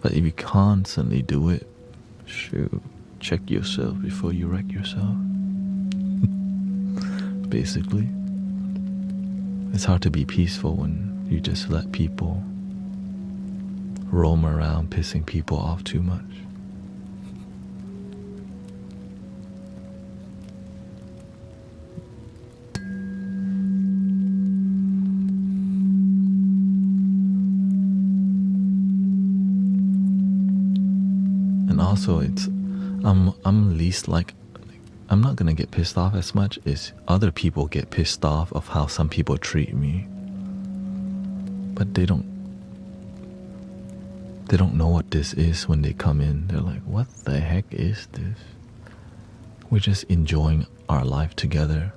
Speaker 1: but if you constantly do it, shoot, check yourself before you wreck yourself. Basically. It's hard to be peaceful when you just let people roam around pissing people off too much. And also I'm least like, I'm not gonna get pissed off as much as other people get pissed off of how some people treat me. But they don't know what this is when they come in. They're like, what the heck is this? We're just enjoying our life together.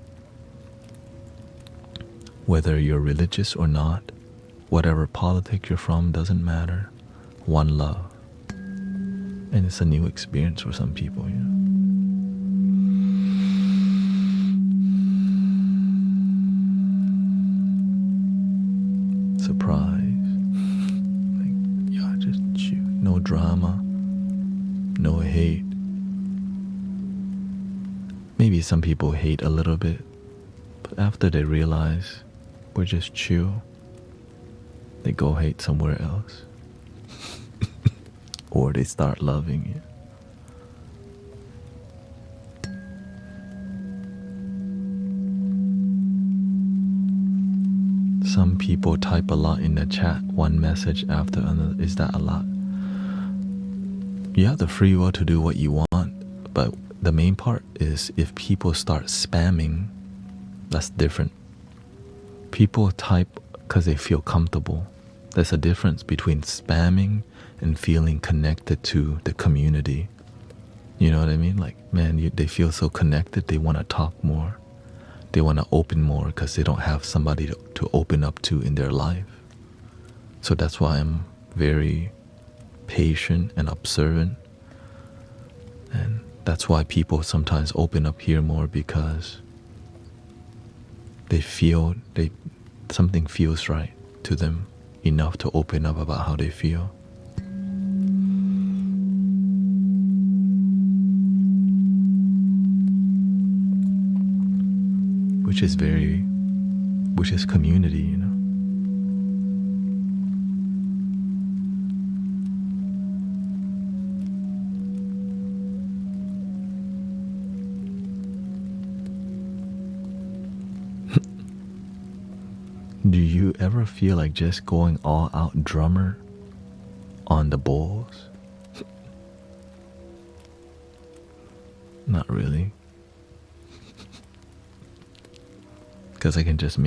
Speaker 1: Whether you're religious or not, whatever politics you're from, doesn't matter. One love. And it's a new experience for some people, you know. Surprise. No drama, no hate. Maybe some people hate a little bit, but after they realize we're just chill, they go hate somewhere else. or they start loving you. Some people type a lot in the chat, one message after another. Is that a lot? You have the free will to do what you want, but the main part is if people start spamming, that's different. People type because they feel comfortable. There's a difference between spamming and feeling connected to the community. You know what I mean? Like, man, they feel so connected, they want to talk more. They want to open more because they don't have somebody to open up to in their life. So that's why I'm very patient and observant. And that's why people sometimes open up here more, because they feel something feels right to them enough to open up about how they feel. Which is community, you know. Do you ever feel like just going all out drummer on the bowls? Not really. Because I can just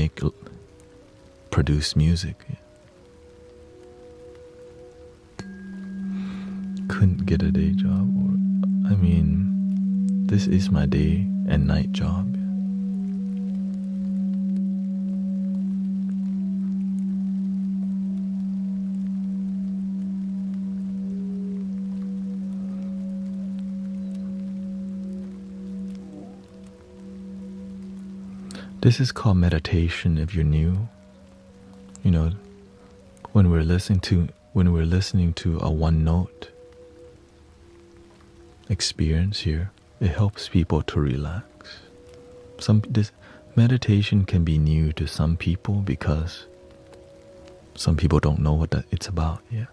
Speaker 1: produce music. Couldn't get a day job. This is my day and night job. This is called meditation if you're new. You know, when we're listening to a one note experience here, it helps people to relax. This meditation can be new to some people because some people don't know what it's about. Yeah.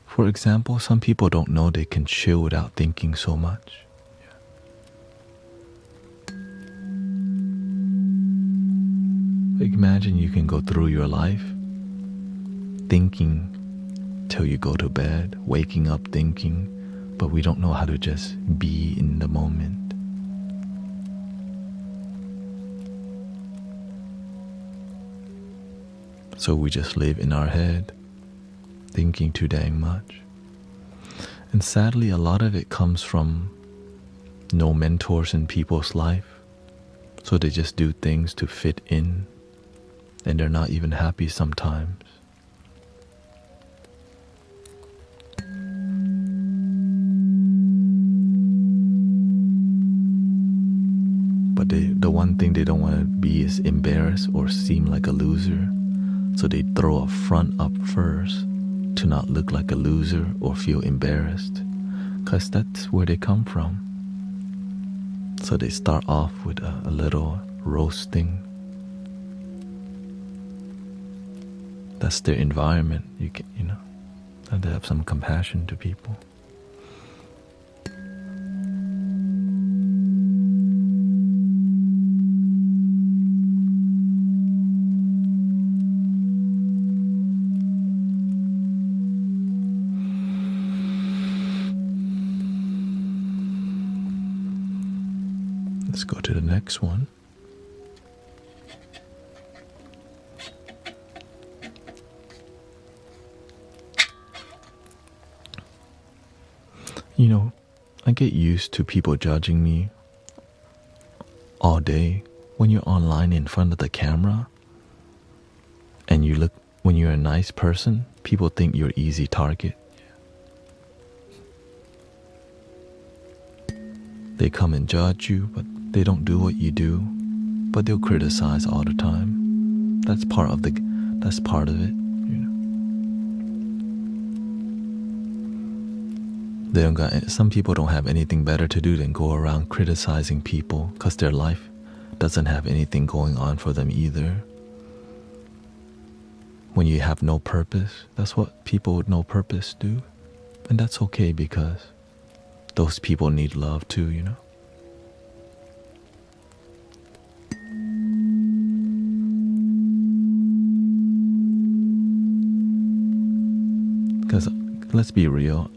Speaker 1: For example, some people don't know they can chill without thinking so much. Imagine you can go through your life thinking till you go to bed, waking up thinking, but we don't know how to just be in the moment. So we just live in our head, thinking too dang much. And sadly, a lot of it comes from no mentors in people's life. So they just do things to fit in. And they're not even happy sometimes. But the one thing they don't want to be is embarrassed or seem like a loser. So they throw a front up first to not look like a loser or feel embarrassed. Because that's where they come from. So they start off with a little roasting. That's their environment. You know, and they have some compassion to people. Let's go to the next one. You know, I get used to people judging me all day. When you're online in front of the camera and when you're a nice person, people think you're an easy target. They come and judge you, but they don't do what you do, but they'll criticize all the time. That's part of it, you know. Some people don't have anything better to do than go around criticizing people because their life doesn't have anything going on for them either. when you have no purpose. That's what people with no purpose do. And that's okay because those people need love too, you know? Because let's be real,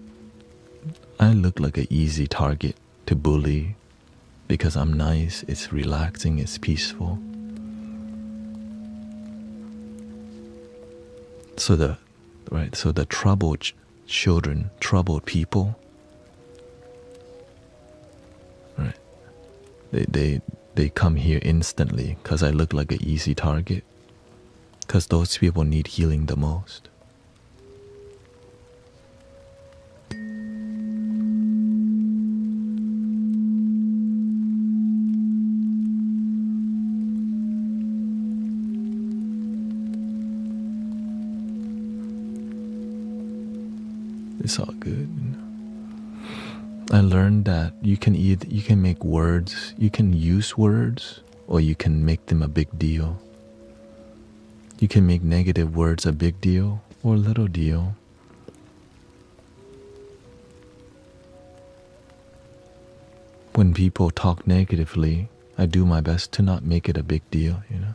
Speaker 1: I look like an easy target to bully because I'm nice, it's relaxing, it's peaceful. So the troubled children, troubled people, right? They come here instantly because I look like an easy target. Because those people need healing the most. It's all good, you know? I learned that you can make words, you can use words, or you can make them a big deal. You can make negative words a big deal or a little deal. When people talk negatively, I do my best to not make it a big deal, you know?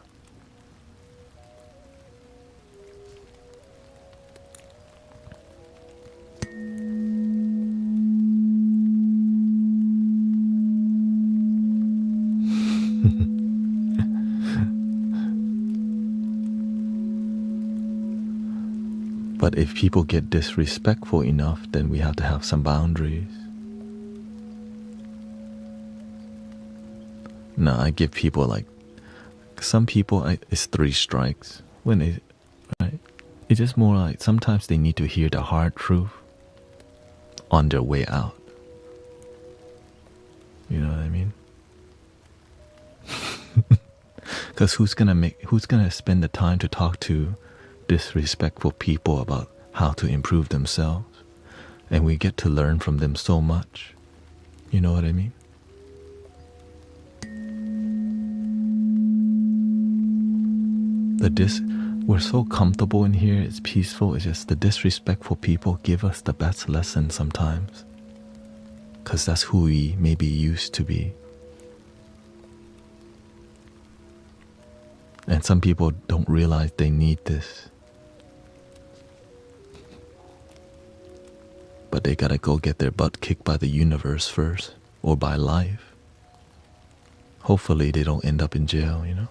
Speaker 1: But if people get disrespectful enough, then we have to have some boundaries. No, I give people some people, it's 3 strikes. Right? It's just more like sometimes they need to hear the hard truth on their way out. You know what I mean? Because who's gonna spend the time to talk to disrespectful people about how to improve themselves? And we get to learn from them so much. You know what I mean? We're so comfortable in here, it's peaceful. It's just the disrespectful people give us the best lesson sometimes. Because that's who we maybe used to be. And some people don't realize they need this. But they gotta go get their butt kicked by the universe first, or by life. Hopefully they don't end up in jail, you know?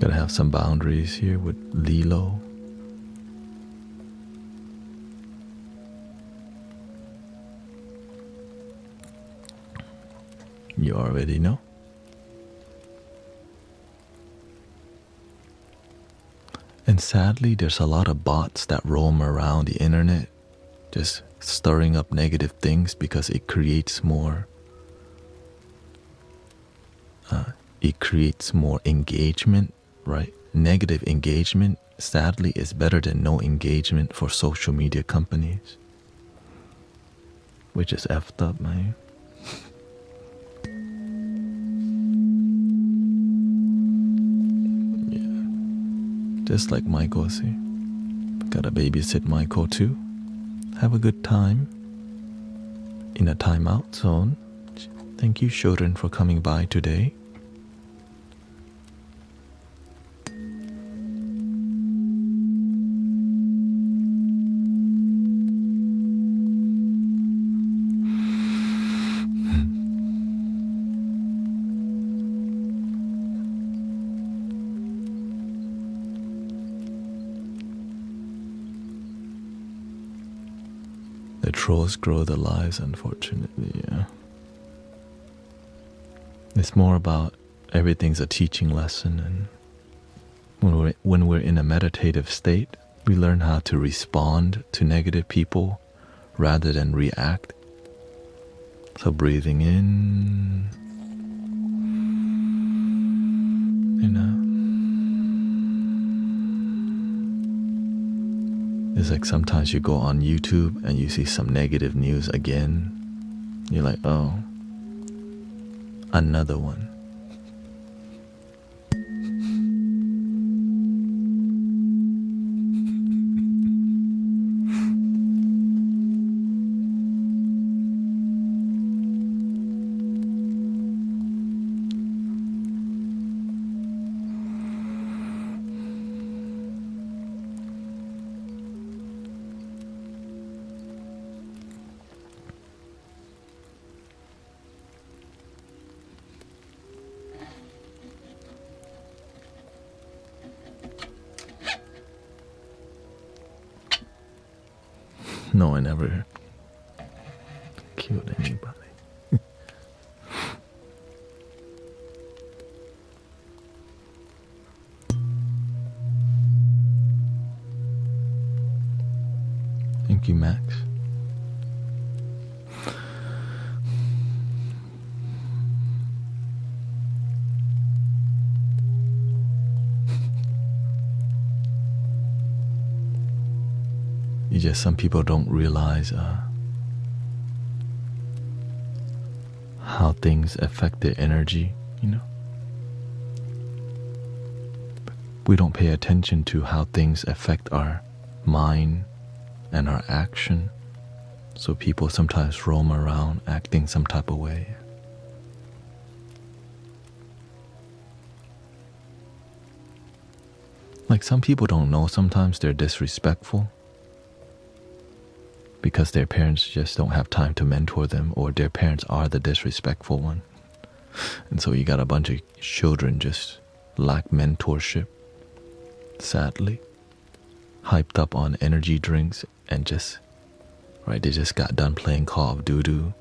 Speaker 1: Gotta have some boundaries here with Lilo. You already know. And sadly, there's a lot of bots that roam around the internet, just stirring up negative things because it creates more engagement, right? Negative engagement, sadly, is better than no engagement for social media companies. Which is effed up, man. Just like Michael, see. Gotta babysit Michael too. Have a good time in a timeout zone. Thank you, children, for coming by today. Trolls grow their lives, unfortunately, yeah. It's more about everything's a teaching lesson, and when we're in a meditative state, we learn how to respond to negative people rather than react. So breathing in, you know, It's like sometimes you go on YouTube and you see some negative news again. You're like, oh, another one. No one ever killed anybody. Thank you, Max. Some people don't realize how things affect their energy, We don't pay attention to how things affect our mind and our action. So people sometimes roam around acting some type of way. Like some people don't know, sometimes they're disrespectful because their parents just don't have time to mentor them, or their parents are the disrespectful one. And so you got a bunch of children just lack mentorship, sadly, hyped up on energy drinks and they just got done playing Call of Duty.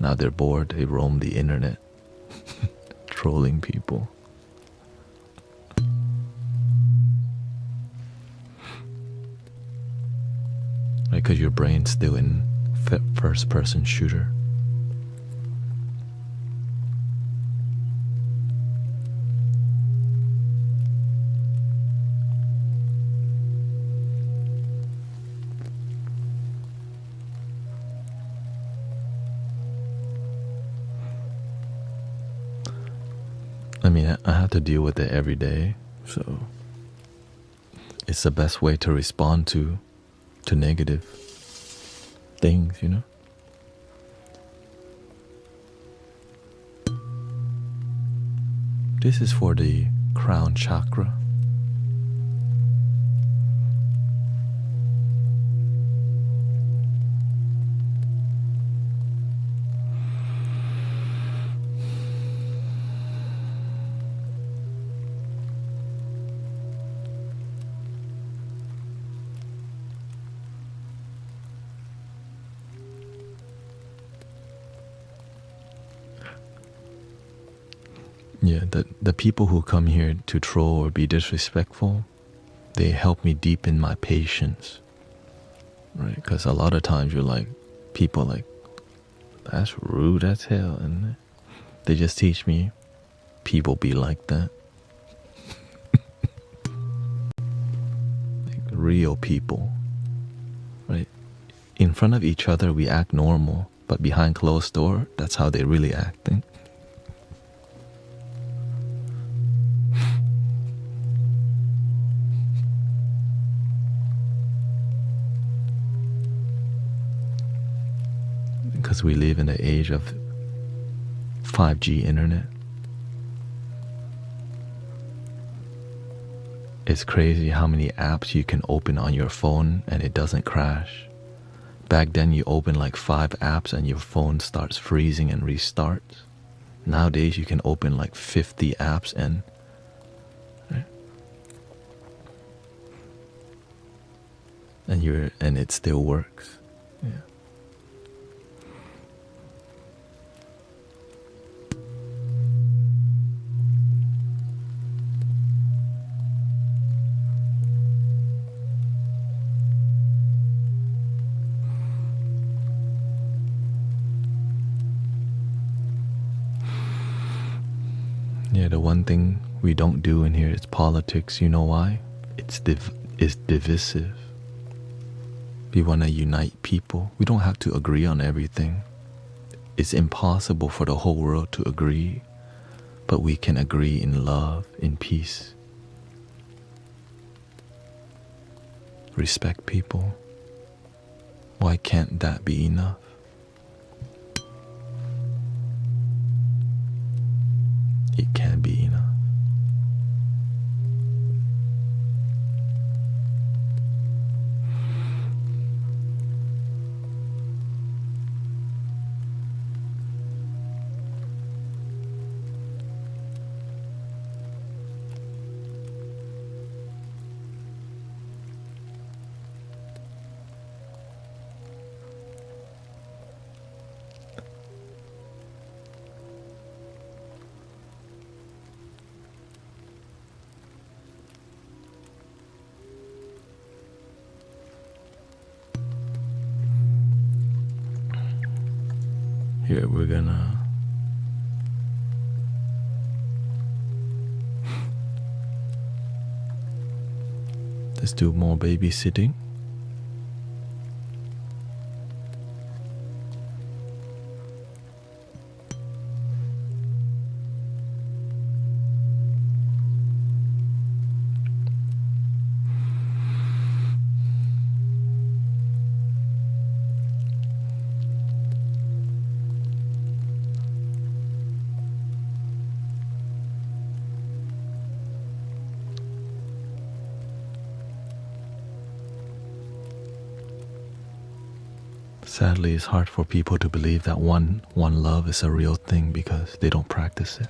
Speaker 1: Now they're bored, they roam the internet, trolling people. Because your brain's still in first-person shooter. I mean, I have to deal with it every day, so it's the best way to respond to negative things, This is for the crown chakra. Yeah, the people who come here to troll or be disrespectful, they help me deepen my patience, right? Because a lot of times you're like, people like, that's rude as hell, and they just teach me, people be like that. Like real people, right? In front of each other, we act normal, but behind closed door, that's how they really acting. Because we live in the age of 5G internet. It's crazy how many apps you can open on your phone and it doesn't crash. Back then you open like 5 apps and your phone starts freezing and restarts. Nowadays you can open like 50 apps and it still works. Yeah. Yeah, the one thing we don't do in here is politics. You know why? It's divisive. We want to unite people. We don't have to agree on everything. It's impossible for the whole world to agree, but we can agree in love, in peace. Respect people. Why can't that be enough? It can be enough. Here we're gonna let's do more babysitting. Sadly, it's hard for people to believe that one love is a real thing because they don't practice it.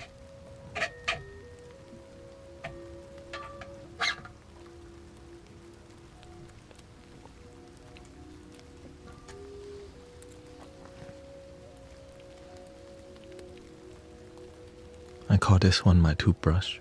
Speaker 1: I call this one my toothbrush.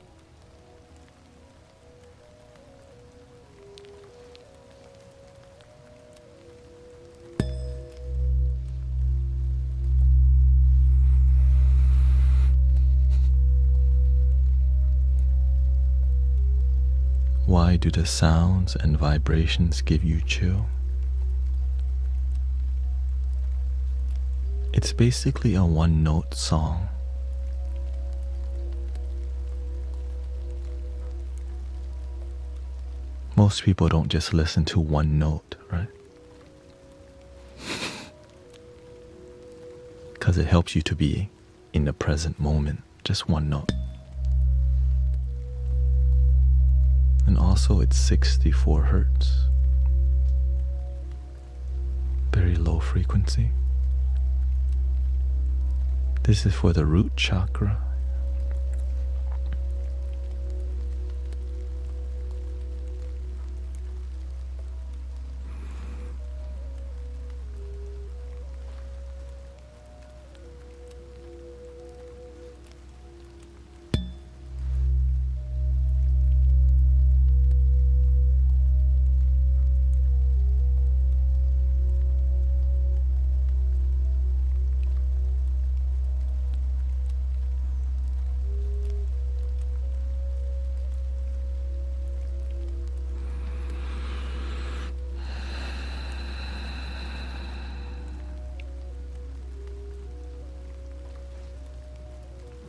Speaker 1: Why do the sounds and vibrations give you chill? It's basically a one-note song. Most people don't just listen to one note, right? Because it helps you to be in the present moment, just one note. And also it's 64 hertz. Very low frequency. This is for the root chakra.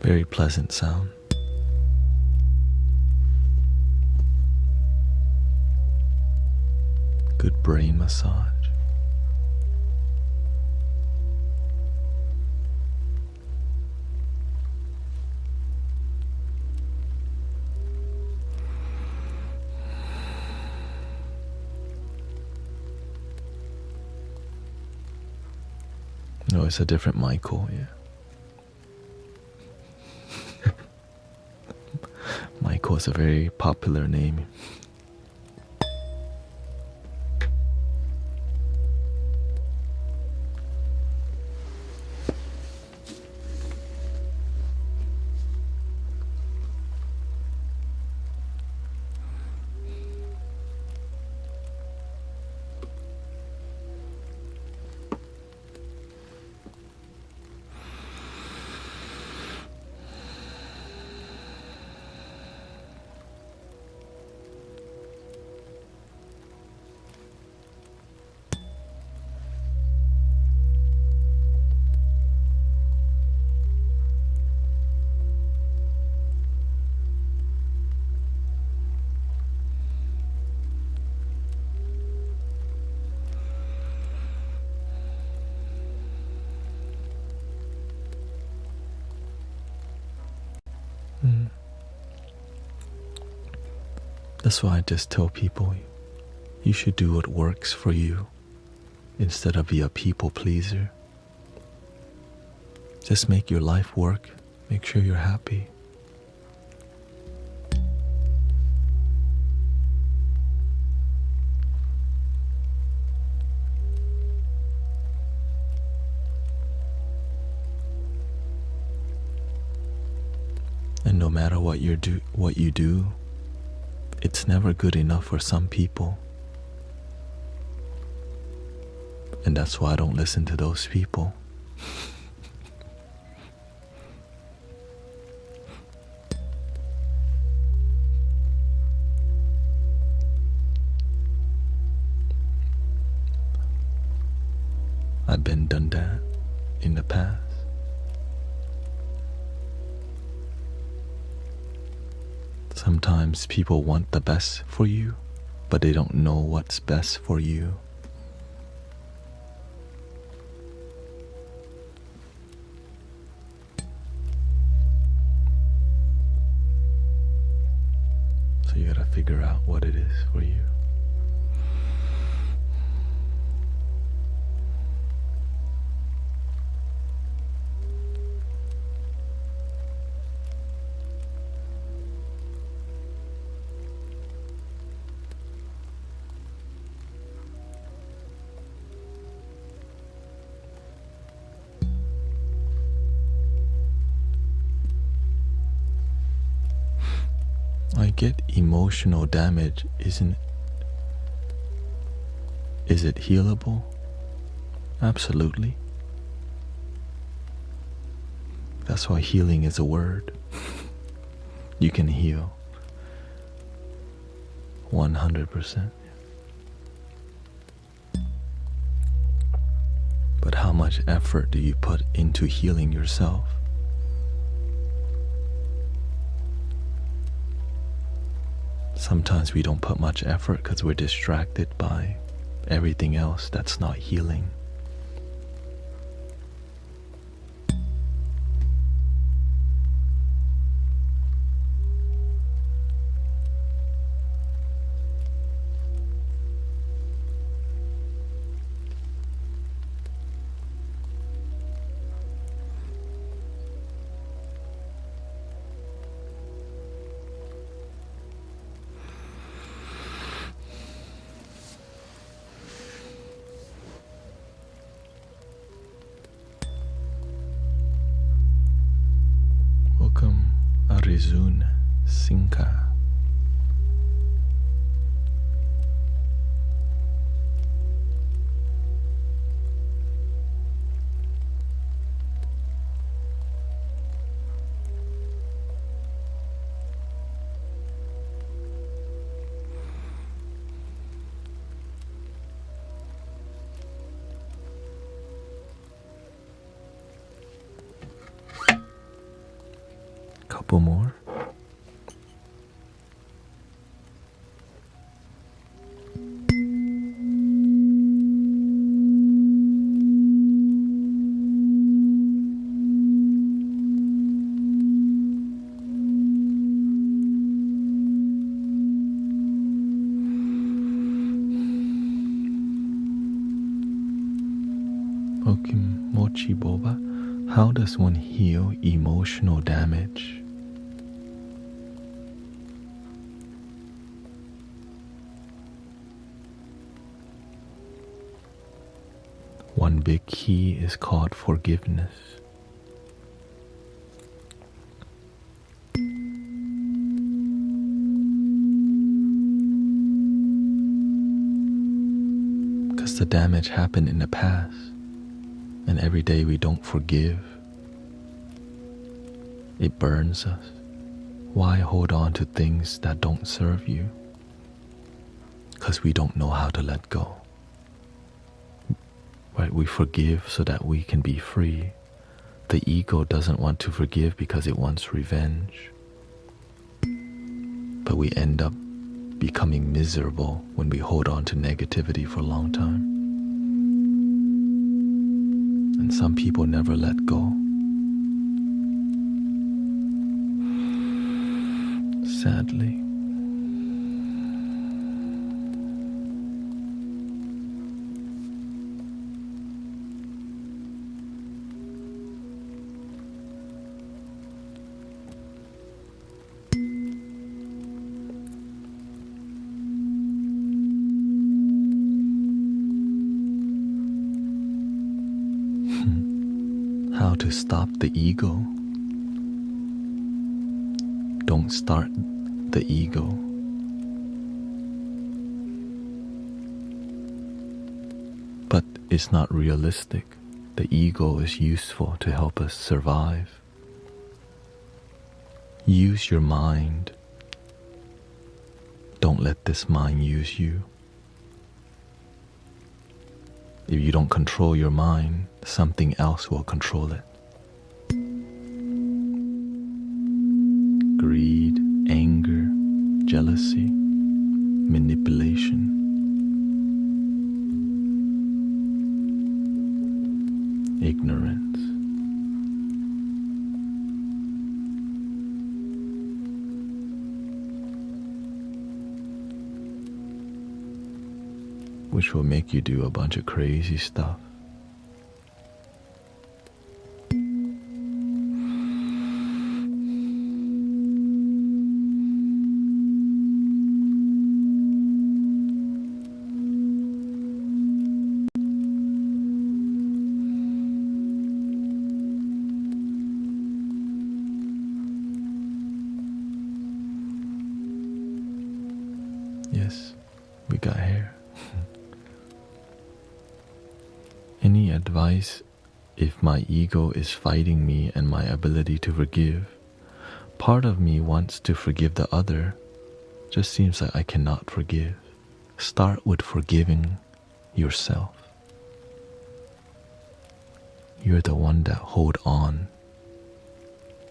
Speaker 1: Very pleasant sound. Good brain massage. No, it's a different Michael, yeah. Michael is a very popular name. That's why I just tell people you should do what works for you instead of be a people pleaser. Just make your life work. Make sure you're happy. And no matter what you do, it's never good enough for some people. And that's why I don't listen to those people. I've been done that in the past. Sometimes people want the best for you, but they don't know what's best for you. So you gotta figure out what it is for you. I get emotional damage, is it healable? Absolutely. That's why healing is a word. You can heal 100%. But how much effort do you put into healing yourself? Sometimes we don't put much effort because we're distracted by everything else that's not healing. Welcome, Arizun Sinka. Couple more. Mochi Boba. How does one heal emotional damage? One big key is called forgiveness. Because the damage happened in the past, and every day we don't forgive, it burns us. Why hold on to things that don't serve you? Because we don't know how to let go. Right? We forgive so that we can be free. The ego doesn't want to forgive because it wants revenge. But we end up becoming miserable when we hold on to negativity for a long time. And some people never let go. sadly. How to stop the ego. Don't start the ego. But it's not realistic. The ego is useful to help us survive. Use your mind. Don't let this mind use you. If you don't control your mind, something else will control it. Greed, anger, jealousy, manipulation. Ignorance. Which will make you do a bunch of crazy stuff. Yes, we got hair. Any advice if my ego is fighting me and my ability to forgive? Part of me wants to forgive the other, just seems like I cannot forgive. Start with forgiving yourself. You're the one that hold on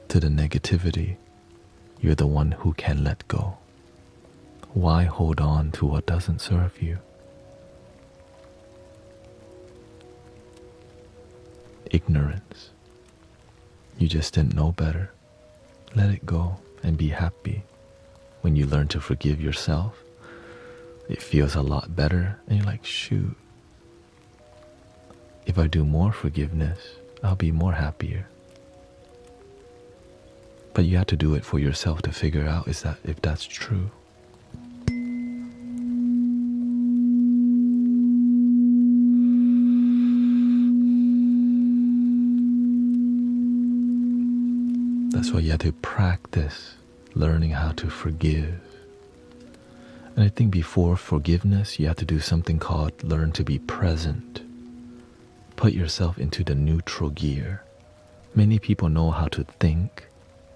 Speaker 1: to the negativity. You're the one who can let go. Why hold on to what doesn't serve you? Ignorance. You just didn't know better. Let it go and be happy. When you learn to forgive yourself, it feels a lot better and you're like, shoot, if I do more forgiveness, I'll be more happier. But you have to do it for yourself to figure out if that's true. That's why you have to practice learning how to forgive. And I think before forgiveness, you have to do something called learn to be present. Put yourself into the neutral gear. Many people know how to think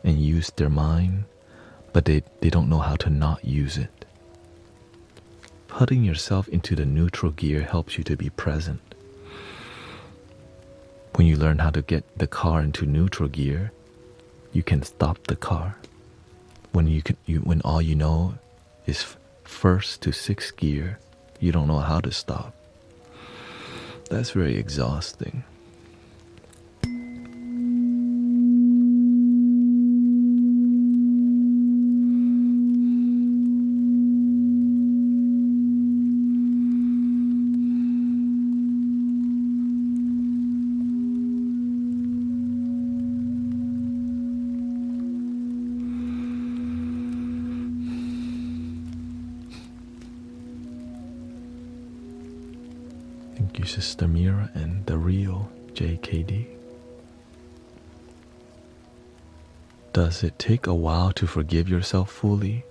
Speaker 1: and use their mind, but they don't know how to not use it. Putting yourself into the neutral gear helps you to be present. When you learn how to get the car into neutral gear, you can stop the car. When all you know is first to sixth gear, you don't know how to stop. That's very exhausting. Thank you, Sister Mira and the real JKD. Does it take a while to forgive yourself fully?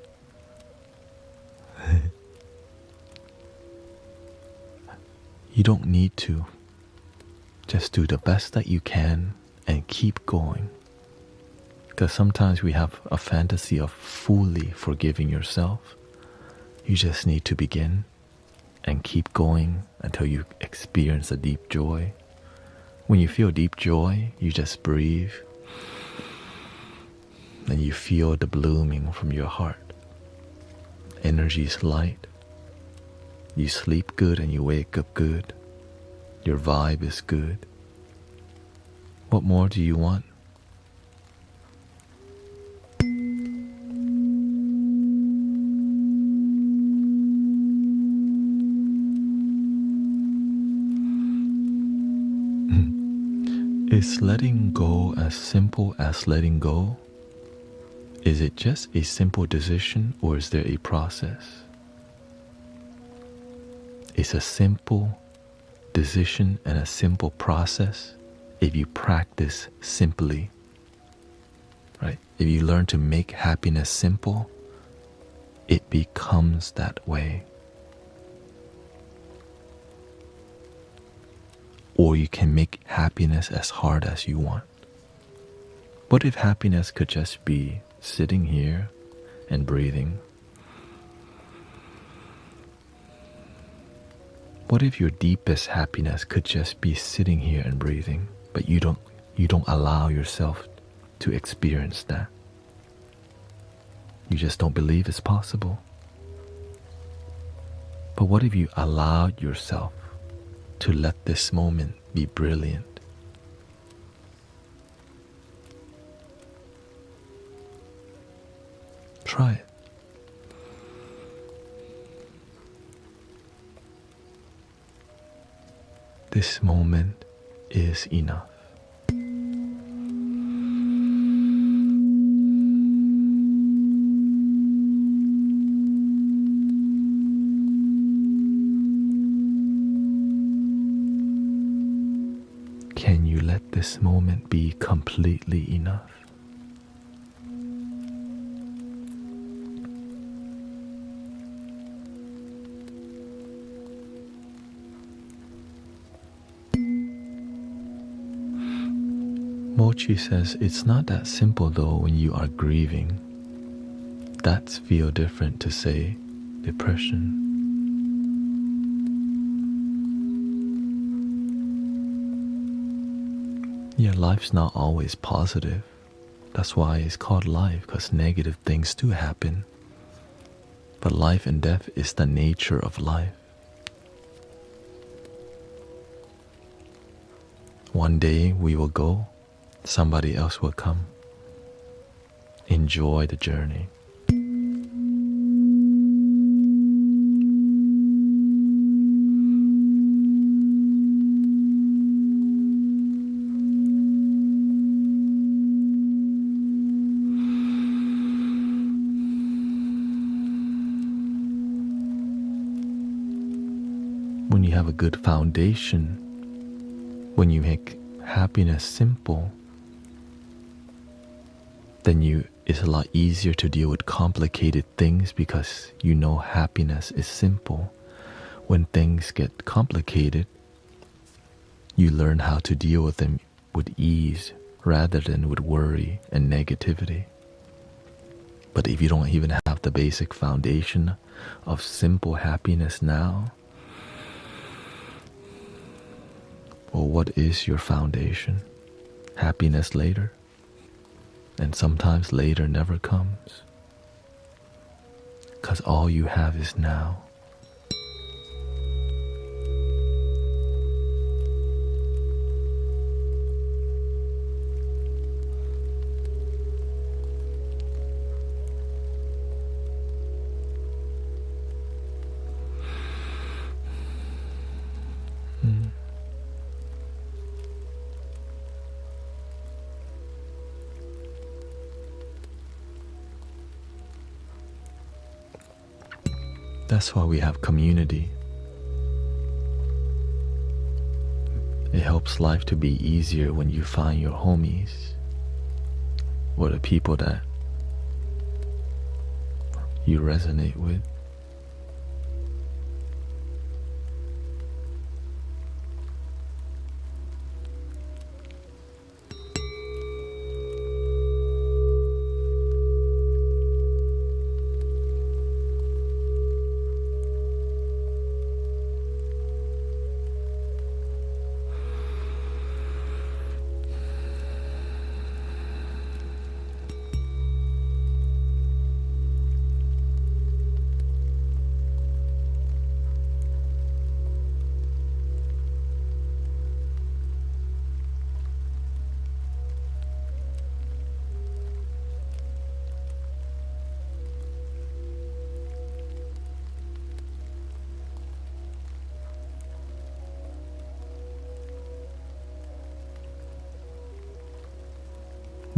Speaker 1: You don't need to. Just do the best that you can and keep going. Because sometimes we have a fantasy of fully forgiving yourself. You just need to begin and keep going until you experience a deep joy. When you feel deep joy, you just breathe and you feel the blooming from your heart. Energy is light. You sleep good and you wake up good. Your vibe is good. What more do you want? Is letting go as simple as letting go? Is it just a simple decision, or is there a process? It's a simple decision and a simple process if you practice simply, right? If you learn to make happiness simple, it becomes that way. Or you can make happiness as hard as you want. What if happiness could just be sitting here and breathing? What if your deepest happiness could just be sitting here and breathing, but you don't allow yourself to experience that? You just don't believe it's possible. But what if you allowed yourself to let this moment be brilliant? Try it. This moment is enough. Can you let this moment be completely enough? Mochi says it's not that simple though when you are grieving. That's feel different to say depression. Yeah, life's not always positive. That's why it's called life, because negative things do happen. But life and death is the nature of life. One day we will go, somebody else will come. Enjoy the journey. When you have a good foundation, when you make happiness simple, then it's a lot easier to deal with complicated things because you know happiness is simple. When things get complicated, you learn how to deal with them with ease rather than with worry and negativity. But if you don't even have the basic foundation of simple happiness now, well, what is your foundation? Happiness later? And sometimes later never comes. 'Cause all you have is now. That's why we have community. It helps life to be easier when you find your homies, or the people that you resonate with.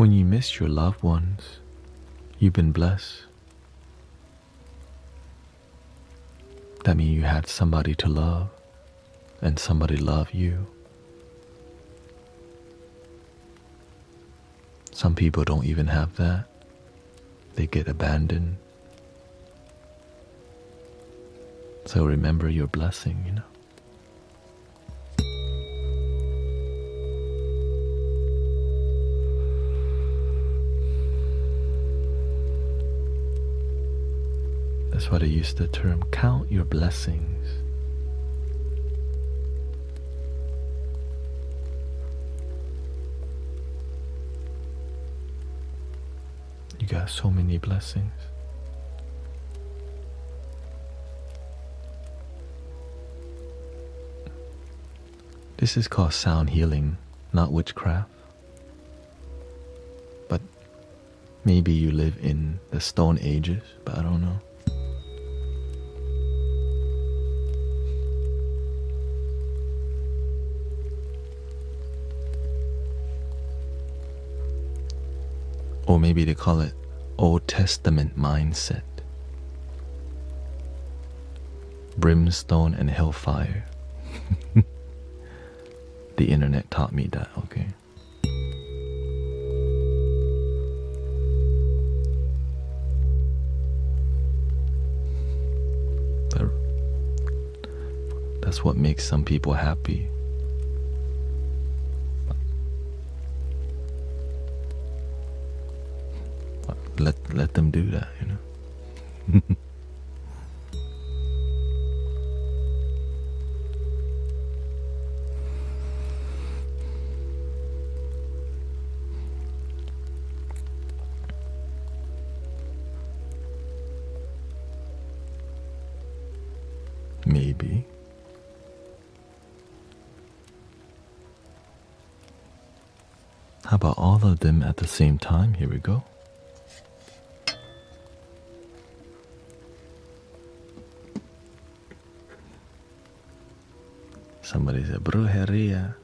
Speaker 1: When you miss your loved ones, you've been blessed. That means you had somebody to love and somebody love you. Some people don't even have that. They get abandoned. So remember your blessing, you know. That's why they use the term count your blessings. You got so many blessings. This is called sound healing, not witchcraft. But maybe you live in the Stone Ages, but I don't know. Or maybe they call it Old Testament mindset. Brimstone and hellfire. The internet taught me that, okay? That's what makes some people happy. Let them do that, you know. Maybe. How about all of them at the same time? Here we go. Somebody said, brujeria.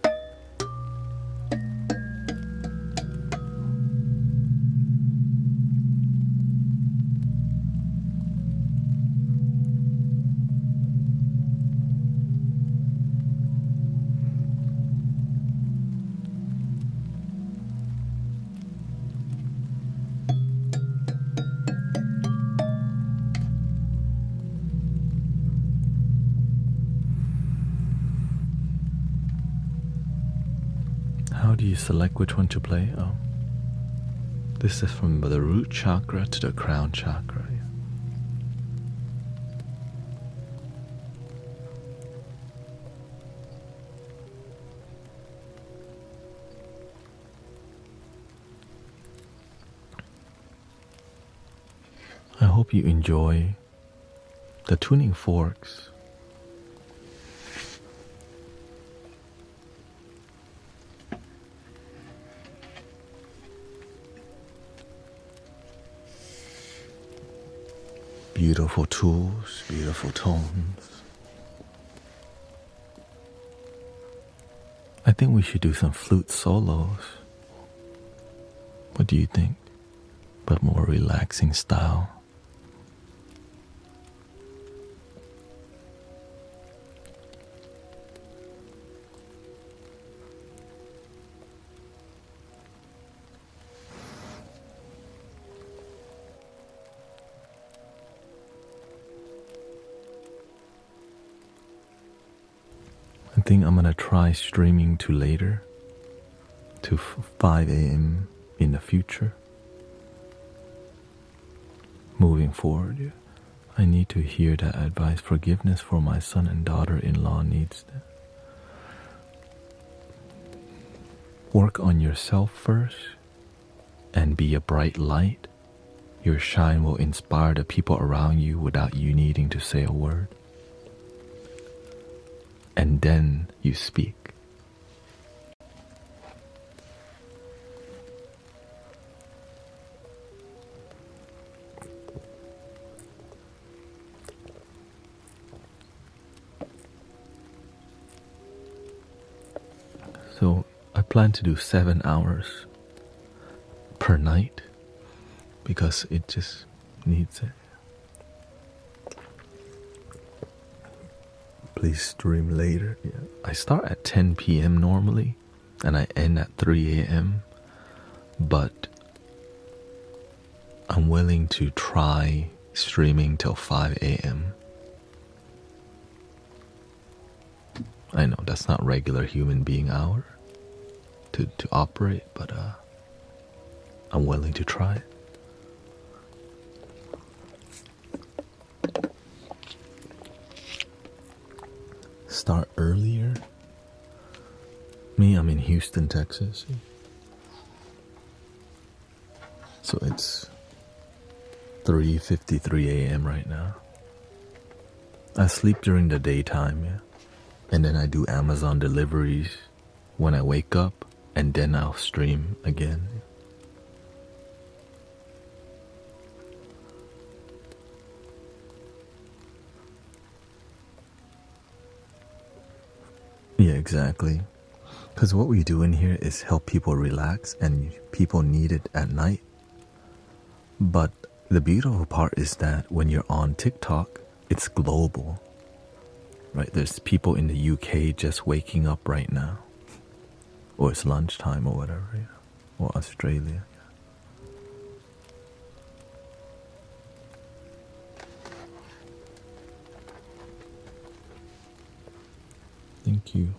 Speaker 1: How do you select which one to play? Oh, this is from the root chakra to the crown chakra. I hope you enjoy the tuning forks. Beautiful tools, beautiful tones. I think we should do some flute solos. What do you think? But more relaxing style. I think I'm gonna try streaming to later, to 5 a.m. in the future. Moving forward, I need to hear that advice. Forgiveness for my son and daughter-in-law needs that. Work on yourself first and be a bright light. Your shine will inspire the people around you without you needing to say a word. And then you speak. So I plan to do 7 hours per night because it just needs it. Please stream later. Yeah. I start at 10 p.m. normally and I end at 3 a.m. But I'm willing to try streaming till 5 a.m. I know that's not regular human being hour to operate, but I'm willing to try it. Start earlier. Me, I'm in Houston, Texas. So it's 3:53 a.m. right now. I sleep during the daytime, yeah. And then I do Amazon deliveries when I wake up, and then I'll stream again. Yeah, exactly. Because what we do in here is help people relax, and people need it at night. But the beautiful part is that when you're on TikTok, it's global. Right, there's people in the UK just waking up right now, or it's lunchtime or whatever, yeah. Or Australia. Thank you.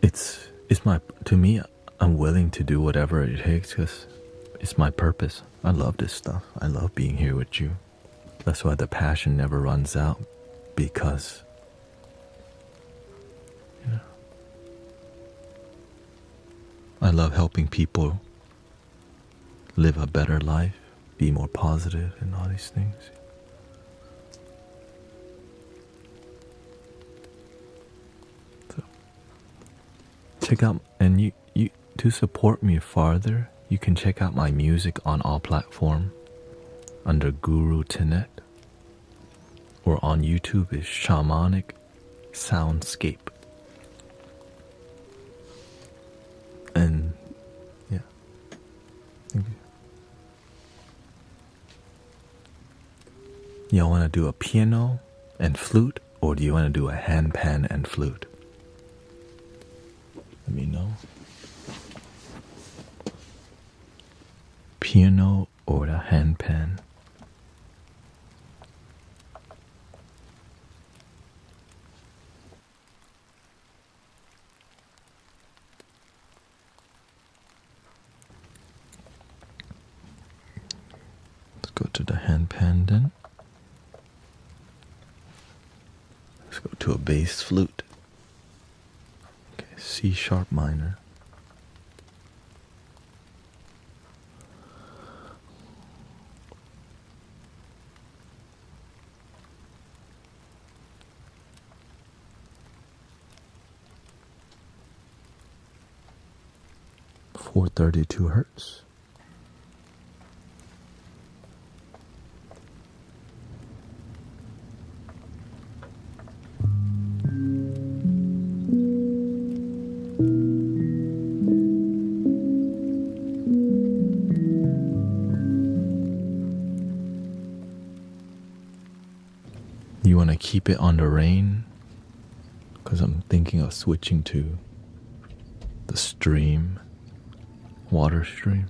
Speaker 1: It's my, to me, I'm willing to do whatever it takes because it's my purpose. I love this stuff. I love being here with you. That's why the passion never runs out. Because I love helping people live a better life, be more positive, and all these things. So check out, and you to support me farther, you can check out my music on all platforms under Guru Thanet. Or on YouTube is Shamanic Soundscape. And yeah, thank you. Y'all want to do a piano and flute, or do you want to do a handpan and flute? Let me know. Piano or the handpan? Go to the handpan then. Let's go to a bass flute. Okay, C sharp minor. .432 hertz. You want to keep it on the rain? Because I'm thinking of switching to the stream, water stream.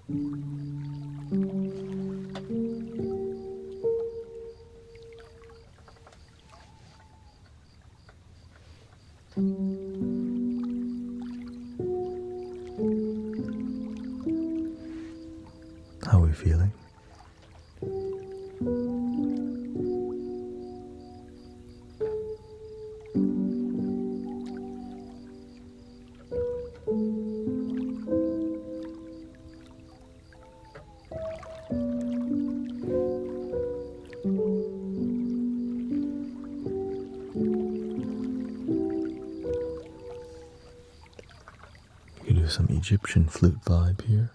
Speaker 1: How are we feeling? We do some Egyptian flute vibe here.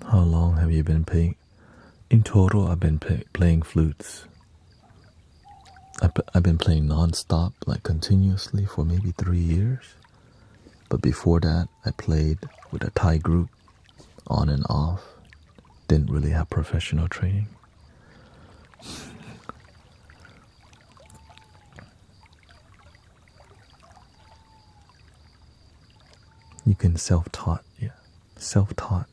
Speaker 1: How long have you been playing? In total, I've been playing flutes. I've been playing non-stop, like continuously, for maybe 3 years. But before that, I played with a Thai group, on and off. Didn't really have professional training. You can self-taught, yeah. Self-taught.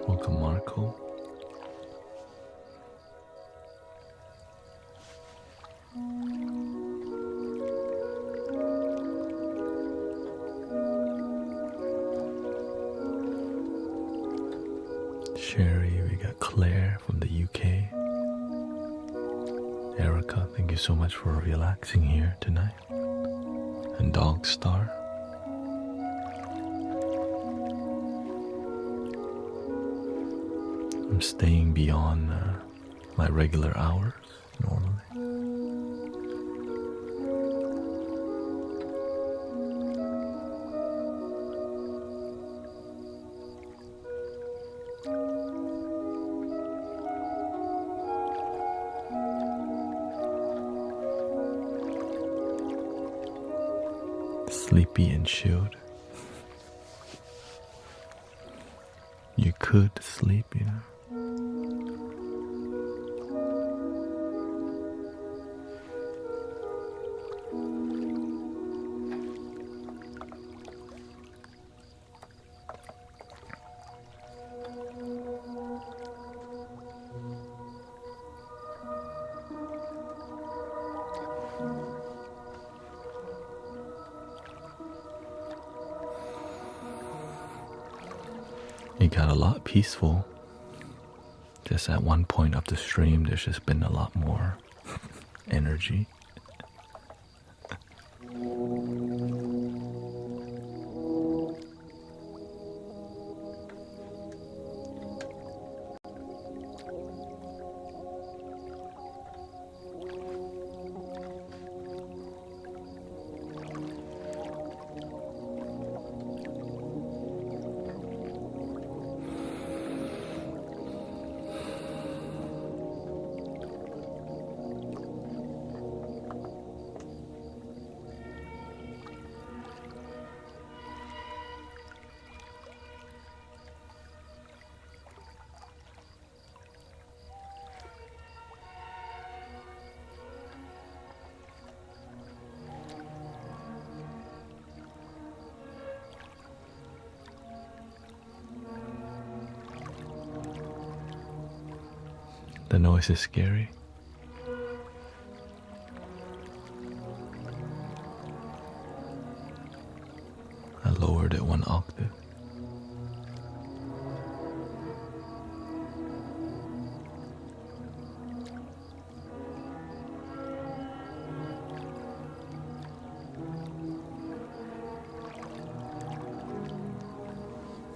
Speaker 1: Welcome, Marco. Sherry, we got Claire from the UK. Erica, thank you so much for relaxing here tonight. And Dog Star. I'm staying beyond my regular hours normally. Sleepy and chilled. You could sleep, you know. It got a lot peaceful. Just at one point of the stream, there's just been a lot more energy. The noise is scary. I lowered it 1 octave.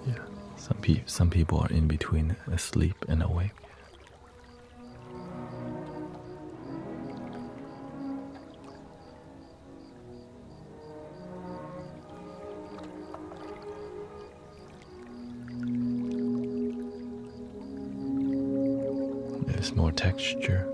Speaker 1: Yeah, some people are in between asleep and awake. There's more texture.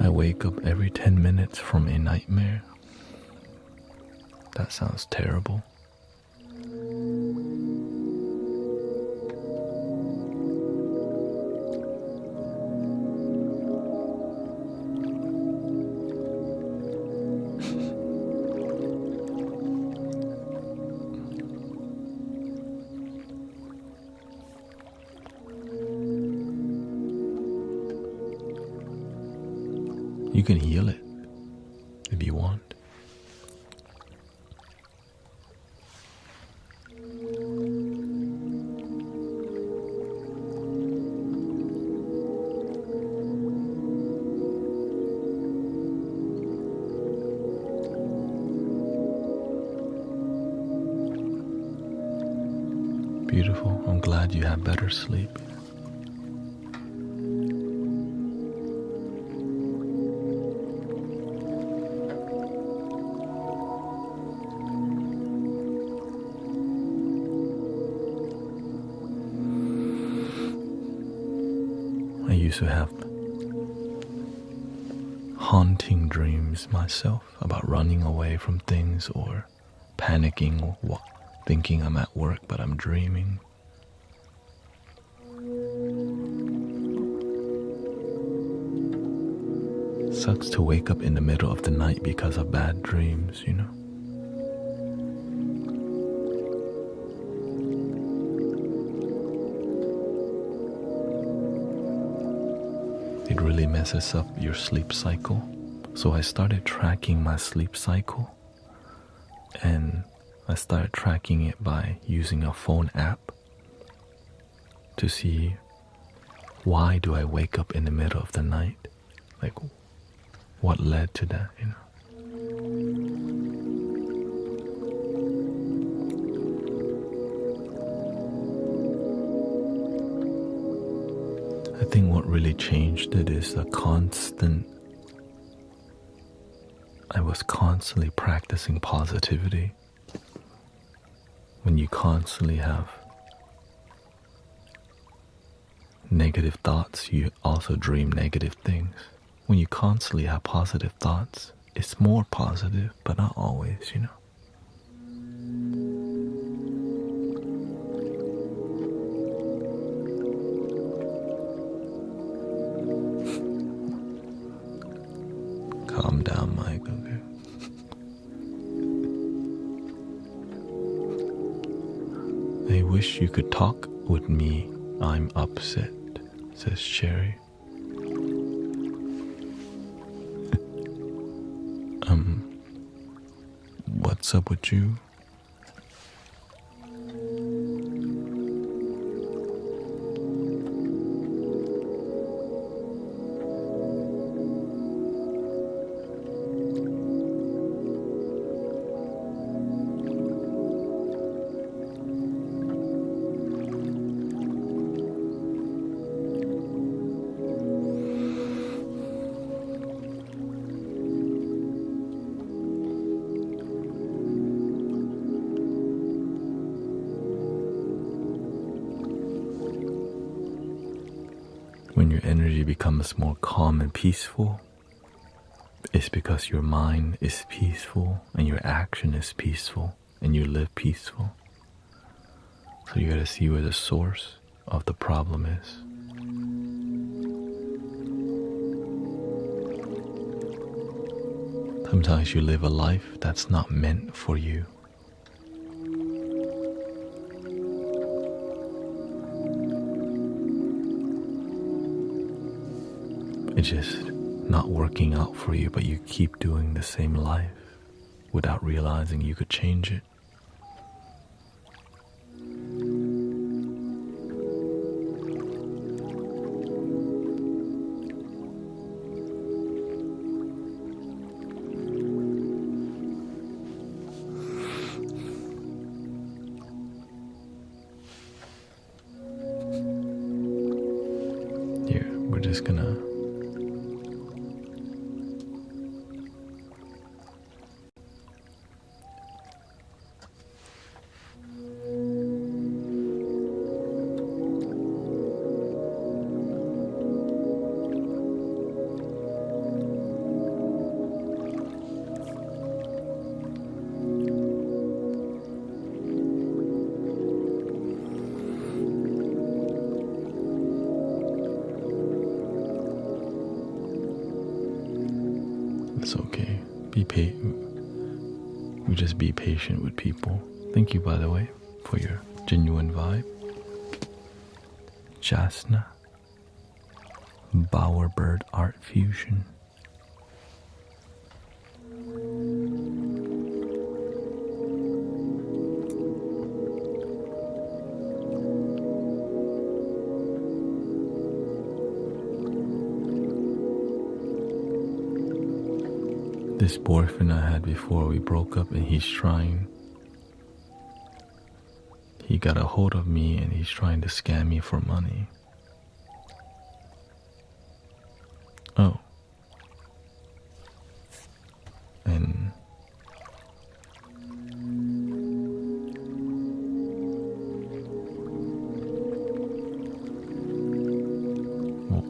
Speaker 1: I wake up every 10 minutes from a nightmare. That sounds terrible. You can heal it if you want. Beautiful. I'm glad you have better sleep. I used to have haunting dreams myself about running away from things or panicking or thinking I'm at work but I'm dreaming. Sucks to wake up in the middle of the night because of bad dreams, you know. It really messes up your sleep cycle. So I started tracking my sleep cycle, and I started tracking it by using a phone app to see why do I wake up in the middle of the night? Like, what led to that, you know? I think what really changed it is I was constantly practicing positivity. When you constantly have negative thoughts, you also dream negative things. When you constantly have positive thoughts, it's more positive, but not always, you know. Calm down, Mike, okay? I wish you could talk with me. I'm upset, says Sherry. What's up with you? When your energy becomes more calm and peaceful, it's because your mind is peaceful and your action is peaceful and you live peaceful. So you gotta see where the source of the problem is. Sometimes you live a life that's not meant for you. It's just not working out for you, but you keep doing the same life without realizing you could change it. Here, we're just gonna It's okay. We just be patient with people. Thank you, by the way, for your genuine vibe. Jasna, Bowerbird Art Fusion. This boyfriend I had before we broke up, and he got a hold of me and he's trying to scam me for money. Oh. And well,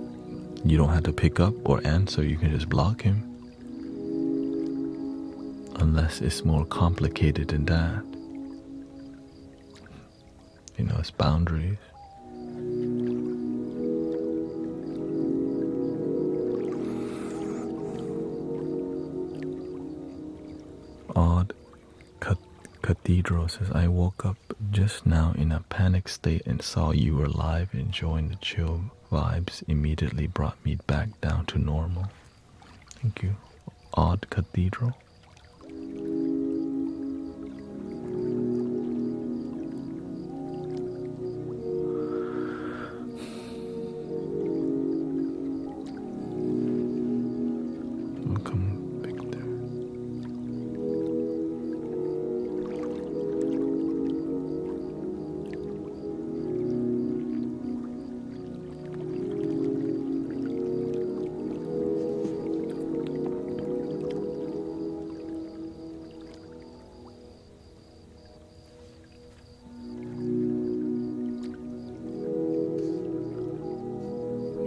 Speaker 1: you don't have to pick up or answer, you can just block him. Unless it's more complicated than that. You know, it's boundaries. Odd Cathedral says, I woke up just now in a panic state and saw you were live, enjoying the chill vibes. Immediately brought me back down to normal. Thank you. Odd Cathedral.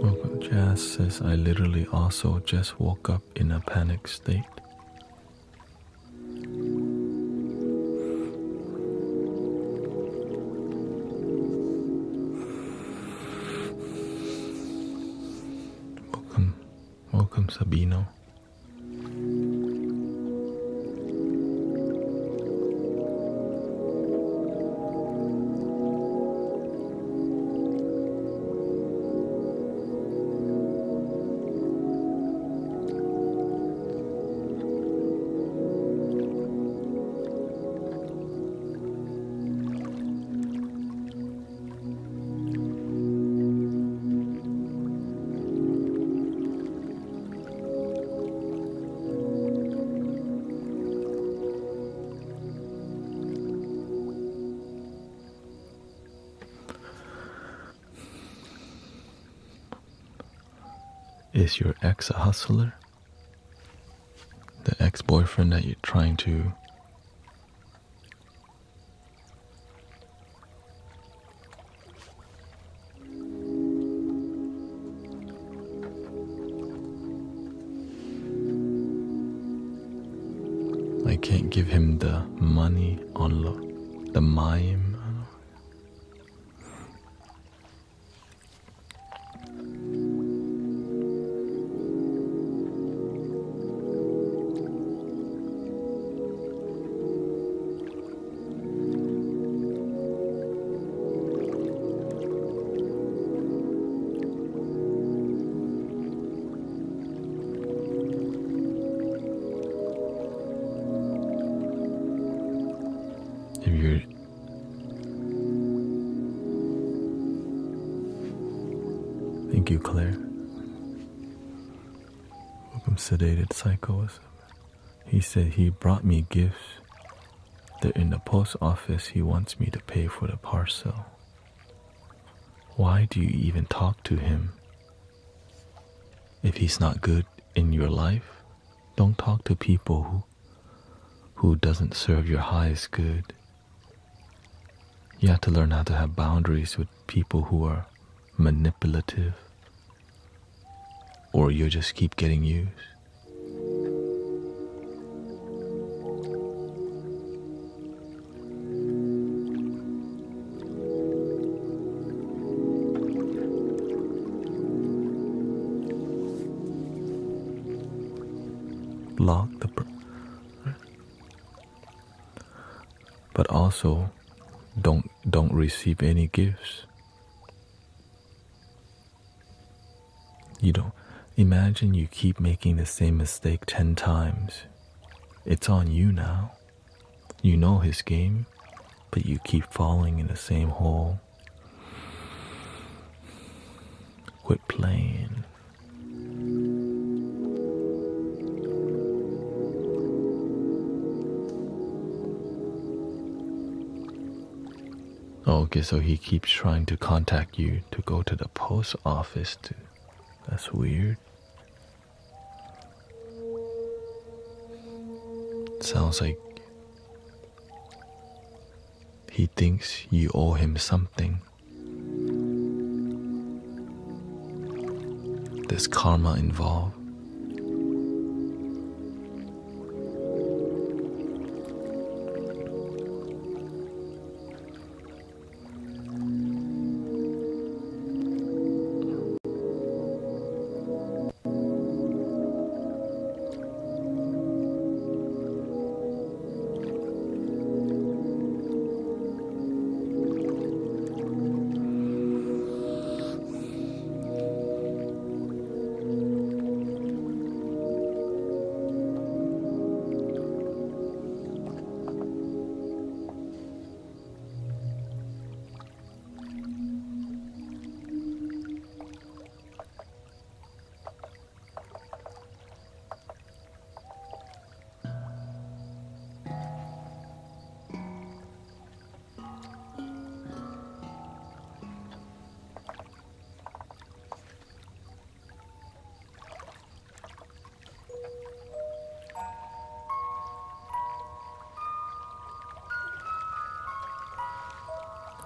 Speaker 1: Welcome. Jazz says, I literally also just woke up in a panic state. Welcome, Sabino. Is your ex a hustler? The ex-boyfriend that you're trying to I can't give him the money on the mime. Thank you, Claire. Welcome, Sedated Psycho. He said he brought me gifts. They're in the post office. He wants me to pay for the parcel. Why do you even talk to him? If he's not good in your life, don't talk to people who doesn't serve your highest good. You have to learn how to have boundaries with people who are manipulative, or you'll just keep getting used. Block the but also don't receive any gifts. You don't imagine you keep making the same mistake 10 times. It's on you now. You know his game, but you keep falling in the same hole. Quit playing. Okay, so he keeps trying to contact you to go to the post office to. That's weird. Sounds like he thinks you owe him something. There's karma involved.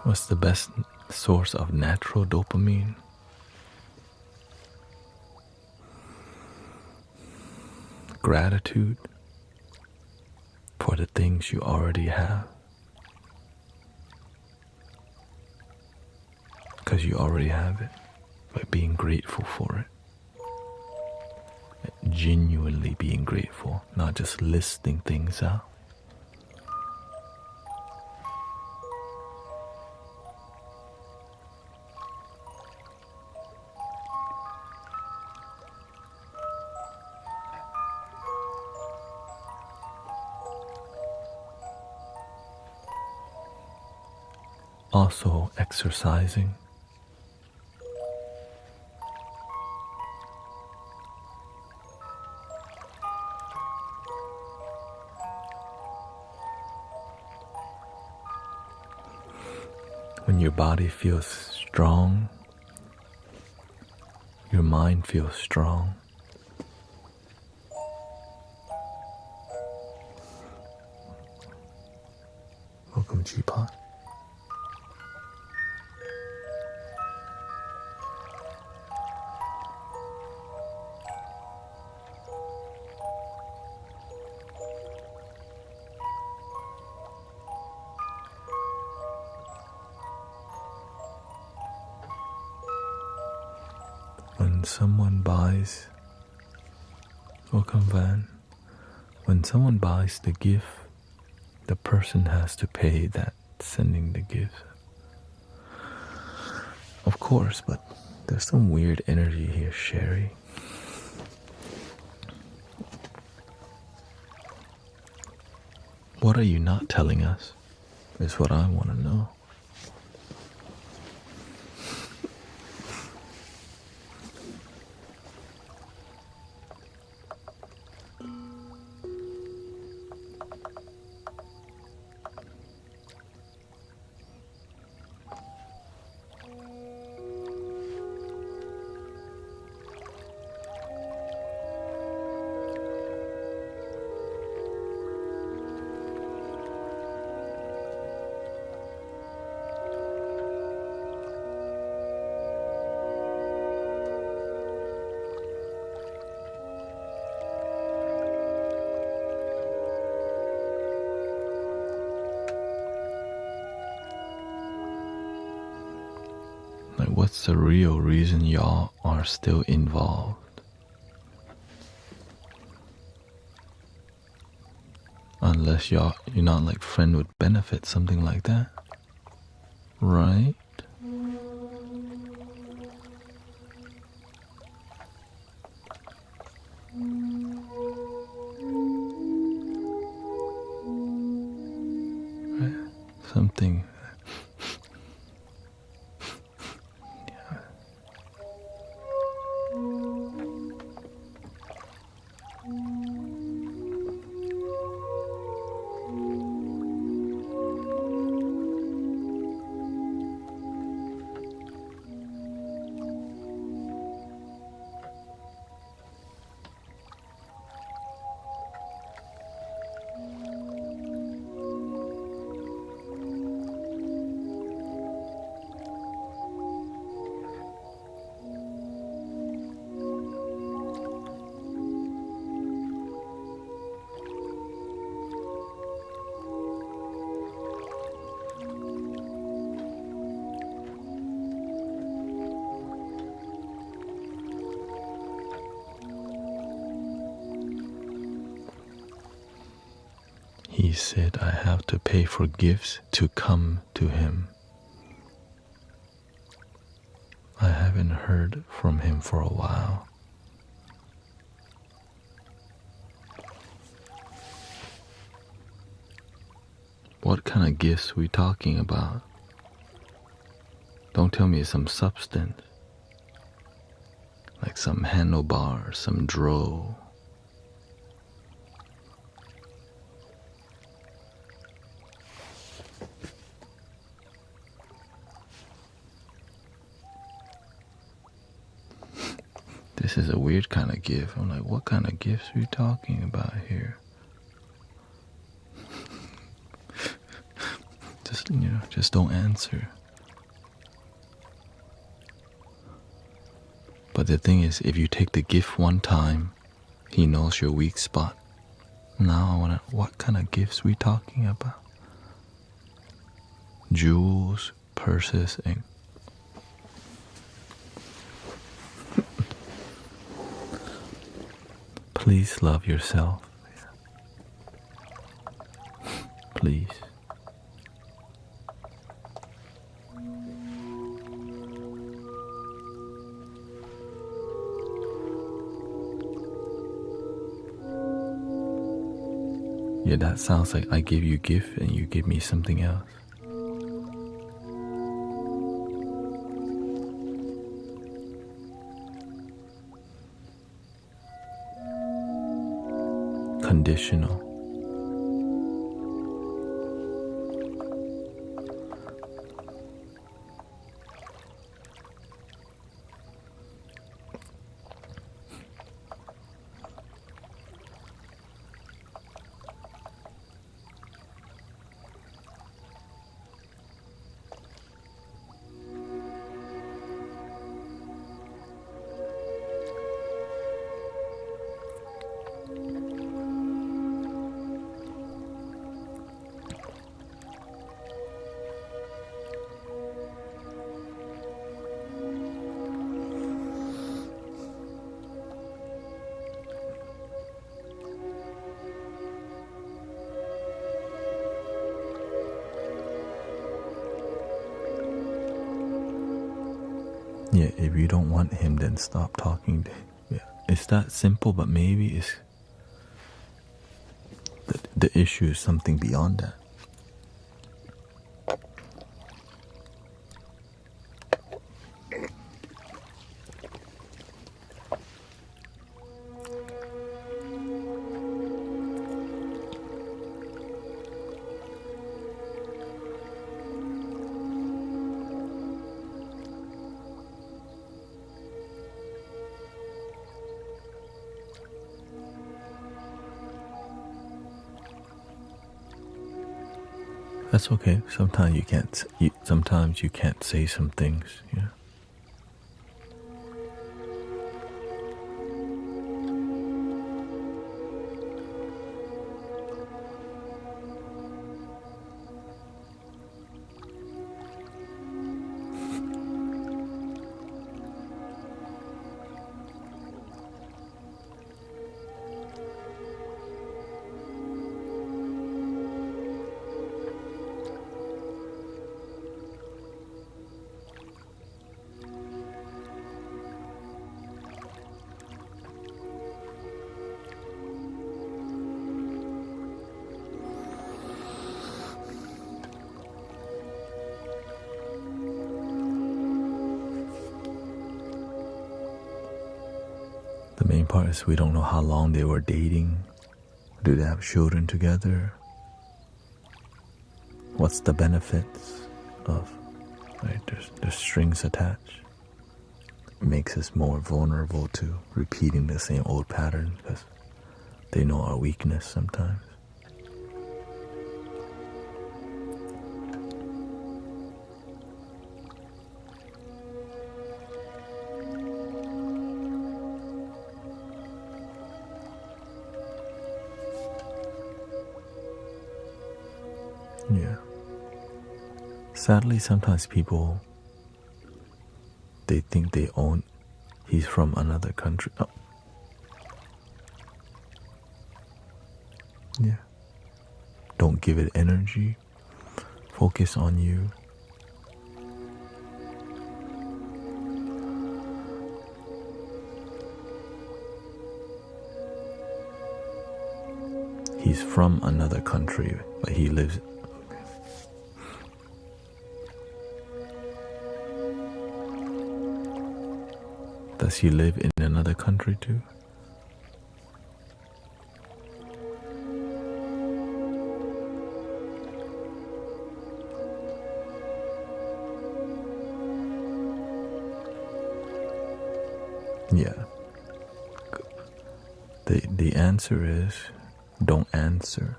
Speaker 1: What's the best source of natural dopamine? gratitude for the things you already have. Because you already have it, by being grateful for it. Genuinely being grateful, not just listing things out. Also exercising. When your body feels strong, your mind feels strong. Welcome, G-Pot. When someone buys, welcome Van, when someone buys the gift, the person has to pay that sending the gift. Of course, but there's some weird energy here, Sherry. What are you not telling us, is what I want to know. Like, what's the real reason y'all are still involved? Unless you're not like friend with benefit, something like that. Right? Right? Something. He said, I have to pay for gifts to come to him. I haven't heard from him for a while. What kind of gifts we talking about? Don't tell me it's some substance. Like some handlebar, some dro. This is a weird kind of gift. I'm like, what kind of gifts are you talking about here? Just don't answer. But the thing is, if you take the gift one time, He knows your weak spot. Now I wanna, what kind of gifts we talking about? Jewels, purses, and please love yourself. Please. Yeah, that sounds like I give you a gift and you give me something else. Conditional. Yeah, if you don't want him, then stop talking to him. Yeah, it's that simple, but maybe it's the issue is something beyond that. That's okay. Sometimes you can't. Sometimes you can't say some things. Yeah. The main part is we don't know how long they were dating. Do they have children together? What's the benefits of, right? There's strings attached. It makes us more vulnerable to repeating the same old pattern because they know our weakness sometimes. Yeah. Sadly, sometimes people, they think they own, he's from another country. Oh. Yeah. Don't give it energy. Focus on you. He's from another country, but he lives. Does he live in another country too? Yeah. The answer is don't answer.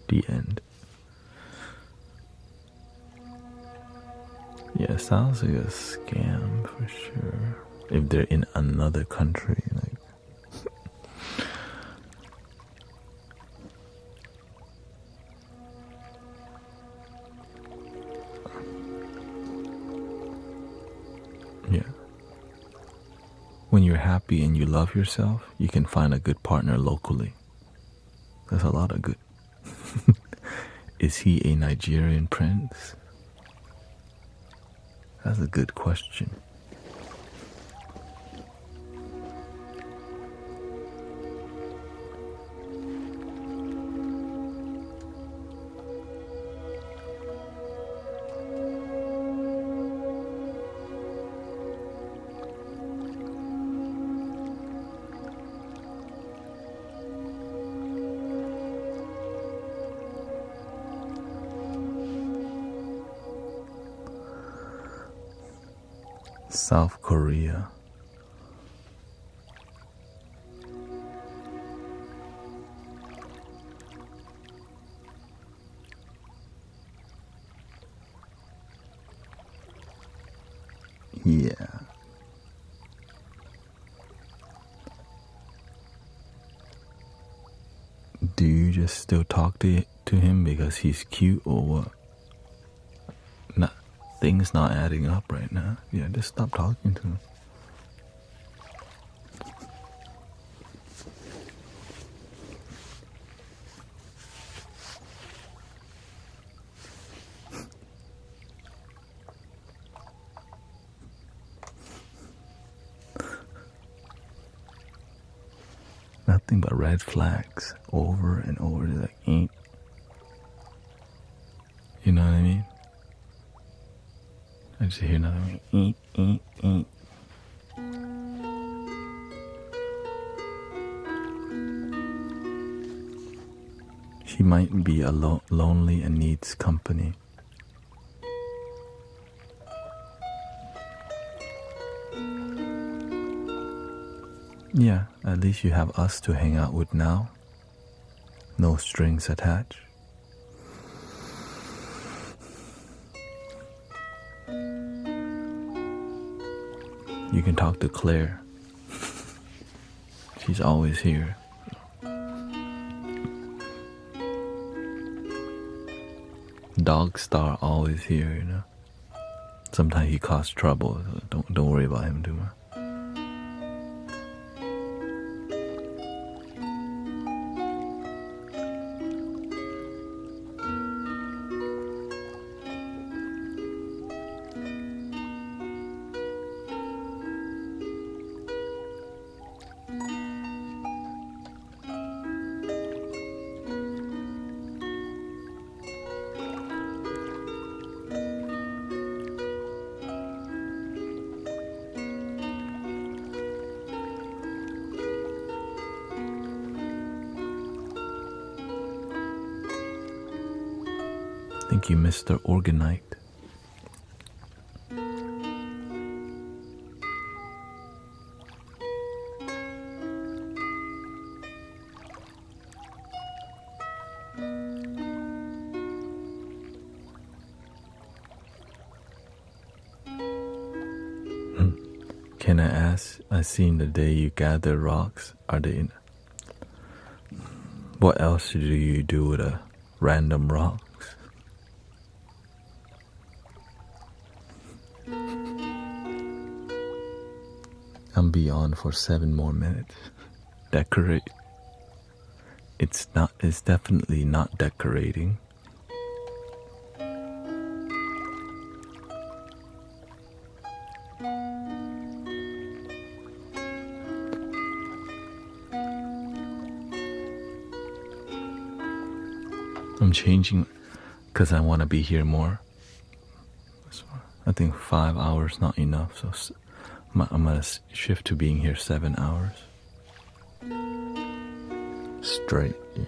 Speaker 1: The end. Yeah, sounds like a scam for sure. If they're in another country, like when you're happy and you love yourself, you can find a good partner locally. There's a lot of good. Is he a Nigerian prince? That's a good question. South Korea. Yeah. Do you just still talk to him because he's cute or what? Things not adding up right now. Yeah, just stop talking to him. Nothing but red flags over and over. Like, ain't. You know what I mean? I just hear another one. Ain't. She might be lonely and needs company. Yeah, at least you have us to hang out with now. No strings attached. You can talk to Claire. She's always here. Dog Star always here, you know. Sometimes he causes trouble, so don't worry about him too much. Thank you, Mr. Organite. Can I ask, I seen the day you gather rocks, are they in? What else do you do with a random rocks? I'm beyond for 7 more minutes. Decorate. It's definitely not decorating. I'm changing because I want to be here more. So I think 5 hours not enough, so I'm going to shift to being here 7 hours. Straight. Yeah.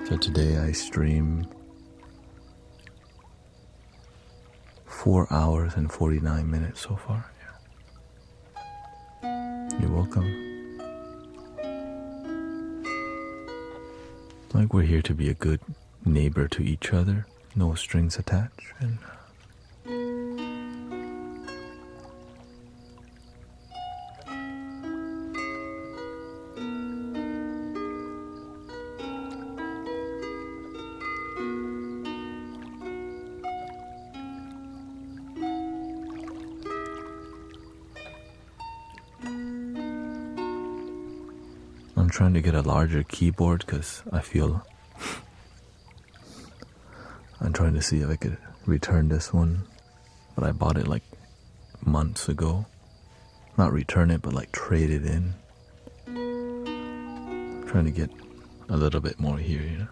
Speaker 1: So today I stream 4 hours and 49 minutes so far. Yeah. You're welcome. Like we're here to be a good neighbor to each other, no strings attached, and I'm trying to get a larger keyboard because I feel I'm trying to see if I could return this one, but I bought it like months ago. Not return it, but like trade it in. I'm trying to get a little bit more here, you know.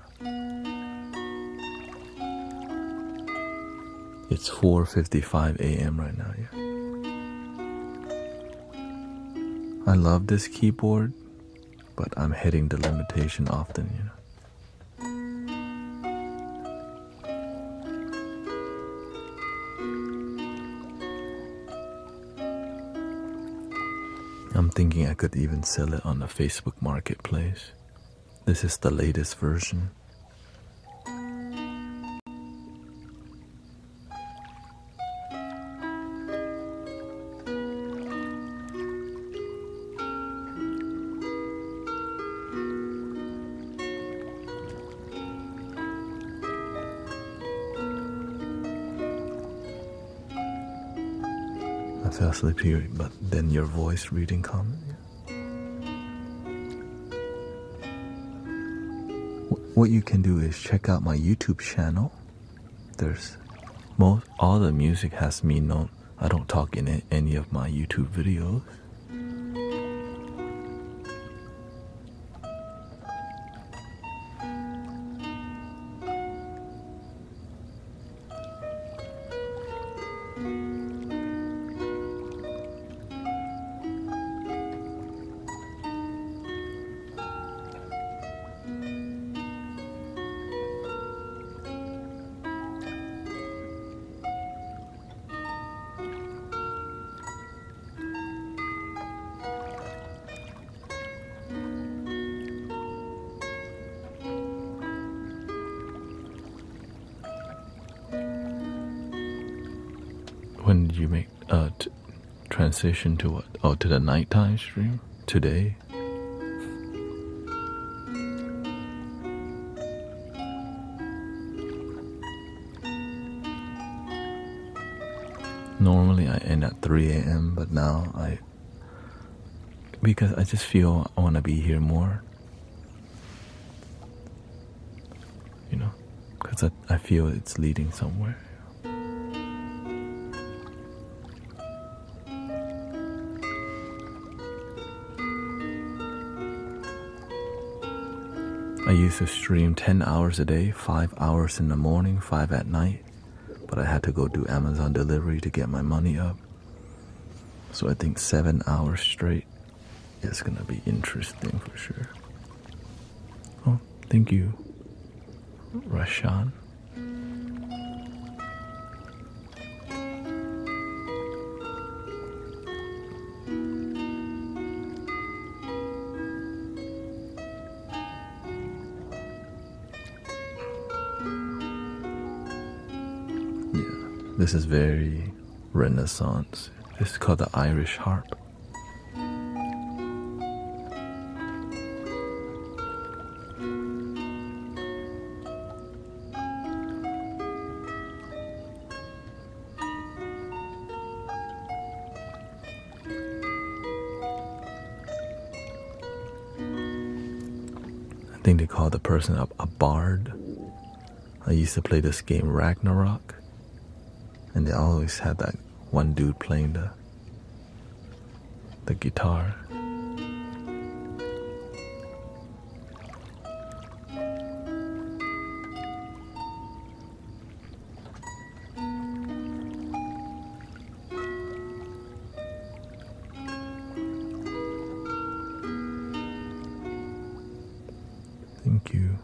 Speaker 1: It's 4:55 a.m. right now, yeah. I love this keyboard, but I'm hitting the limitation often, you know. I'm thinking I could even sell it on the Facebook Marketplace. This is the latest version. I fell asleep here, but then your voice reading comment. What you can do is check out my YouTube channel. There's all the music has me known. I don't talk in any of my YouTube videos. When did you make transition to what? Oh, to the nighttime stream? Today? Normally I end at 3 a.m. but now because I just feel I want to be here more. You know, because I feel it's leading somewhere. I used to stream 10 hours a day, 5 hours in the morning, 5 at night, but I had to go do Amazon delivery to get my money up. So I think 7 hours straight is gonna be interesting for sure. Oh, thank you, Rashan. This is very Renaissance. This is called the Irish harp. I think they call the person a bard. I used to play this game Ragnarok. And they always had that one dude playing the guitar. Thank you.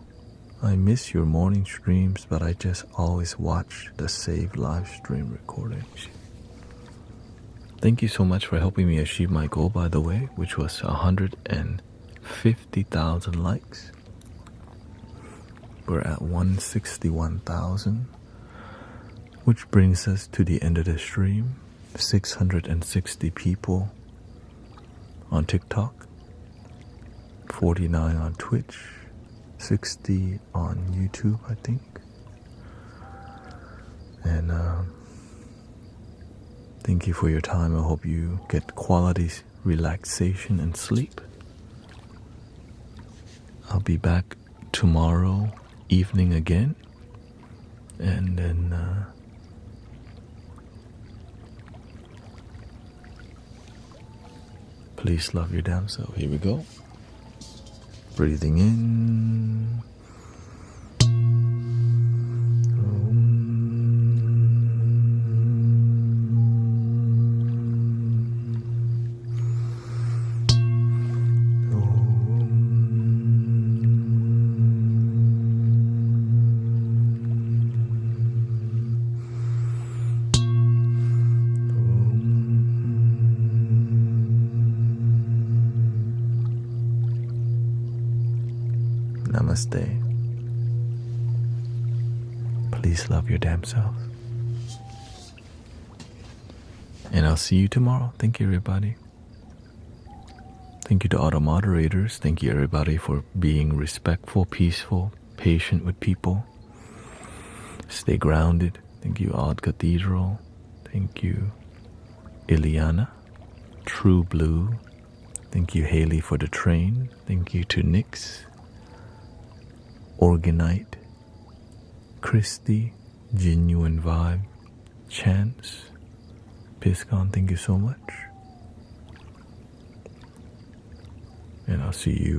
Speaker 1: I miss your morning streams, but I just always watch the saved live stream recordings. Thank you so much for helping me achieve my goal, by the way, which was 150,000 likes. We're at 161,000, which brings us to the end of the stream. 660 people on TikTok, 49 on Twitch, 60 on YouTube, I think. And thank you for your time. I hope you get quality relaxation and sleep. I'll be back tomorrow evening again. And then please love your damn self. Here we go. Breathing in. Namaste. Please love your damn self. And I'll see you tomorrow. Thank you, everybody. Thank you to all the moderators. Thank you, everybody, for being respectful, peaceful, patient with people. Stay grounded. Thank you, Odd Cathedral. Thank you, Ileana. True Blue. Thank you, Haley, for the train. Thank you to Nix. Organite, Christy, Genuine Vibe, Chance, Piscon, thank you so much. And I'll see you